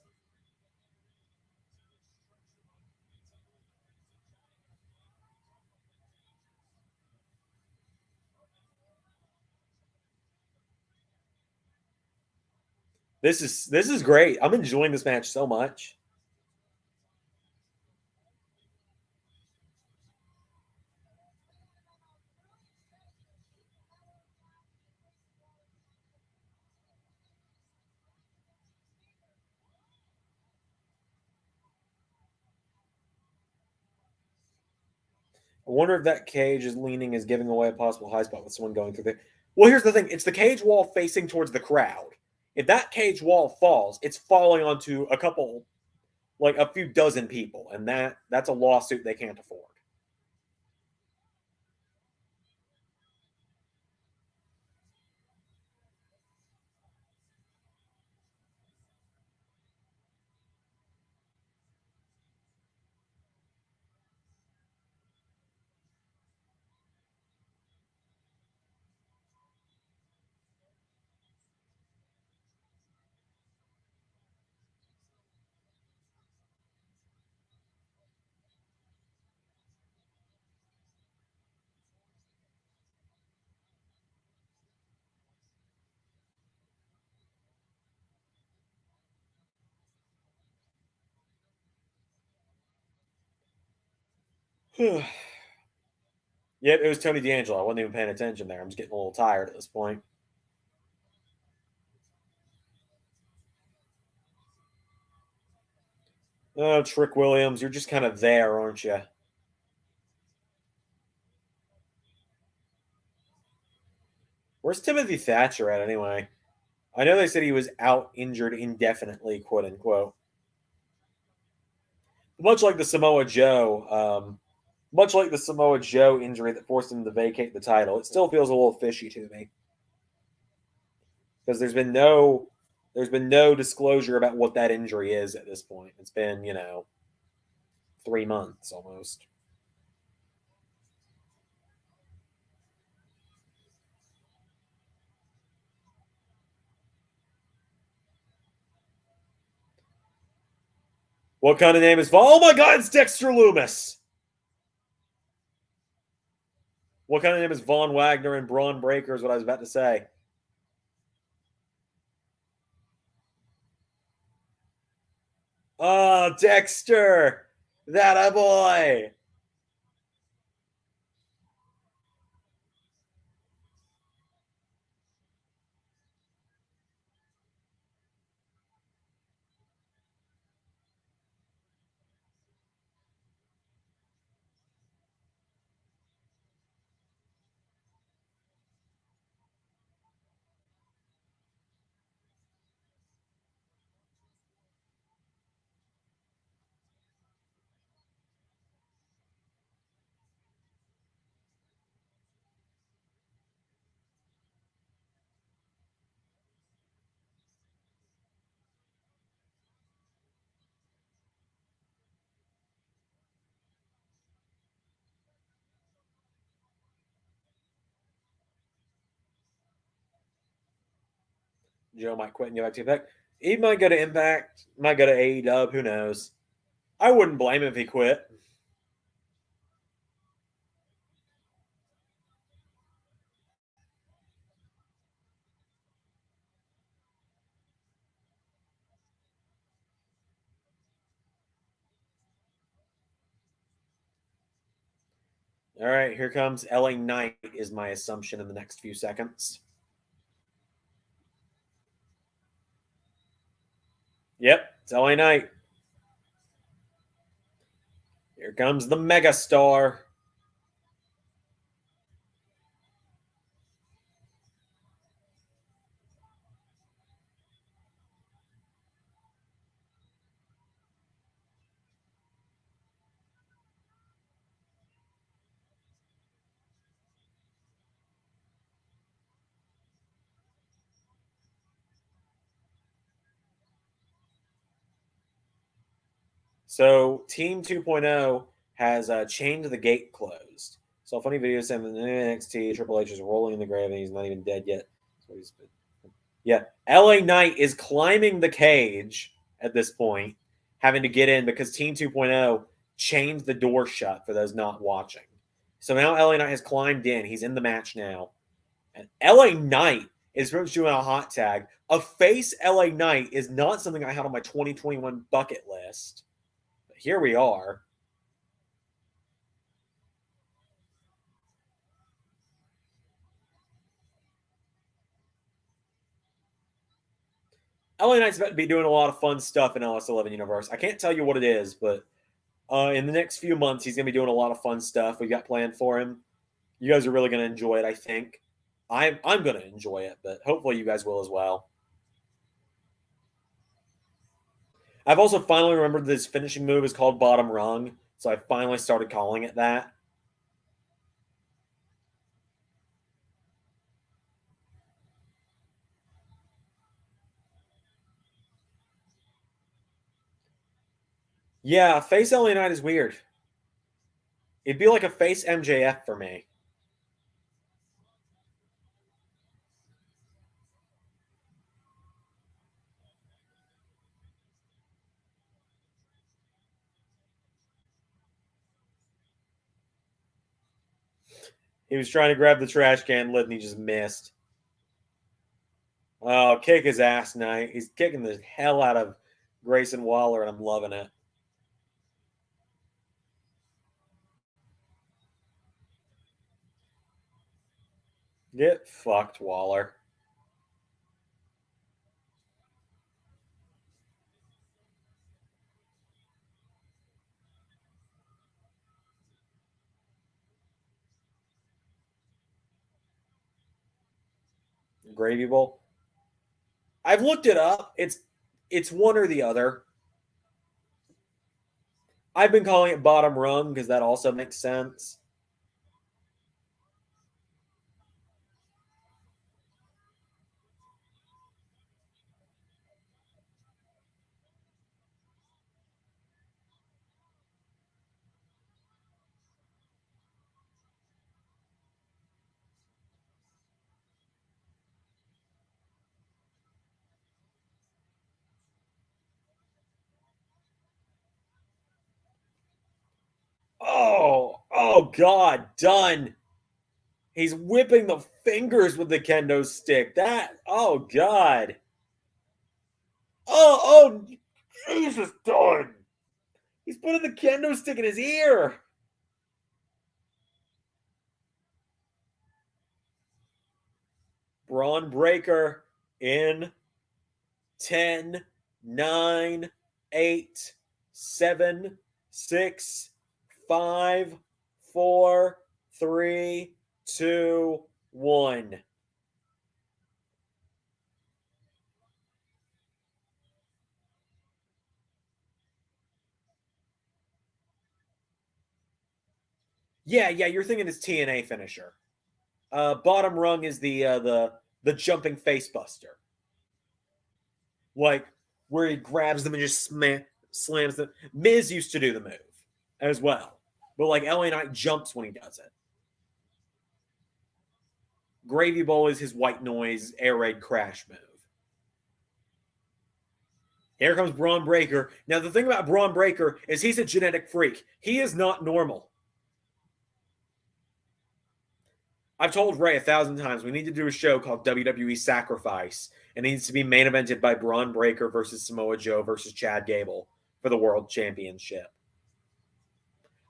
This is great. I'm enjoying this match so much. I wonder if that cage is leaning, is giving away a possible high spot with someone going through there. Well, here's the thing. It's the cage wall facing towards the crowd. If that cage wall falls, it's falling onto a couple, like a few dozen people, and that's a lawsuit they can't afford. Yep, it was Tony D'Angelo. I wasn't even paying attention there. I'm just getting a little tired at this point. Oh, Trick Williams, you're just kind of there, aren't you? Where's Timothy Thatcher at anyway? I know they said he was out injured indefinitely, quote unquote. Much like the Samoa Joe, much like the Samoa Joe injury that forced him to vacate the title, it still feels a little fishy to me because there's been no disclosure about what that injury is at this point. It's been 3 months almost. What kind of name is? Oh my God, it's Dexter Loomis. What kind of name is Von Wagner and Braun Breaker? Is what I was about to say. Oh, Dexter, that a boy. Joe might quit and go back to Impact. He might go to Impact, might go to AEW. Who knows? I wouldn't blame him if he quit. All right, here comes LA Knight, is my assumption in the next few seconds. Yep, it's LA Knight. Here comes the megastar. So Team 2.0 has chained the gate closed. So a funny video saying that in NXT, Triple H is rolling in the grave and he's not even dead yet. Yeah, LA Knight is climbing the cage at this point, having to get in because Team 2.0 chained the door shut for those not watching. So now LA Knight has climbed in. He's in the match now. And LA Knight is pretty much doing a hot tag. A face LA Knight is not something I had on my 2021 bucket list. But here we are. LA Knight's about to be doing a lot of fun stuff in LS11 Universe. I can't tell you what it is, but in the next few months, he's going to be doing a lot of fun stuff we got planned for him. You guys are really going to enjoy it, I think. I'm going to enjoy it, but hopefully you guys will as well. I've also finally remembered this finishing move is called Bottom Rung, so I finally started calling it that. Yeah, face LA Knight is weird. It'd be like a face MJF for me. He was trying to grab the trash can lid and he just missed. Oh, kick his ass, Knight. He's kicking the hell out of Grayson Waller, and I'm loving it. Get fucked, Waller. Gravy Bowl. I've looked it up. It's one or the other. I've been calling it Bottom Rung because that also makes sense. Oh God, done. He's whipping the fingers with the kendo stick. Oh God. Oh, Jesus, done. He's putting the kendo stick in his ear. Braun Breaker in 10, 9, 8, 7, 6, 5, 4, 3, 2, 1. Yeah, you're thinking it's TNA finisher. Bottom Rung is the jumping face buster. Like where he grabs them and just slams them. Miz used to do the move as well. But like LA Knight jumps when he does it. Gravy Bowl is his white noise air raid crash move. Here comes Braun Breaker. Now, the thing about Braun Breaker is he's a genetic freak. He is not normal. I've told Ray 1,000 times we need to do a show called WWE Sacrifice. It needs to be main evented by Braun Breaker versus Samoa Joe versus Chad Gable for the World Championship.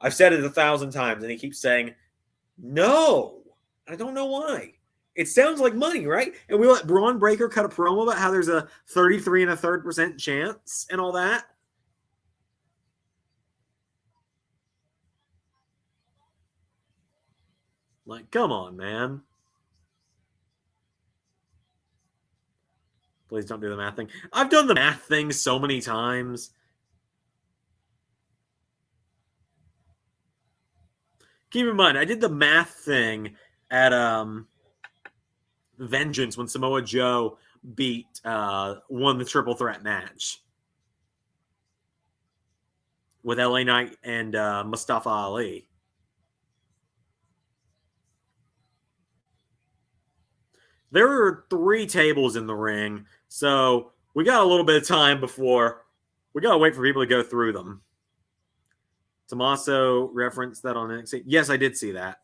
I've said it 1,000 times, and he keeps saying, no. I don't know why. It sounds like money, right? And we let Braun Breaker cut a promo about how there's a 33.3% chance and all that. Like, come on, man. Please don't do the math thing. I've done the math thing so many times. Keep in mind, I did the math thing at Vengeance when Samoa Joe won the triple threat match. with LA Knight and Mustafa Ali. There are 3 tables in the ring, so we got a little bit of time before we got to wait for people to go through them. Tommaso referenced that on NXT. Yes, I did see that.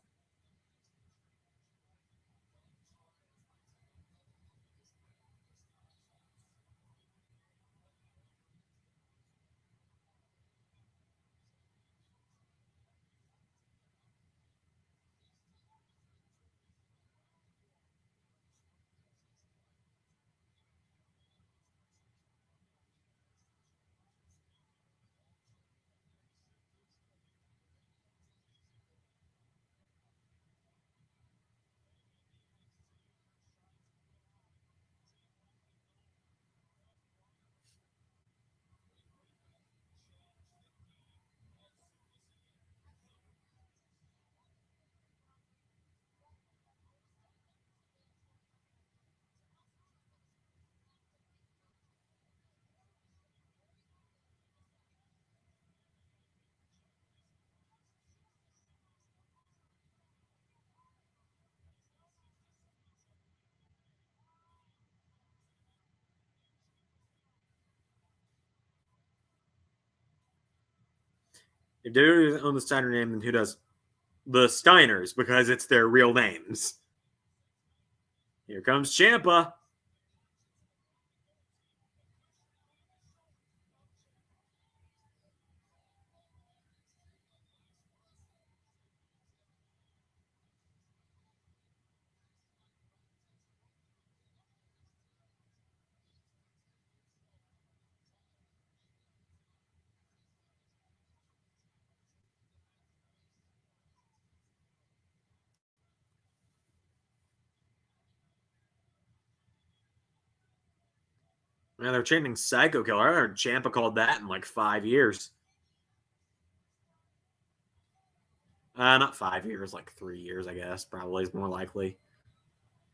If dude own the Steiner name, then who does? The Steiners, because it's their real names. Here comes Ciampa. Man, they're chanting Psycho Killer. I heard Ciampa called that in like 5 years. Not 5 years, like 3 years, I guess. Probably is more likely.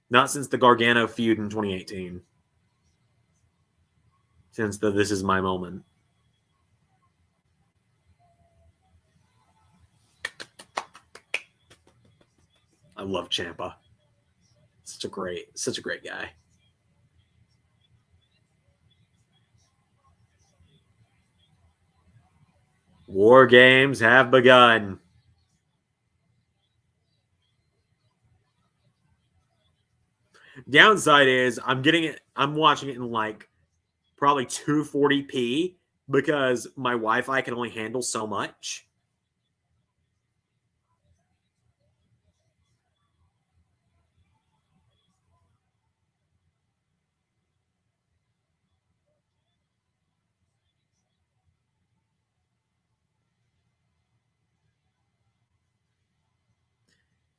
Not since the Gargano feud in 2018. Since the This Is My Moment. I love Ciampa. Such a great guy. War Games have begun. Downside is I'm watching it in like probably 240p because my Wi-Fi can only handle so much.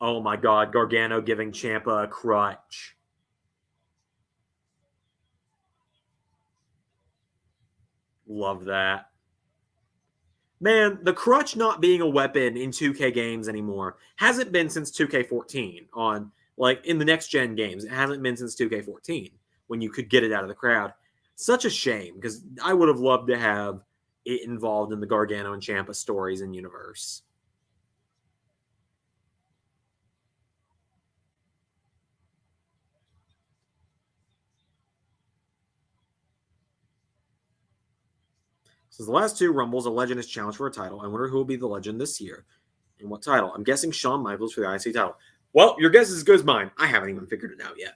Oh my god, Gargano giving Ciampa a crutch. Love that. Man, the crutch not being a weapon in 2K games anymore hasn't been since 2K14 on like in the next gen games. It hasn't been since 2K14 when you could get it out of the crowd. Such a shame because I would have loved to have it involved in the Gargano and Ciampa stories and universe. So the last 2 Rumbles, a legend is challenged for a title. I wonder who will be the legend this year and what title. I'm guessing Shawn Michaels for the IC title. Well, your guess is as good as mine. I haven't even figured it out yet.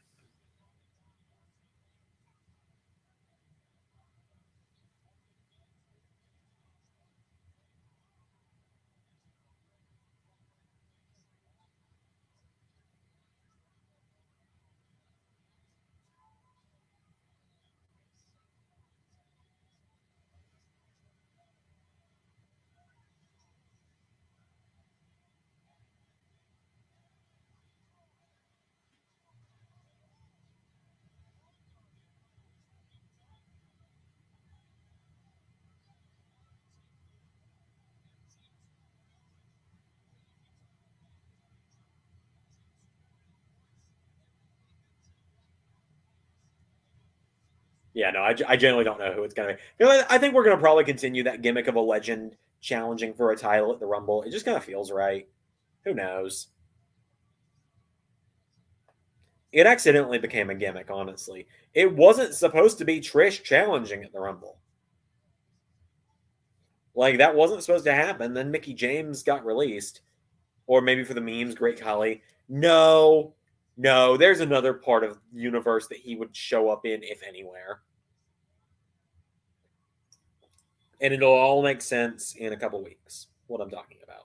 Yeah, no, I generally don't know who it's going to be. I think we're going to probably continue that gimmick of a legend challenging for a title at the Rumble. It just kind of feels right. Who knows? It accidentally became a gimmick, honestly. It wasn't supposed to be Trish challenging at the Rumble. Like, that wasn't supposed to happen. Then Mickie James got released. Or maybe for the memes, Great Khali. No, there's another part of the universe that he would show up in, if anywhere. And it'll all make sense in a couple weeks, what I'm talking about.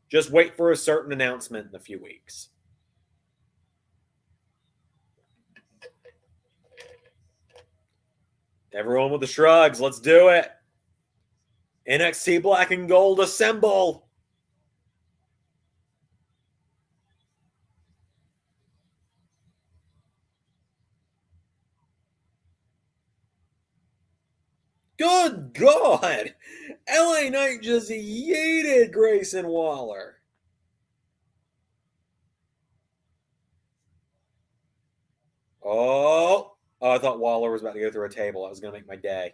Just wait for a certain announcement in a few weeks. Everyone with the shrugs, let's do it. NXT Black and Gold, assemble. Good God. LA Knight just yeeted Grayson Waller. Oh, I thought Waller was about to go through a table. I was going to make my day.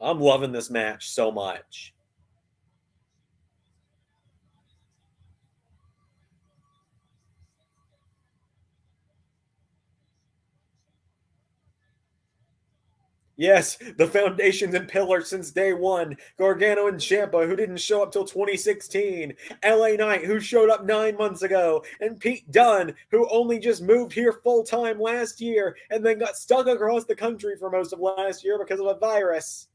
I'm loving this match so much. Yes, the foundations and pillars since day one. Gargano and Ciampa, who didn't show up till 2016. LA Knight, who showed up 9 months ago. And Pete Dunne, who only just moved here full time last year and then got stuck across the country for most of last year because of a virus.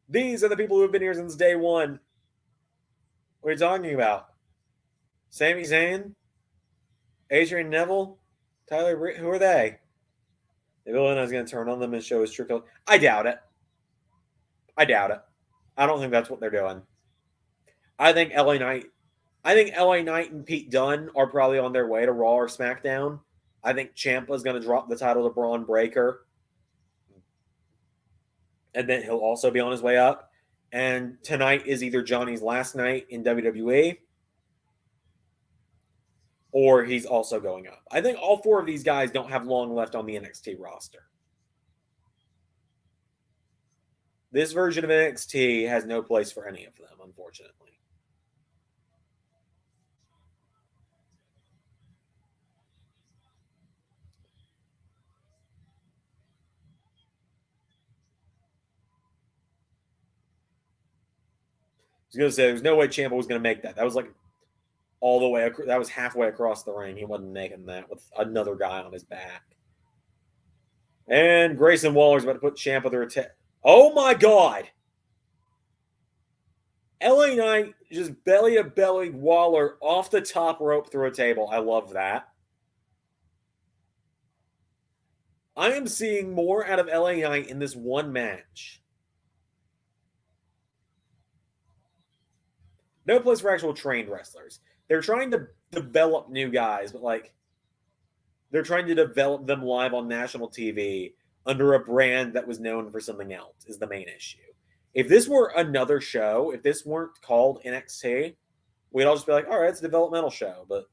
These are the people who have been here since day one. What are you talking about? Sami Zayn? Adrian Neville? Tyler, who are they? The villain is going to turn on them and show his true color. I doubt it. I don't think that's what they're doing. I think LA Knight and Pete Dunne are probably on their way to Raw or SmackDown. I think Ciampa is going to drop the title to Braun Breaker. And then he'll also be on his way up. And tonight is either Johnny's last night in WWE or he's also going up. I think all four of these guys don't have long left on the NXT roster. This version of NXT has no place for any of them, unfortunately. I was going to say, there's no way Ciampa was going to make that. That was like all the way, that was halfway across the ring. He wasn't making that with another guy on his back. And Grayson Waller's about to put Ciampa through a oh my God! LA Knight just belly to belly Waller off the top rope through a table. I love that. I am seeing more out of LA Knight in this one match. No place for actual trained wrestlers. They're trying to develop new guys, but like they're trying to develop them live on national TV under a brand that was known for something else is the main issue. If this were another show, if this weren't called NXT, we'd all just be like, all right, it's a developmental show. But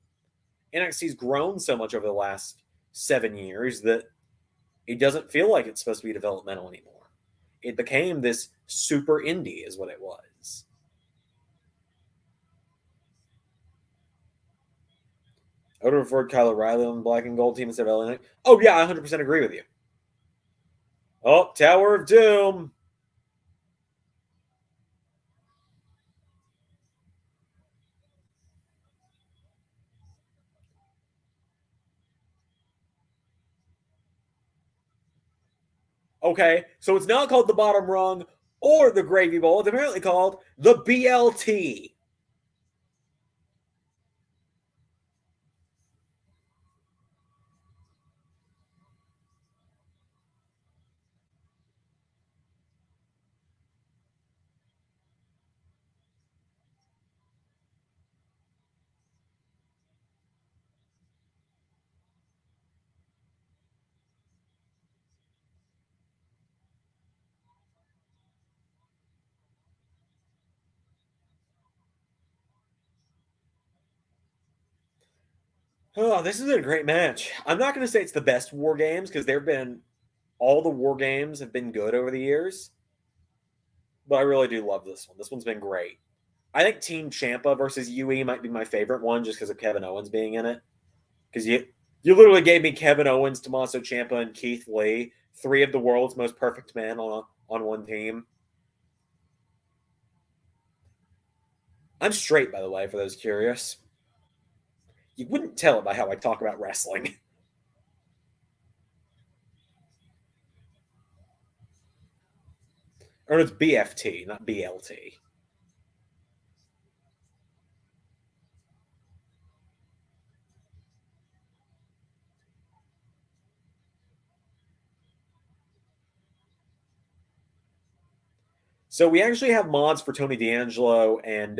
NXT's grown so much over the last 7 years that it doesn't feel like it's supposed to be developmental anymore. It became this super indie, is what it was. I would have preferred Kyle O'Reilly on the black and gold team instead of LA Knight. Oh, yeah, I 100% agree with you. Oh, Tower of Doom. Okay, so it's not called the bottom rung or the gravy bowl. It's apparently called the BLT. Oh, this is a great match. I'm not going to say it's the best War Games because all the War Games have been good over the years, but I really do love this one. This one's been great. I think Team Ciampa versus UE might be my favorite one just because of Kevin Owens being in it. Because you literally gave me Kevin Owens, Tommaso Ciampa, and Keith Lee, three of the world's most perfect men on one team. I'm straight, by the way, for those curious. You wouldn't tell it by how I talk about wrestling. Or it's BFT, not BLT. So we actually have mods for Tony D'Angelo and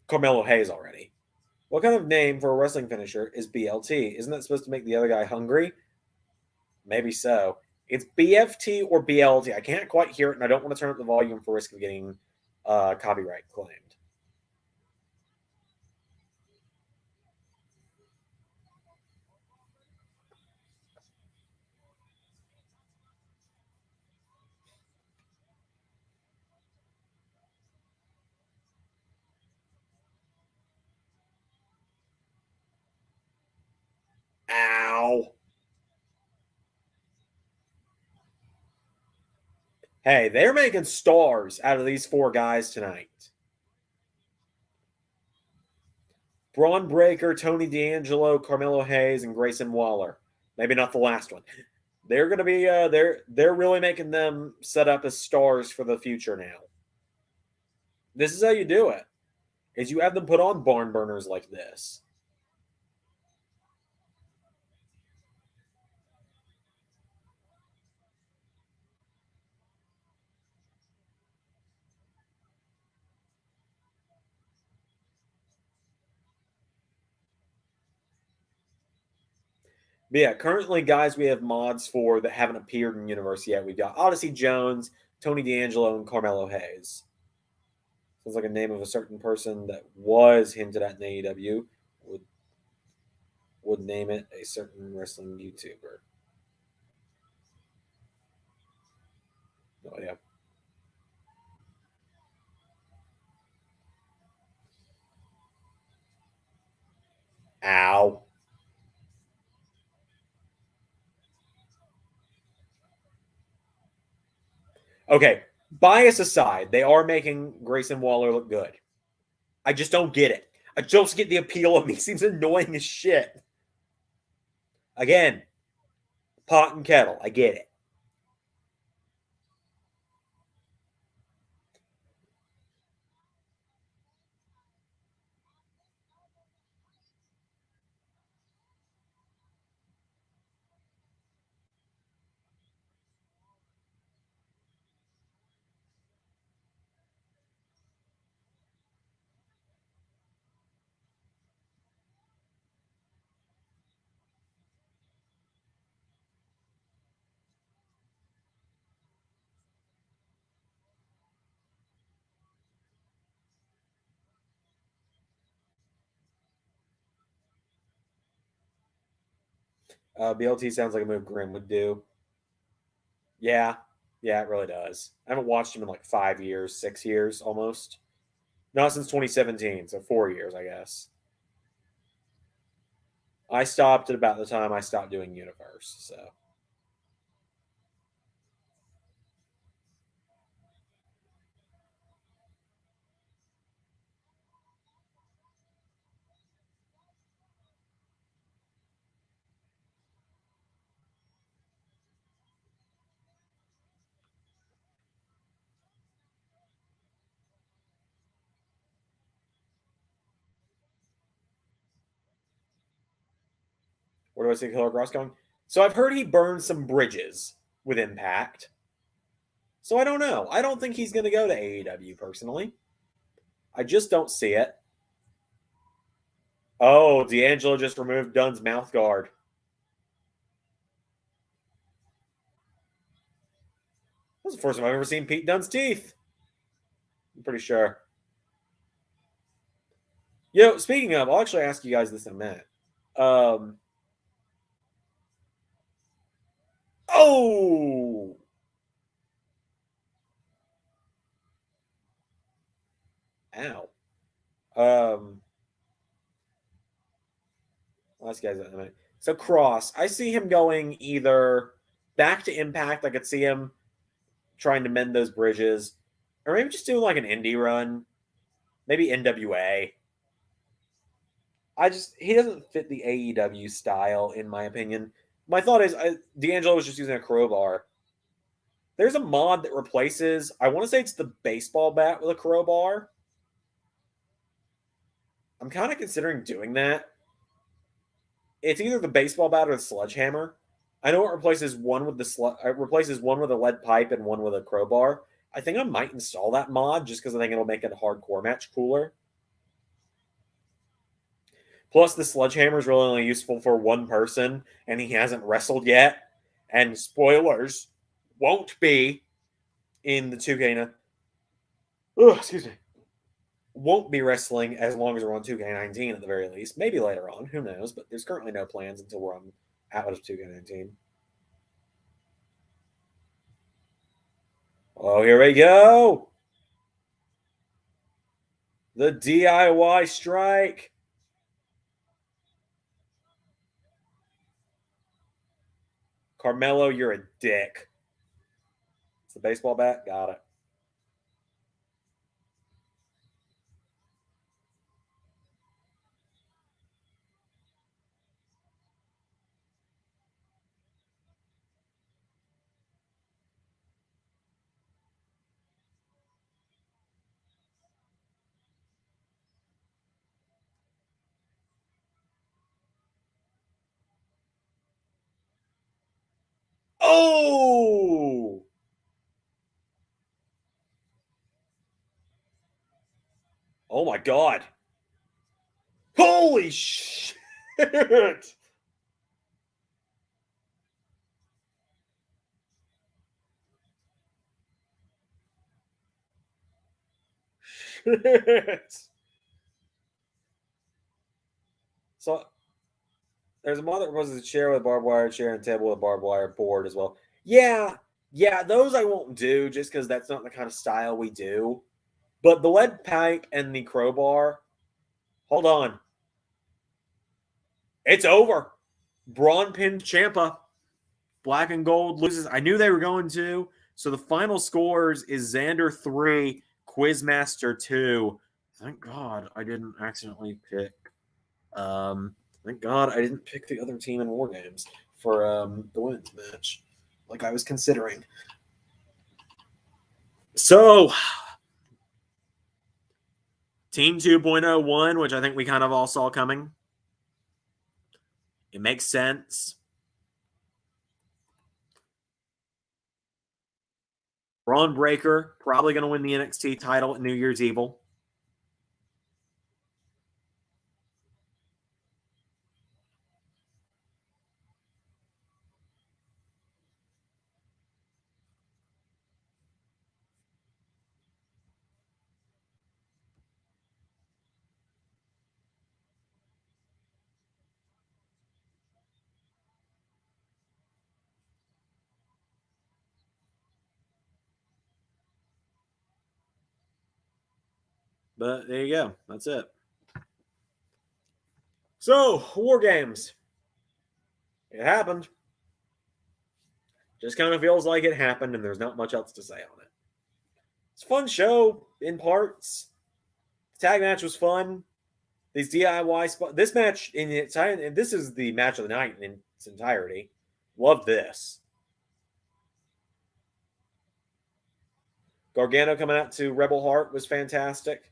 Carmelo Hayes already. What kind of name for a wrestling finisher is BLT? Isn't that supposed to make the other guy hungry? Maybe so. It's BFT or BLT. I can't quite hear it, and I don't want to turn up the volume for risk of getting copyright claimed. Ow. Hey, they're making stars out of these four guys tonight. Braun Breaker, Tony D'Angelo, Carmelo Hayes, and Grayson Waller. Maybe not the last one. They're going to be they're really making them set up as stars for the future now. This is how you do it. Is you have them put on barn burners like this. But yeah, currently, guys, we have mods for that haven't appeared in universe yet. We've got Odyssey Jones, Tony D'Angelo, and Carmelo Hayes. Sounds like a name of a certain person that was hinted at in AEW. Would name it a certain wrestling YouTuber. No idea. Ow. Okay, bias aside, they are making Grayson Waller look good. I just don't get it. I just get the appeal of me. He seems annoying as shit. Again, pot and kettle. I get it. BLT sounds like a move Grim would do. Yeah, yeah, it really does. I haven't watched him in like 5 years, 6 years almost. Not since 2017, so 4 years, I guess. I stopped at about the time I stopped doing Universe, so. Where do I see Killer Cross going? So I've heard he burned some bridges with Impact. So I don't know. I don't think he's going to go to AEW personally. I just don't see it. Oh, D'Angelo just removed Dunn's mouth guard. That's the first time I've ever seen Pete Dunne's teeth. I'm pretty sure. Speaking of, I'll actually ask you guys this in a minute. Um, oh, ow. Um, last guy's so Cross. I see him going either back to Impact. I could see him trying to mend those bridges, or maybe just doing like an indie run. Maybe NWA. He doesn't fit the AEW style in my opinion. My thought is D'Angelo was just using a crowbar. There's a mod that replaces. I want to say it's the baseball bat with a crowbar. I'm kind of considering doing that. It's either the baseball bat or the sledgehammer. I know it replaces one with it replaces one with a lead pipe and one with a crowbar. I think I might install that mod just because I think it'll make it a hardcore match cooler. Plus, the sledgehammer is really only useful for one person, and he hasn't wrestled yet. And spoilers, won't be in the 2K. Excuse me. Won't be wrestling as long as we're on 2K19 at the very least. Maybe later on, who knows? But there's currently no plans until we're on out of 2K19. Oh, here we go. The DIY strike. Carmelo, you're a dick. It's the baseball bat. Got it. Oh! Oh my god. Holy shit! Shit. So there's a mod that proposes a chair with a barbed wire chair and a table with a barbed wire board as well. Yeah, those I won't do just because that's not the kind of style we do. But the lead pipe and the crowbar, hold on. It's over. Braun pinned Ciampa. Black and gold loses. I knew they were going to. So the final scores is Zander 3, Quizmaster 2. Thank God I didn't accidentally pick. Thank God I didn't pick the other team in War Games for the women's match, like I was considering. So, Team 2.0 won, which I think we kind of all saw coming. It makes sense. Braun Breaker probably going to win the NXT title at New Year's Evil. But there you go. That's it. So, War Games. It happened. Just kind of feels like it happened, and there's not much else to say on it. It's a fun show in parts. The tag match was fun. These DIY spots. This match in its and this is the match of the night in its entirety. Love this. Gargano coming out to Rebel Heart was fantastic.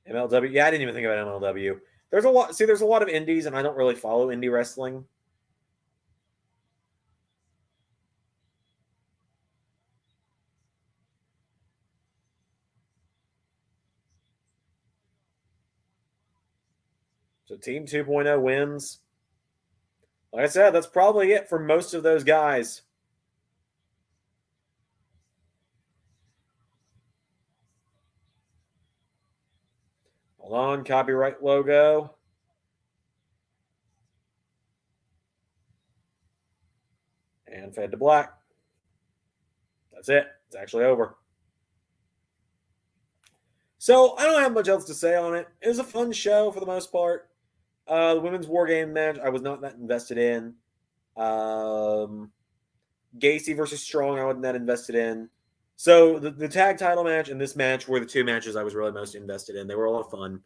MLW. Yeah, I didn't even think about MLW. There's a lot. See, there's a lot of indies, and I don't really follow indie wrestling. So Team 2.0 wins. Like I said, that's probably it for most of those guys. Hold on, copyright logo. And fade to black. That's it. It's actually over. So I don't have much else to say on it. It was a fun show for the most part. The women's war game match, I was not that invested in. Gacy versus Strong, I wasn't that invested in. So the tag title match and this match were the two matches I was really most invested in. They were a lot of fun.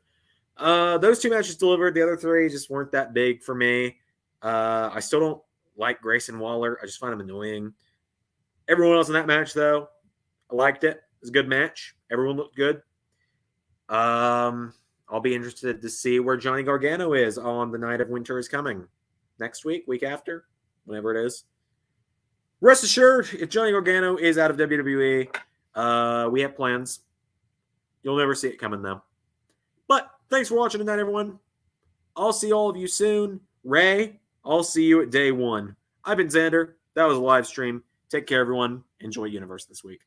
Those two matches delivered. The other three just weren't that big for me. I still don't like Grayson Waller. I just find him annoying. Everyone else in that match, though, I liked it. It was a good match. Everyone looked good. I'll be interested to see where Johnny Gargano is on the night of Winter is Coming. Next week after, whenever it is. Rest assured, if Johnny Gargano is out of WWE, we have plans. You'll never see it coming, though. But thanks for watching tonight, everyone. I'll see all of you soon. Ray, I'll see you at day 1. I've been Zander. That was a live stream. Take care, everyone. Enjoy Universe this week.